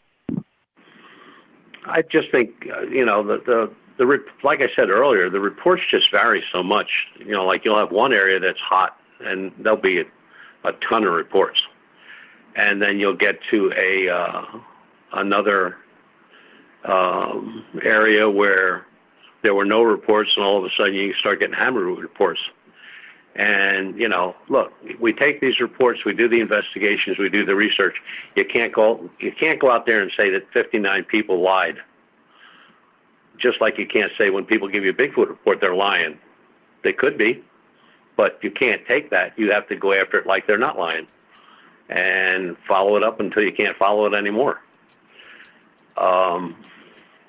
I just think, like I said earlier, the reports just vary so much. Like you'll have one area that's hot, and there'll be a ton of reports. And then you'll get to another area where there were no reports, and all of a sudden you start getting hammered with reports. And, look, we take these reports, we do the investigations, we do the research. You can't go out there and say that 59 people lied. Just like you can't say when people give you a Bigfoot report, they're lying. They could be, but you can't take that. You have to go after it like they're not lying and follow it up until you can't follow it anymore.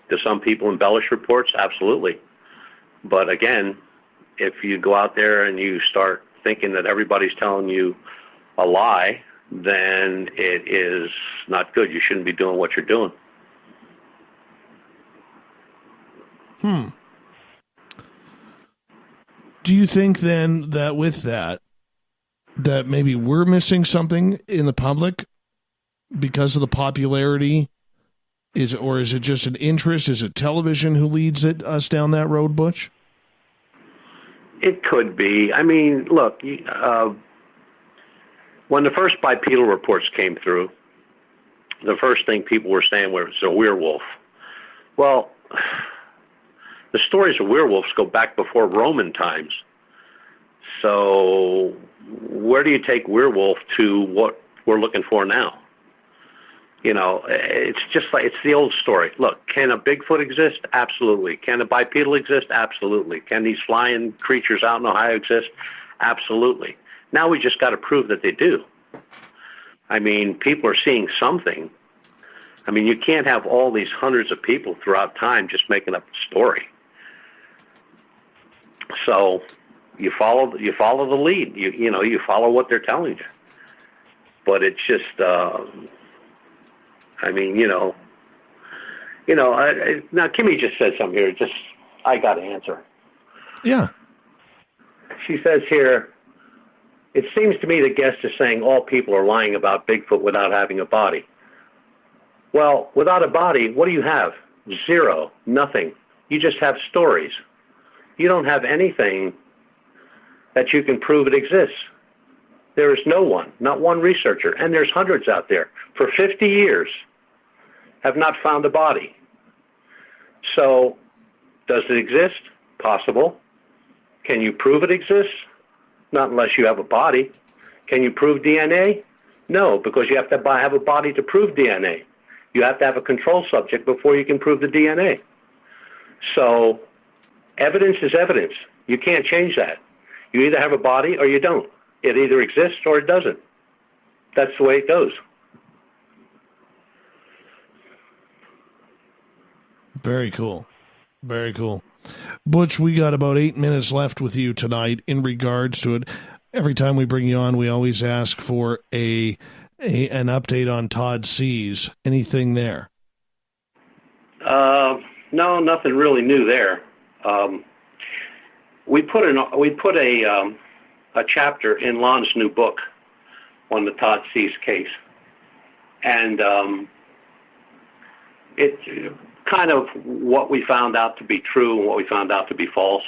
Do some people embellish reports? Absolutely. But again, if you go out there and you start thinking that everybody's telling you a lie, then it is not good. You shouldn't be doing what you're doing. Do you think then that with that maybe we're missing something in the public because of the popularity? Or is it just an interest? Is it television who leads us down that road, Butch? It could be. I mean, look, when the first bipedal reports came through, the first thing people were saying was a werewolf. Well, the stories of werewolves go back before Roman times. So where do you take werewolf to what we're looking for now? It's just like, it's the old story. Look, can a Bigfoot exist? Absolutely. Can a bipedal exist? Absolutely. Can these flying creatures out in Ohio exist? Absolutely. Now we just got to prove that they do. I mean, people are seeing something. I mean, you can't have all these hundreds of people throughout time just making up a story. So you follow the lead. You follow what they're telling you. But it's just, now Kimmy just said something here. I got to answer. Yeah. She says here, it seems to me the guest is saying all people are lying about Bigfoot without having a body. Well, without a body, what do you have? Zero. Nothing. You just have stories. You don't have anything that you can prove it exists. There is no one, not one researcher, and there's hundreds out there, for 50 years have not found a body. So, does it exist? Possible. Can you prove it exists? Not unless you have a body. Can you prove DNA? No, because you have to have a body to prove DNA. You have to have a control subject before you can prove the DNA. So, Evidence is evidence. You can't change that. You either have a body or you don't. It either exists or it doesn't. That's the way it goes. Very cool. Very cool. Butch, we got about 8 minutes left with you tonight in regards to it. Every time we bring you on, we always ask for an update on Todd C's. Anything there? No, nothing really new there. We put a chapter in Lon's new book on the Todd C's case, and it's kind of what we found out to be true and what we found out to be false,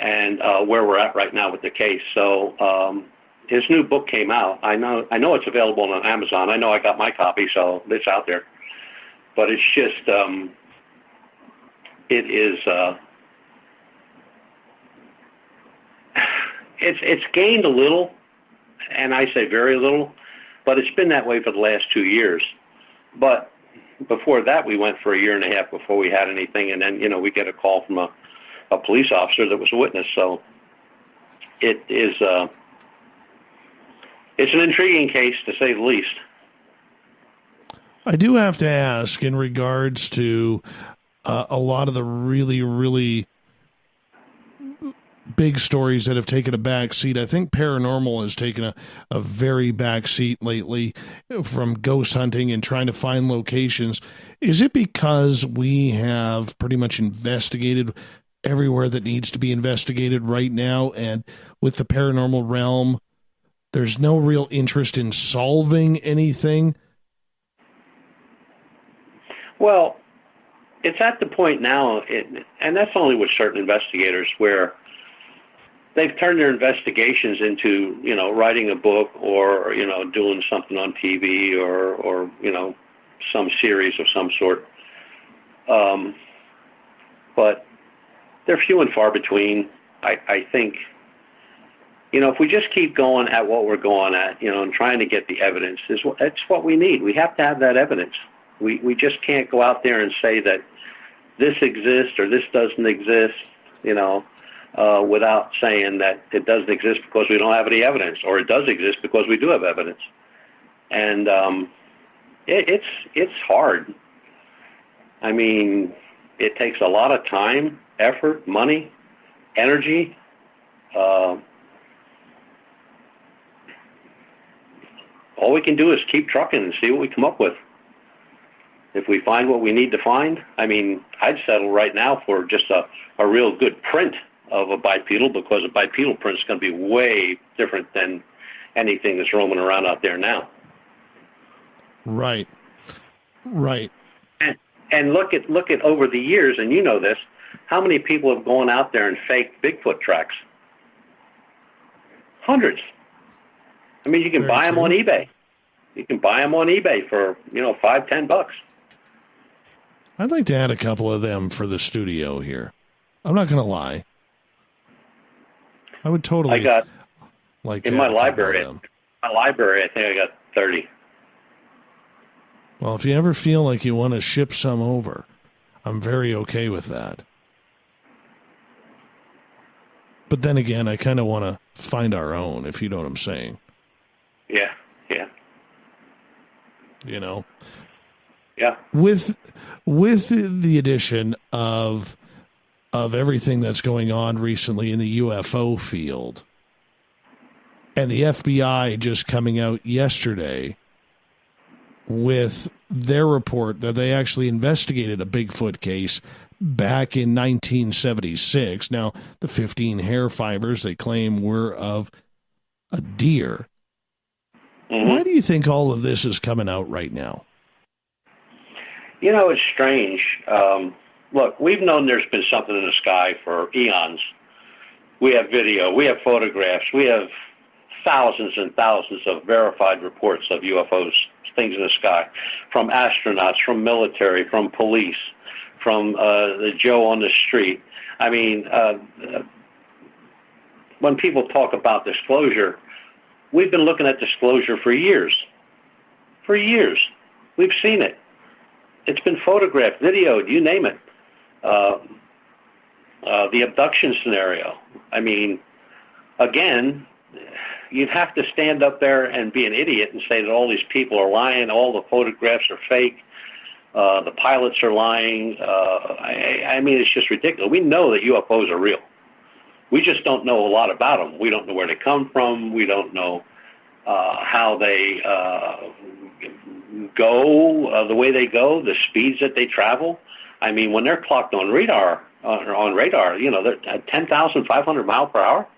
and where we're at right now with the case. So his new book came out. I know it's available on Amazon. I know I got my copy, so it's out there. But it's just it's gained a little, and I say very little, but it's been that way for the last 2 years. But before that, we went for a year and a half before we had anything, and then, we get a call from a police officer that was a witness. So it is it's an intriguing case, to say the least. I do have to ask, in regards to a lot of the really, really big stories that have taken a back seat. I think paranormal has taken a very back seat lately, from ghost hunting and trying to find locations. Is it because we have pretty much investigated everywhere that needs to be investigated right now, and with the paranormal realm, there's no real interest in solving anything? Well, it's at the point now, and that's only with certain investigators, where they've turned their investigations into, writing a book or, doing something on TV or some series of some sort. But they're few and far between. I think, if we just keep going at what we're going at, and trying to get the evidence, it's what we need. We have to have that evidence. We just can't go out there and say that this exists or this doesn't exist, without saying that it doesn't exist because we don't have any evidence, or it does exist because we do have evidence. And it's hard. I mean, it takes a lot of time, effort, money, energy. All we can do is keep trucking and see what we come up with. If we find what we need to find, I'd settle right now for just a real good print of a bipedal, because a bipedal print is going to be way different than anything that's roaming around out there now. Right. And look at over the years, and you know this, how many people have gone out there and faked Bigfoot tracks? Hundreds. You can buy them on eBay. You can buy them on eBay for, $5-10. I'd like to add a couple of them for the studio here. I'm not going to lie. I would totally. I got like in my library. I think I got 30. Well, if you ever feel like you want to ship some over, I'm very okay with that. But then again, I kind of want to find our own, if you know what I'm saying. Yeah. Yeah. With the addition of everything that's going on recently in the UFO field, and the FBI just coming out yesterday with their report that they actually investigated a Bigfoot case back in 1976. Now, the 15 hair fibers they claim were of a deer. Mm-hmm. Why do you think all of this is coming out right now? It's strange. Look, we've known there's been something in the sky for eons. We have video, we have photographs, we have thousands and thousands of verified reports of UFOs, things in the sky, from astronauts, from military, from police, from the Joe on the street. When people talk about disclosure, we've been looking at disclosure for years. For years. We've seen it. It's been photographed, videoed, you name it. The abduction scenario. I mean, again, you'd have to stand up there and be an idiot and say that all these people are lying, all the photographs are fake, the pilots are lying. I mean, it's just ridiculous. We know that UFOs are real. We just don't know a lot about them. We don't know where they come from. We don't know how they go, the way they go, the speeds that they travel. I mean, when they're clocked on radar, they're at 10,500 miles per hour.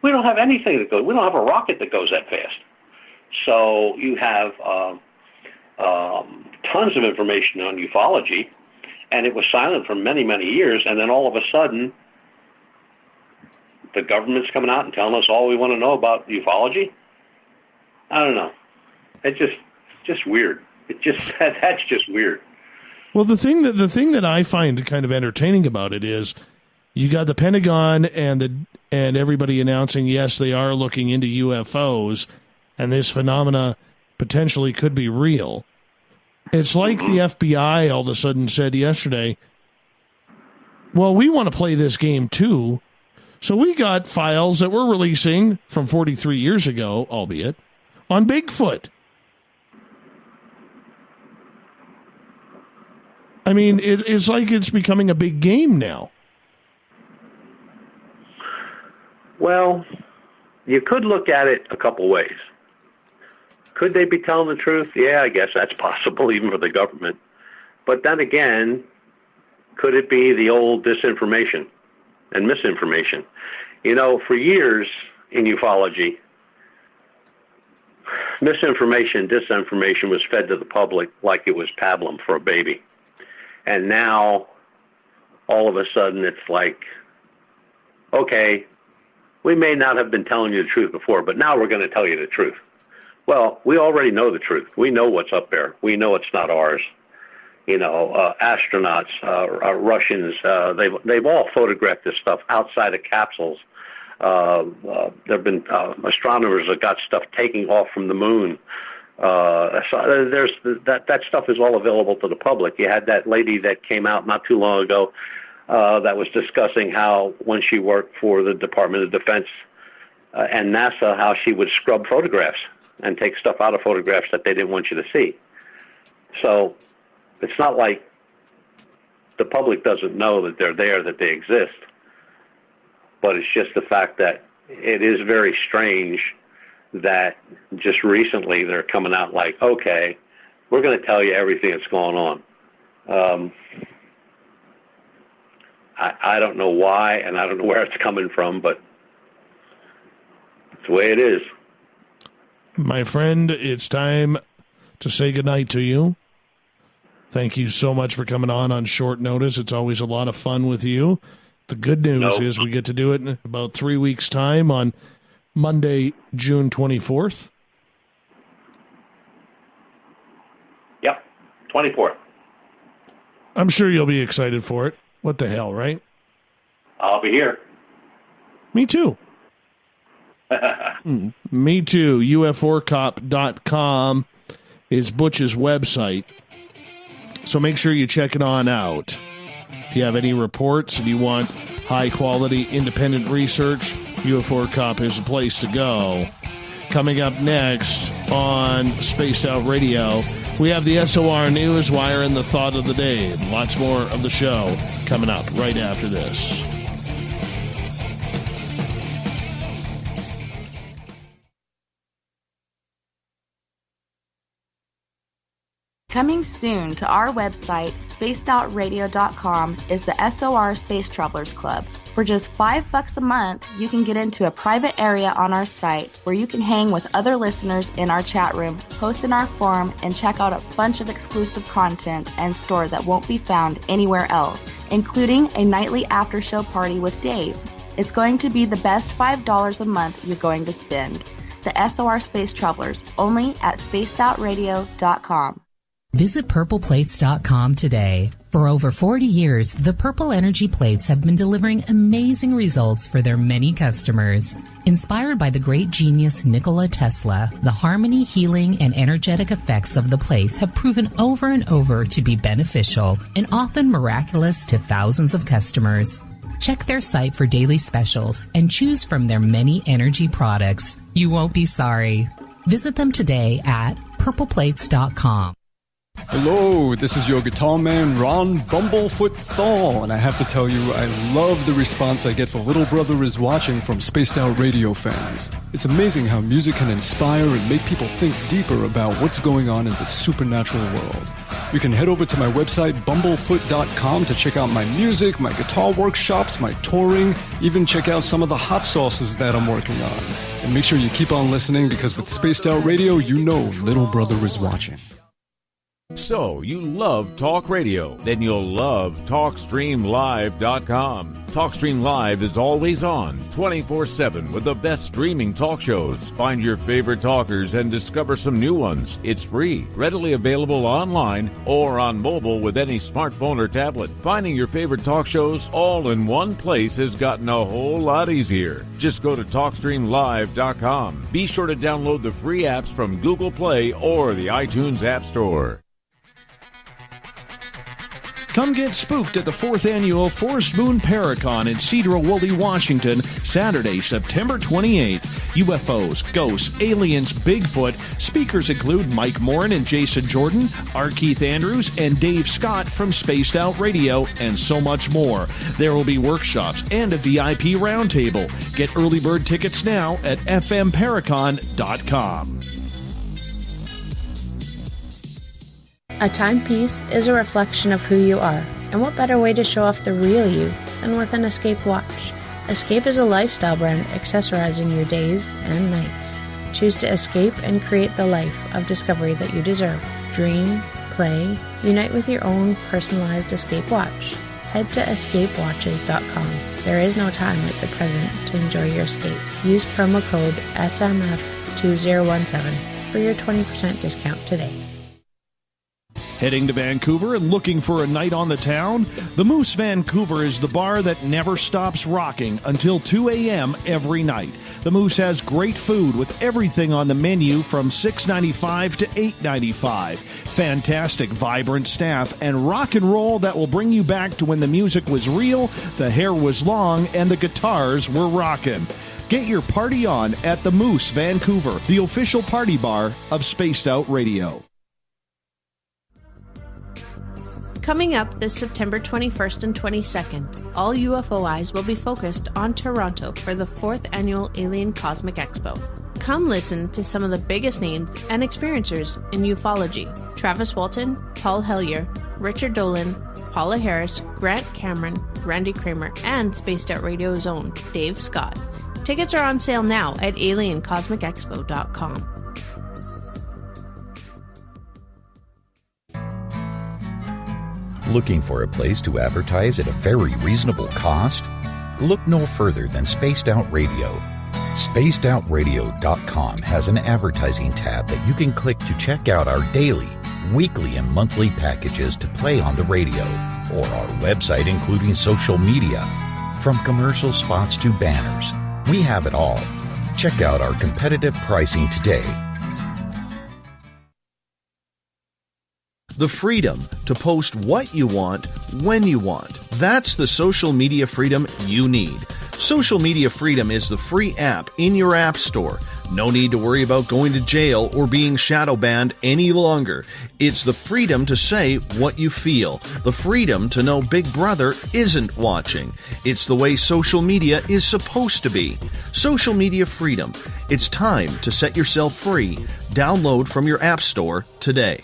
We don't have anything that goes. We don't have a rocket that goes that fast. So you have tons of information on ufology, and it was silent for many, many years. And then all of a sudden, the government's coming out and telling us all we want to know about ufology. I don't know. It's just weird. That's just weird. Well, the thing that I find kind of entertaining about it is you got the Pentagon and everybody announcing, yes, they are looking into UFOs, and this phenomena potentially could be real. It's like the FBI all of a sudden said yesterday, well, we want to play this game too, so we got files that we're releasing from 43 years ago, albeit, on Bigfoot. I mean, it's like it's becoming a big game now. Well, you could look at it a couple ways. Could they be telling the truth? Yeah, I guess that's possible, even for the government. But then again, could it be the old disinformation and misinformation? You know, for years in ufology, misinformation, disinformation was fed to the public like it was pablum for a baby. And now, all of a sudden, it's like, okay, we may not have been telling you the truth before, but now we're going to tell you the truth. Well, we already know the truth. We know what's up there. We know it's not ours. You know, astronauts, Russians, they've all photographed this stuff outside of capsules. There have been astronomers that got stuff taking off from the moon. That stuff is all available to the public. You had that lady that came out not too long ago that was discussing how when she worked for the Department of Defense and NASA, how she would scrub photographs and take stuff out of photographs that they didn't want you to see. So it's not like the public doesn't know that they're there, that they exist. But it's just the fact that it is very strange that just recently they're coming out like, okay, we're going to tell you everything that's going on. I don't know why, and I don't know where it's coming from, but it's the way it is. My friend, it's time to say goodnight to you. Thank you so much for coming on short notice. It's always a lot of fun with you. The good news is we get to do it in about 3 weeks' time on Monday, June 24th. Yep, 24th. I'm sure you'll be excited for it. What the hell, right? I'll be here. Me too. Me too. UFOcop.com is Butch's website. So make sure you check it on out. If you have any reports and you want high-quality independent research, UFO Cop is the place to go. Coming up next on Spaced Out Radio, we have the SOR Newswire and the Thought of the Day. Lots more of the show coming up right after this. Coming soon to our website, spacedoutradio.com, is the SOR Space Travelers Club. For just $5 a month, you can get into a private area on our site where you can hang with other listeners in our chat room, post in our forum, and check out a bunch of exclusive content and store that won't be found anywhere else, including a nightly after-show party with Dave. It's going to be the best $5 a month you're going to spend. The SOR Space Travelers, only at spacedoutradio.com. Visit purpleplates.com today. For over 40 years, the Purple Energy Plates have been delivering amazing results for their many customers. Inspired by the great genius Nikola Tesla, the harmony, healing, and energetic effects of the plates have proven over and over to be beneficial and often miraculous to thousands of customers. Check their site for daily specials and choose from their many energy products. You won't be sorry. Visit them today at purpleplates.com. Hello, this is your guitar man, Ron Bumblefoot Thaw, and I have to tell you, I love the response I get for Little Brother is Watching from Spaced Out Radio fans. It's amazing how music can inspire and make people think deeper about what's going on in the supernatural world. You can head over to my website, bumblefoot.com, to check out my music, my guitar workshops, my touring, even check out some of the hot sauces that I'm working on. And make sure you keep on listening, because with Spaced Out Radio, you know Little Brother is watching. So, you love talk radio? Then you'll love TalkStreamLive.com. TalkStream Live is always on, 24/7, with the best streaming talk shows. Find your favorite talkers and discover some new ones. It's free, readily available online or on mobile with any smartphone or tablet. Finding your favorite talk shows all in one place has gotten a whole lot easier. Just go to TalkStreamLive.com. Be sure to download the free apps from Google Play or the iTunes App Store. Come get spooked at the 4th Annual Forest Moon Paracon in Cedar-Woolley, Washington, Saturday, September 28th. UFOs, ghosts, aliens, Bigfoot. Speakers include Mike Morin and Jason Jordan, R. Keith Andrews, and Dave Scott from Spaced Out Radio, and so much more. There will be workshops and a VIP roundtable. Get early bird tickets now at fmparacon.com. A timepiece is a reflection of who you are, and what better way to show off the real you than with an Escape watch? Escape is a lifestyle brand accessorizing your days and nights. Choose to escape and create the life of discovery that you deserve. Dream, play, unite with your own personalized Escape watch. Head to escapewatches.com. There is no time like the present to enjoy your escape. Use promo code SMF2017 for your 20% discount today. Heading to Vancouver and looking for a night on the town? The Moose Vancouver is the bar that never stops rocking until 2 a.m. every night. The Moose has great food with everything on the menu from $6.95 to $8.95. Fantastic, vibrant staff and rock and roll that will bring you back to when the music was real, the hair was long, and the guitars were rocking. Get your party on at the Moose Vancouver, the official party bar of Spaced Out Radio. Coming up this September 21st and 22nd, all UFO eyes will be focused on Toronto for the 4th Annual Alien Cosmic Expo. Come listen to some of the biggest names and experiencers in ufology. Travis Walton, Paul Hellyer, Richard Dolan, Paula Harris, Grant Cameron, Randy Kramer, and Spaced Out Radio's own Dave Scott. Tickets are on sale now at aliencosmicexpo.com. Looking for a place to advertise at a very reasonable cost? Look no further than Spaced Out Radio. SpacedOutRadio.com has an advertising tab that you can click to check out our daily, weekly, and monthly packages to play on the radio, or our website including social media. From commercial spots to banners, we have it all. Check out our competitive pricing today. The freedom to post what you want, when you want. That's the social media freedom you need. Social Media Freedom is the free app in your app store. No need to worry about going to jail or being shadow banned any longer. It's the freedom to say what you feel. The freedom to know Big Brother isn't watching. It's the way social media is supposed to be. Social Media Freedom. It's time to set yourself free. Download from your app store today.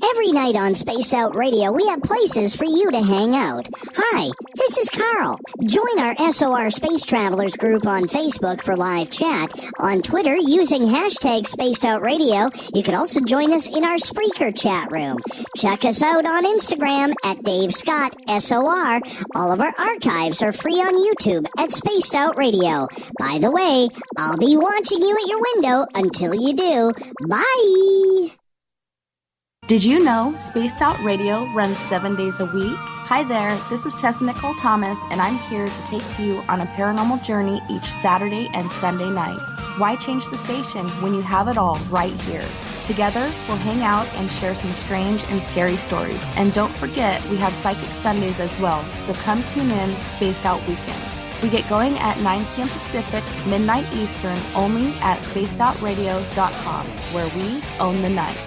Every night on Spaced Out Radio, we have places for you to hang out. Hi, this is Carl. Join our SOR Space Travelers group on Facebook for live chat. On Twitter, using hashtag Spaced Out Radio, you can also join us in our Spreaker chat room. Check us out on Instagram at Dave Scott SOR. All of our archives are free on YouTube at Spaced Out Radio. By the way, I'll be watching you at your window until you do. Bye! Did you know Spaced Out Radio runs 7 days a week? Hi there, this is Tessa Nicole Thomas, and I'm here to take you on a paranormal journey each Saturday and Sunday night. Why change the station when you have it all right here? Together, we'll hang out and share some strange and scary stories. And don't forget, we have Psychic Sundays as well, so come tune in Spaced Out Weekend. We get going at 9 p.m. Pacific, midnight Eastern, only at spacedoutradio.com, where we own the night.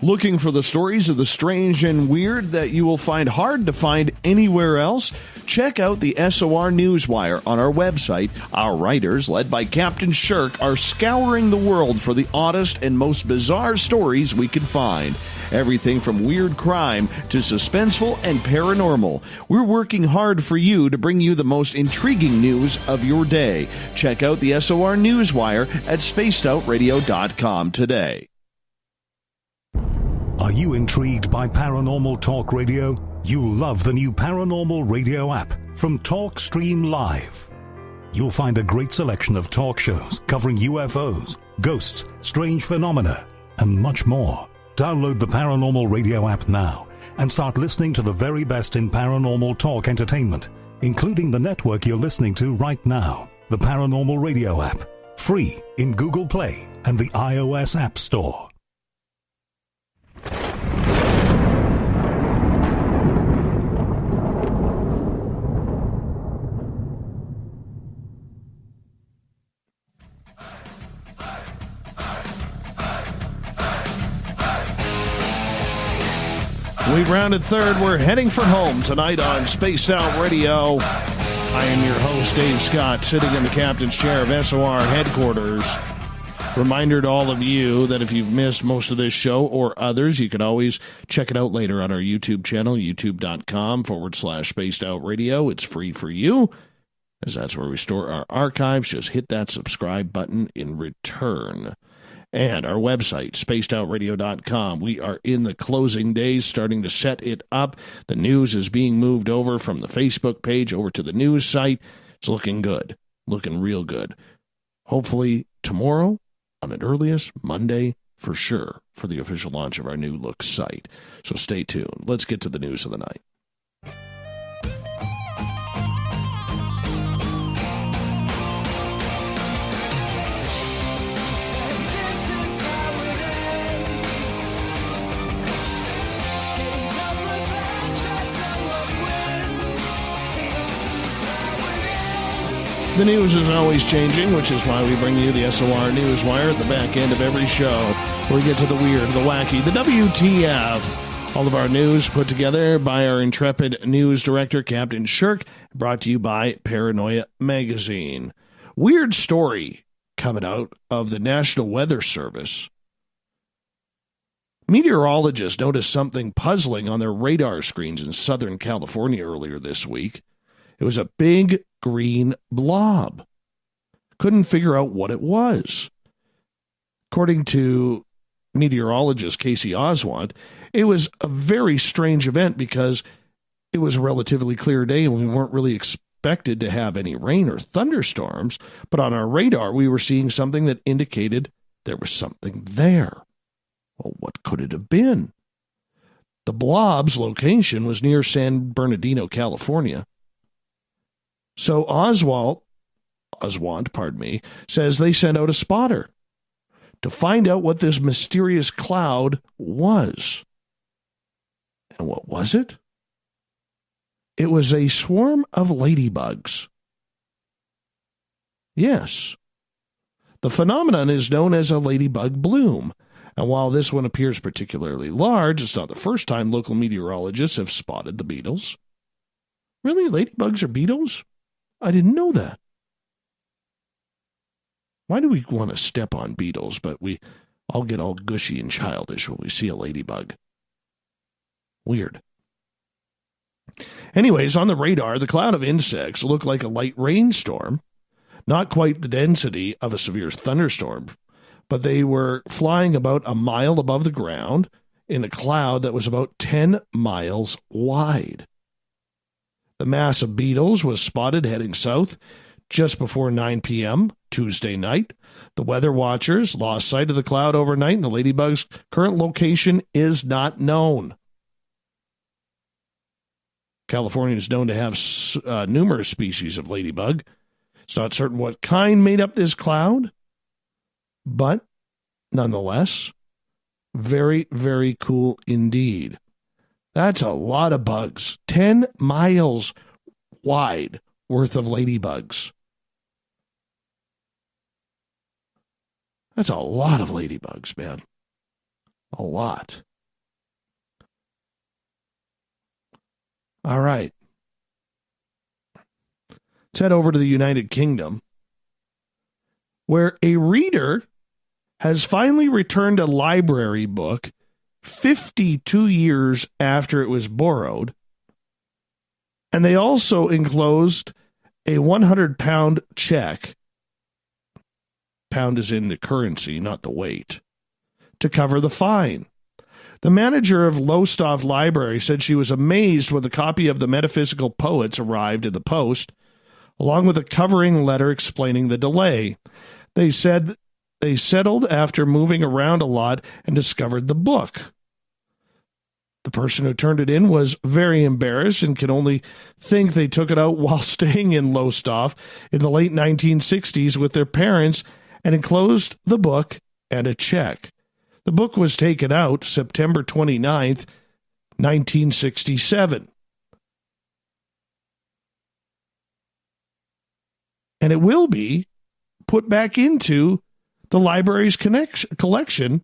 Looking for the stories of the strange and weird that you will find hard to find anywhere else? Check out the SOR Newswire on our website. Our writers, led by Captain Shirk, are scouring the world for the oddest and most bizarre stories we can find. Everything from weird crime to suspenseful and paranormal. We're working hard for you to bring you the most intriguing news of your day. Check out the SOR Newswire at spacedoutradio.com today. Are you intrigued by Paranormal Talk Radio? You'll love the new Paranormal Radio app from TalkStream Live. You'll find a great selection of talk shows covering UFOs, ghosts, strange phenomena, and much more. Download the Paranormal Radio app now and start listening to the very best in paranormal talk entertainment, including the network you're listening to right now, the Paranormal Radio app, free in Google Play and the iOS App Store. We've rounded third. We're heading for home tonight on Spaced Out Radio. I am your host, Dave Scott, sitting in the captain's chair of SOR headquarters. Reminder to all of you that if you've missed most of this show or others, you can always check it out later on our YouTube channel, youtube.com/Spaced Out Radio. It's free for you, as that's where we store our archives. Just hit that subscribe button in return. And our website, spacedoutradio.com. We are in the closing days, starting to set it up. The news is being moved over from the Facebook page over to the news site. It's looking good, looking real good. Hopefully tomorrow, on an earliest, Monday, for sure, for the official launch of our new look site. So stay tuned. Let's get to the news of the night. The news is always changing, which is why we bring you the SOR Newswire at the back end of every show, where we get to the weird, the wacky, the WTF. All of our news put together by our intrepid news director, Captain Shirk, brought to you by Paranoia Magazine. Weird story coming out of the National Weather Service. Meteorologists noticed something puzzling on their radar screens in Southern California earlier this week. It was a big green blob. Couldn't figure out what it was. According to meteorologist Casey Oswald, it was a very strange event because it was a relatively clear day and we weren't really expected to have any rain or thunderstorms, but on our radar we were seeing something that indicated there was something there. Well, what could it have been? The blob's location was near San Bernardino, California. So Oswald, says they sent out a spotter to find out what this mysterious cloud was. And what was it? It was a swarm of ladybugs. Yes. The phenomenon is known as a ladybug bloom. And while this one appears particularly large, it's not the first time local meteorologists have spotted the beetles. Really? Ladybugs are beetles? I didn't know that. Why do we want to step on beetles, but we all get all gushy and childish when we see a ladybug? Weird. Anyways, on the radar, the cloud of insects looked like a light rainstorm. Not quite the density of a severe thunderstorm, but they were flying about a mile above the ground in a cloud that was about 10 miles wide. The mass of beetles was spotted heading south just before 9 p.m. Tuesday night. The weather watchers lost sight of the cloud overnight, and the ladybug's current location is not known. California is known to have numerous species of ladybug. It's not certain what kind made up this cloud, but nonetheless, very, very cool indeed. That's a lot of bugs. 10 miles wide worth of ladybugs. That's a lot of ladybugs, man. A lot. All right. Let's head over to the United Kingdom, where a reader has finally returned a library book 52 years after it was borrowed, and they also enclosed a 100-pound check. Pound is in the currency, not the weight, to cover the fine. The manager of Lowestoft Library said she was amazed when the copy of the Metaphysical Poets arrived in the post, along with a covering letter explaining the delay. They said they settled after moving around a lot and discovered the book. The person who turned it in was very embarrassed and can only think they took it out while staying in Lowestoft in the late 1960s with their parents and enclosed the book and a check. The book was taken out September 29th, 1967. And it will be put back into the library's collection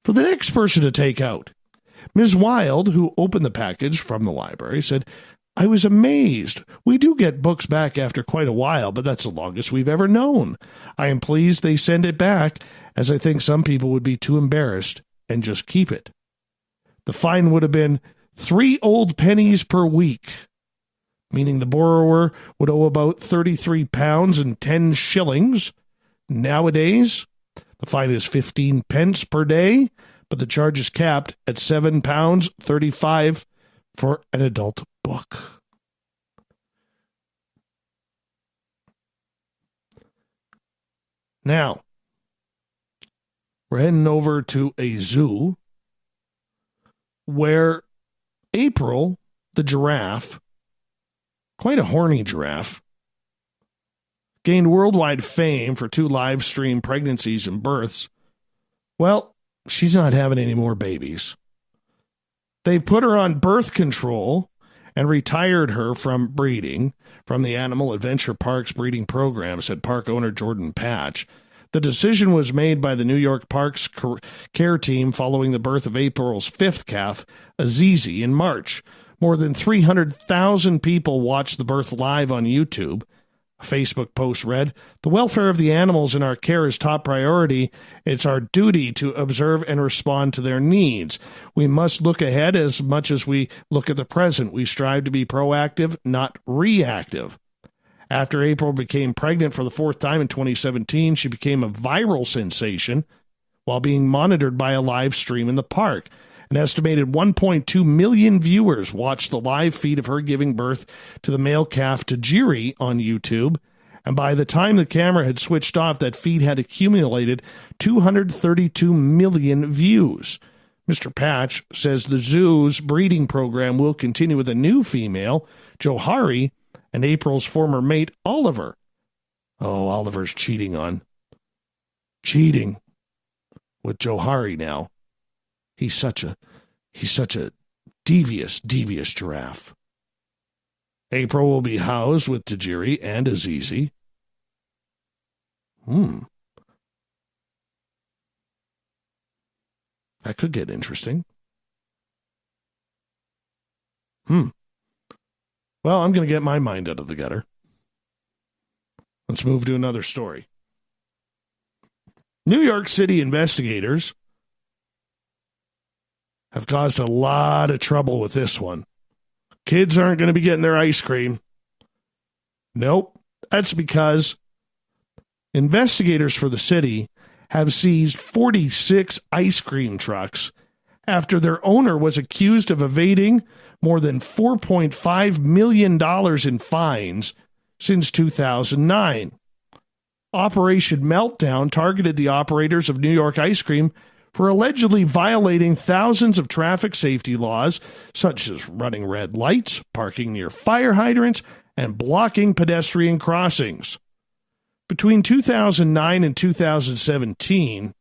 for the next person to take out. Ms. Wild, who opened the package from the library, said, "I was amazed. We do get books back after quite a while, but that's the longest we've ever known. I am pleased they send it back, as I think some people would be too embarrassed and just keep it." The fine would have been 3 old pennies per week, meaning the borrower would owe about £33 and 10 shillings. Nowadays, the fine is 15 pence per day, but the charge is capped at £7.35 for an adult book. Now, we're heading over to a zoo where April, the giraffe, quite a horny giraffe, gained worldwide fame for 2 live stream pregnancies and births. Well, she's not having any more babies. They've put her on birth control and retired her from breeding from the Animal Adventure Park's breeding program, said park owner Jordan Patch. The decision was made by the New York Parks care team following the birth of April's 5th calf, Azizi, in March. More than 300,000 people watched the birth live on YouTube. A Facebook post read, "The welfare of the animals in our care is top priority. It's our duty to observe and respond to their needs. We must look ahead as much as we look at the present. We strive to be proactive, not reactive." After April became pregnant for the 4th time in 2017, she became a viral sensation while being monitored by a live stream in the park. An estimated 1.2 million viewers watched the live feed of her giving birth to the male calf Tajiri on YouTube, and by the time the camera had switched off, that feed had accumulated 232 million views. Mr. Patch says the zoo's breeding program will continue with a new female, Johari, and April's former mate, Oliver. Oh, Oliver's cheating with Johari now. He's such a devious giraffe. April will be housed with Tajiri and Azizi. That could get interesting. Well, I'm going to get my mind out of the gutter. Let's move to another story. New York City investigators have caused a lot of trouble with this one. Kids aren't going to be getting their ice cream. Nope. That's because investigators for the city have seized 46 ice cream trucks after their owner was accused of evading more than $4.5 million in fines since 2009. Operation Meltdown targeted the operators of New York Ice Cream for allegedly violating thousands of traffic safety laws, such as running red lights, parking near fire hydrants, and blocking pedestrian crossings. Between 2009 and 2017,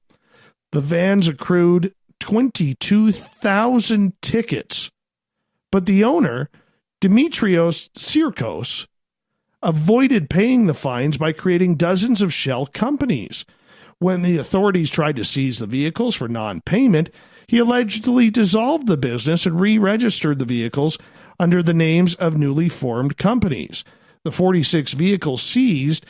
The vans accrued 22,000 tickets, but the owner, Dimitrios Tsirkos, avoided paying the fines by creating dozens of shell companies. When the authorities tried to seize the vehicles for non-payment, he allegedly dissolved the business and re-registered the vehicles under the names of newly formed companies. The 46 vehicles seized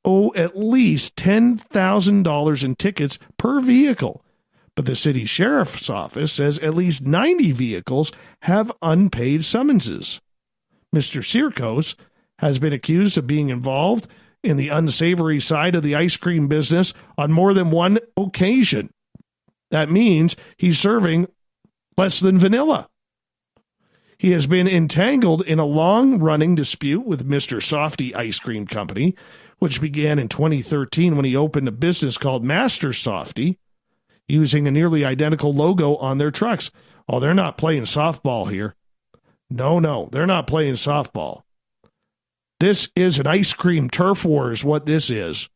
owe at least $10,000 in tickets per vehicle, but the city sheriff's office says at least 90 vehicles have unpaid summonses. Mr. Tsirkos has been accused of being involved in the unsavory side of the ice cream business on more than one occasion. That means he's serving less than vanilla. He has been entangled in a long-running dispute with Mr. Softy Ice Cream Company, which began in 2013 when he opened a business called Master Softy, using a nearly identical logo on their trucks. Oh, they're not playing softball here. No, they're not playing softball. This is an ice cream turf war is what this is.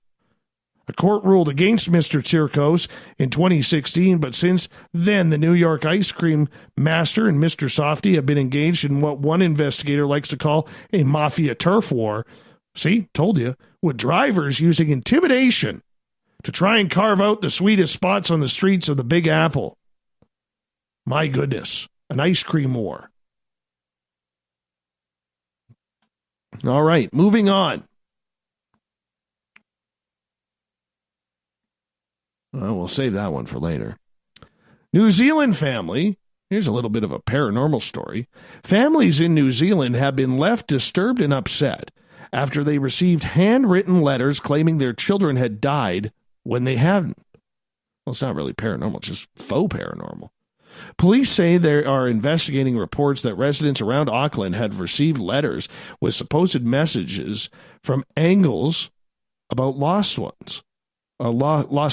A court ruled against Mr. Tsirkos in 2016, but since then, the New York ice cream master and Mr. Softy have been engaged in what one investigator likes to call a mafia turf war. See, told you, with drivers using intimidation to try and carve out the sweetest spots on the streets of the Big Apple. My goodness, an ice cream war. All right, moving on. Well, we'll save that one for later. New Zealand family. Here's a little bit of a paranormal story. Families in New Zealand have been left disturbed and upset after they received handwritten letters claiming their children had died when they hadn't. Well, it's not really paranormal, it's just faux paranormal. Police say they are investigating reports that residents around Auckland had received letters with supposed messages from angles about lost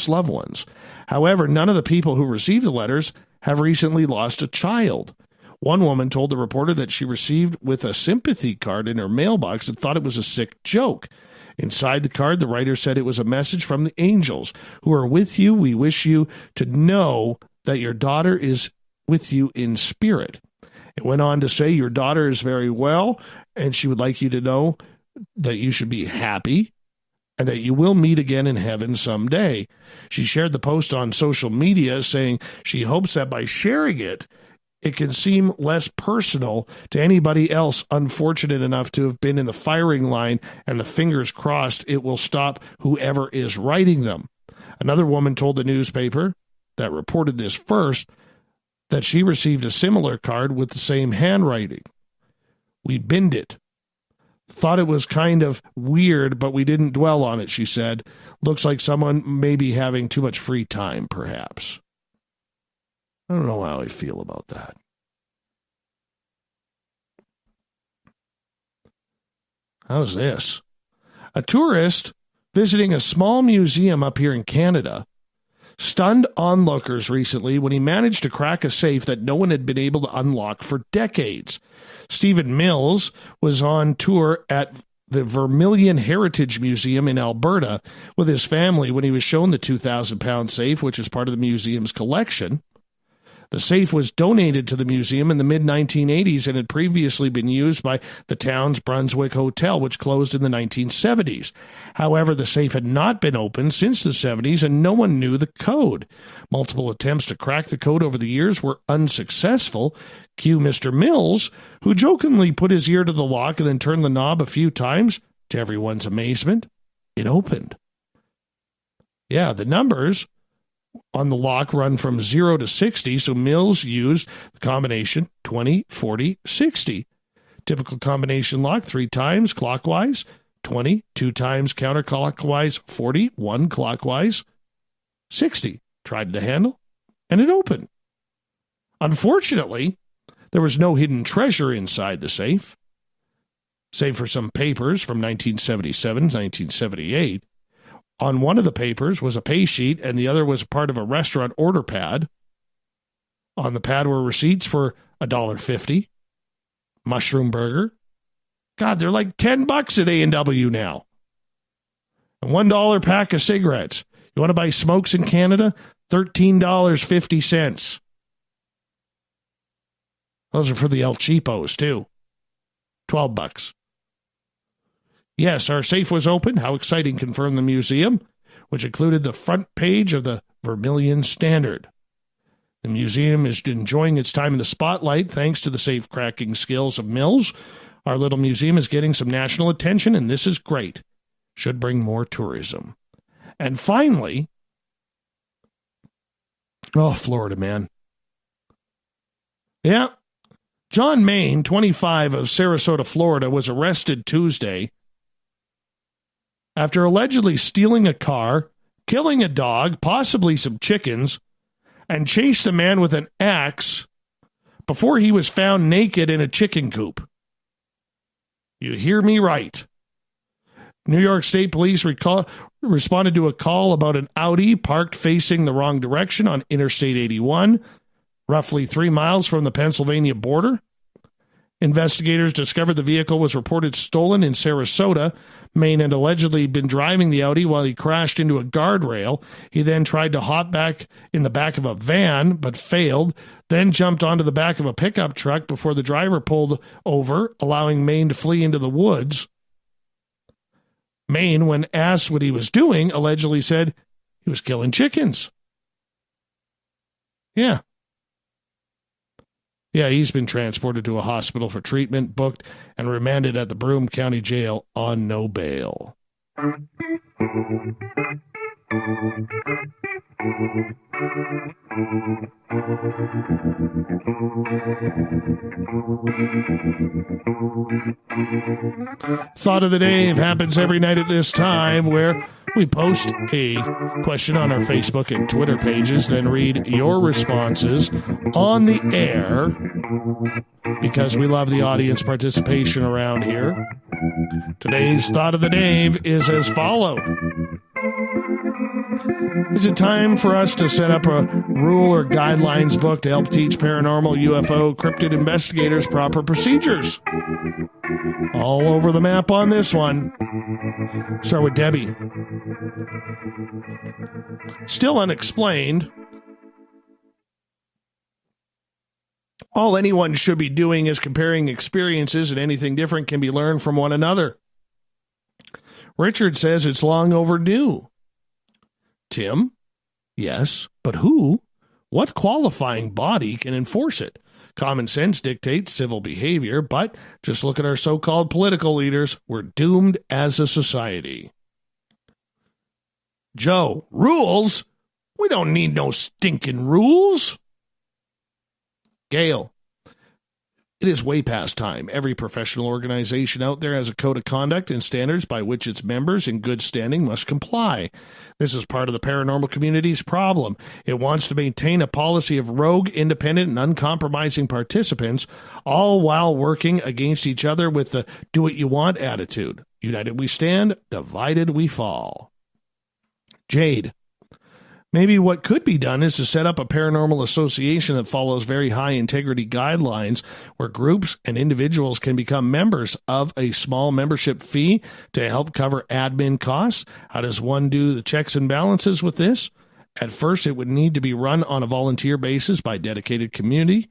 loved ones. However, none of the people who received the letters have recently lost a child. One woman told the reporter that she received with a sympathy card in her mailbox and thought it was a sick joke. Inside the card, the writer said it was a message from the angels who are with you. We wish you to know that your daughter is with you in spirit. It went on to say your daughter is very well, and she would like you to know that you should be happy and that you will meet again in heaven someday. She shared the post on social media, saying she hopes that by sharing it, it can seem less personal to anybody else unfortunate enough to have been in the firing line, and the fingers crossed it will stop whoever is writing them. Another woman told the newspaper that reported this first that she received a similar card with the same handwriting. We binned it. Thought it was kind of weird, but we didn't dwell on it, she said. Looks like someone may be having too much free time, perhaps. I don't know how I feel about that. How's this? A tourist visiting a small museum up here in Canada stunned onlookers recently when he managed to crack a safe that no one had been able to unlock for decades. Stephen Mills was on tour at the Vermilion Heritage Museum in Alberta with his family when he was shown the 2,000-pound safe, which is part of the museum's collection. The safe was donated to the museum in the mid-1980s and had previously been used by the town's Brunswick Hotel, which closed in the 1970s. However, the safe had not been opened since the 70s, and no one knew the code. Multiple attempts to crack the code over the years were unsuccessful. Cue Mr. Mills, who jokingly put his ear to the lock and then turned the knob a few times. To everyone's amazement, it opened. Yeah, the numbers on the lock run from 0 to 60, so Mills used the combination 20, 40, 60. Typical combination lock 3 times clockwise, 20, 2 times counterclockwise, 40, 1 clockwise, 60. Tried the handle, and it opened. Unfortunately, there was no hidden treasure inside the safe, save for some papers from 1977, 1978. On one of the papers was a pay sheet, and the other was part of a restaurant order pad. On the pad were receipts for $1.50, mushroom burger. God, they're like $10 at A&W now. And $1 pack of cigarettes. You want to buy smokes in Canada? $13.50. Those are for the El Cheapos, too. $12. Yes, our safe was open. How exciting, confirmed the museum, which included the front page of the Vermilion Standard. The museum is enjoying its time in the spotlight thanks to the safe-cracking skills of Mills. Our little museum is getting some national attention, and this is great. Should bring more tourism. And finally, Florida, man. Yeah. John Main, 25, of Sarasota, Florida, was arrested Tuesday after allegedly stealing a car, killing a dog, possibly some chickens, and chased a man with an axe before he was found naked in a chicken coop. You hear me right. New York State Police responded to a call about an Audi parked facing the wrong direction on Interstate 81, roughly 3 miles from the Pennsylvania border. Investigators discovered the vehicle was reported stolen in Sarasota. Maine had allegedly been driving the Audi while he crashed into a guardrail. He then tried to hop back in the back of a van, but failed, then jumped onto the back of a pickup truck before the driver pulled over, allowing Maine to flee into the woods. Maine, when asked what he was doing, allegedly said he was killing chickens. Yeah, he's been transported to a hospital for treatment, booked, and remanded at the Broome County Jail on no bail. Thought of the Day happens every night at this time, where we post a question on our Facebook and Twitter pages, then read your responses on the air, because we love the audience participation around here. Today's Thought of the Day is as follows. Is it time for us to set up a rule or guidelines book to help teach paranormal, UFO, cryptid investigators proper procedures? All over the map on this one. Start with Debbie. Still unexplained. All anyone should be doing is comparing experiences, and anything different can be learned from one another. Richard says it's long overdue. Tim? Yes, but who? What qualifying body can enforce it? Common sense dictates civil behavior, but just look at our so-called political leaders. We're doomed as a society. Joe, rules? We don't need no stinking rules. Gail, it is way past time. Every professional organization out there has a code of conduct and standards by which its members in good standing must comply. This is part of the paranormal community's problem. It wants to maintain a policy of rogue, independent, and uncompromising participants, all while working against each other with the do-what-you-want attitude. United we stand, divided we fall. Jade, maybe what could be done is to set up a paranormal association that follows very high integrity guidelines, where groups and individuals can become members of a small membership fee to help cover admin costs. How does one do the checks and balances with this? At first, it would need to be run on a volunteer basis by a dedicated committee,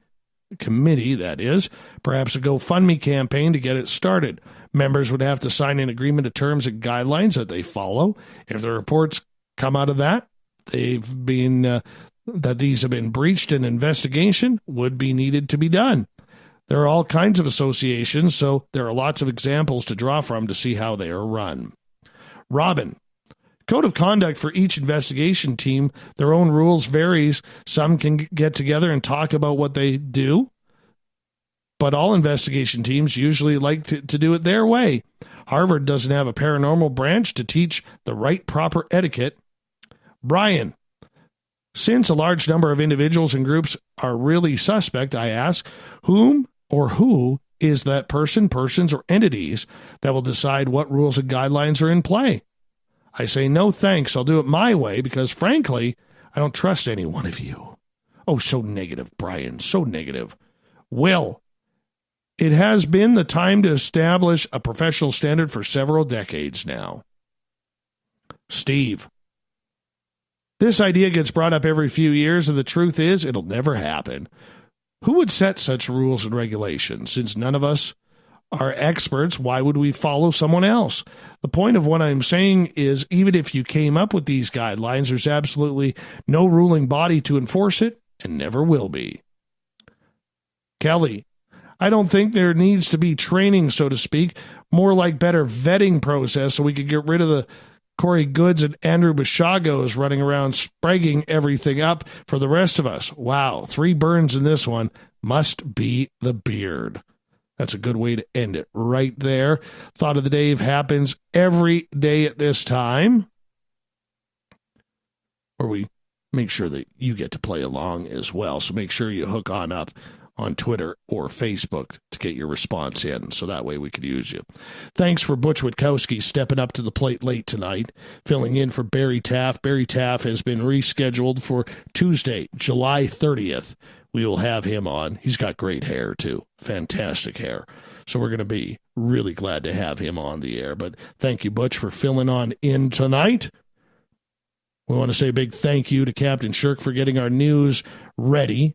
that is, perhaps a GoFundMe campaign to get it started. Members would have to sign an agreement of terms and guidelines that they follow. If the reports come out of that, that these have been breached, and investigation would be needed to be done. There are all kinds of associations, so there are lots of examples to draw from to see how they are run. Robin, code of conduct for each investigation team, their own rules varies. Some can get together and talk about what they do, but all investigation teams usually like to do it their way. Harvard doesn't have a paranormal branch to teach the right proper etiquette. Brian, since a large number of individuals and groups are really suspect, I ask, whom or who is that persons, or entities that will decide what rules and guidelines are in play? I say, no thanks, I'll do it my way, because frankly, I don't trust any one of you. Oh, so negative, Brian, so negative. Will, it has been the time to establish a professional standard for several decades now. Steve, This idea gets brought up every few years, and the truth is it'll never happen. Who would set such rules and regulations? Since none of us are experts, why would we follow someone else? The point of what I'm saying is, even if you came up with these guidelines, there's absolutely no ruling body to enforce it, and never will be. Kelly, I don't think there needs to be training, so to speak, more like better vetting process so we could get rid of the Corey Goods and Andrew Bashagos running around spragging everything up for the rest of us. Wow, 3 burns in this one. Must be the beard. That's a good way to end it right there. Thought of the Dave happens every day at this time, where we make sure that you get to play along as well. So make sure you hook on up on Twitter or Facebook to get your response in, so that way we could use you. Thanks for Butch Witkowski stepping up to the plate late tonight, filling in for Barry Taff. Barry Taff has been rescheduled for Tuesday, July 30th. We will have him on. He's got great hair, too. Fantastic hair. So we're going to be really glad to have him on the air. But thank you, Butch, for filling on in tonight. We want to say a big thank you to Captain Shirk for getting our news ready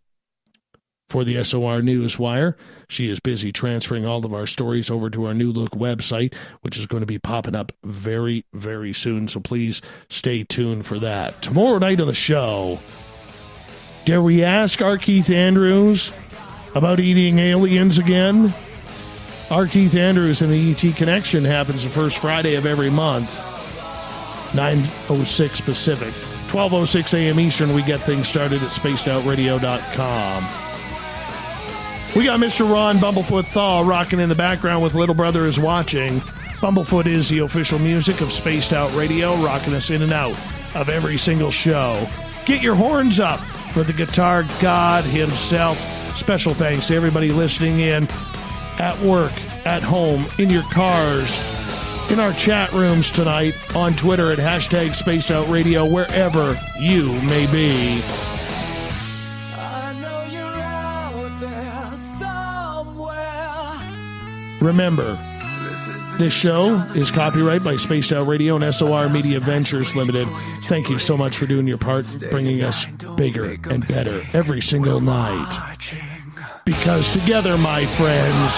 for the SOR Newswire. She is busy transferring all of our stories over to our new look website, which is going to be popping up very, very soon. So please stay tuned for that. Tomorrow night on the show, dare we ask R. Keith Andrews about eating aliens again? R. Keith Andrews and the ET Connection happens the first Friday of every month, 9:06 Pacific. 12:06 a.m. Eastern, we get things started at spacedoutradio.com. We got Mr. Ron Bumblefoot Thaw rocking in the background with Little Brother is Watching. Bumblefoot is the official music of Spaced Out Radio, rocking us in and out of every single show. Get your horns up for the guitar god himself. Special thanks to everybody listening in at work, at home, in your cars, in our chat rooms tonight, on Twitter at hashtag Spaced Out Radio, wherever you may be. Remember, this show is copyright by Spaced Out Radio and SOR Media Ventures Limited. Thank you so much for doing your part, bringing us bigger and better every single night. Because together, my friends,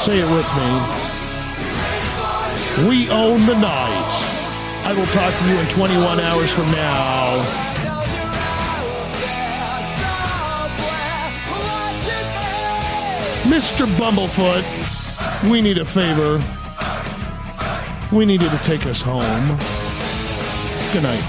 say it with me, we own the night. I will talk to you in 21 hours from now. Mr. Bumblefoot, we need a favor. We need you to take us home. Good night.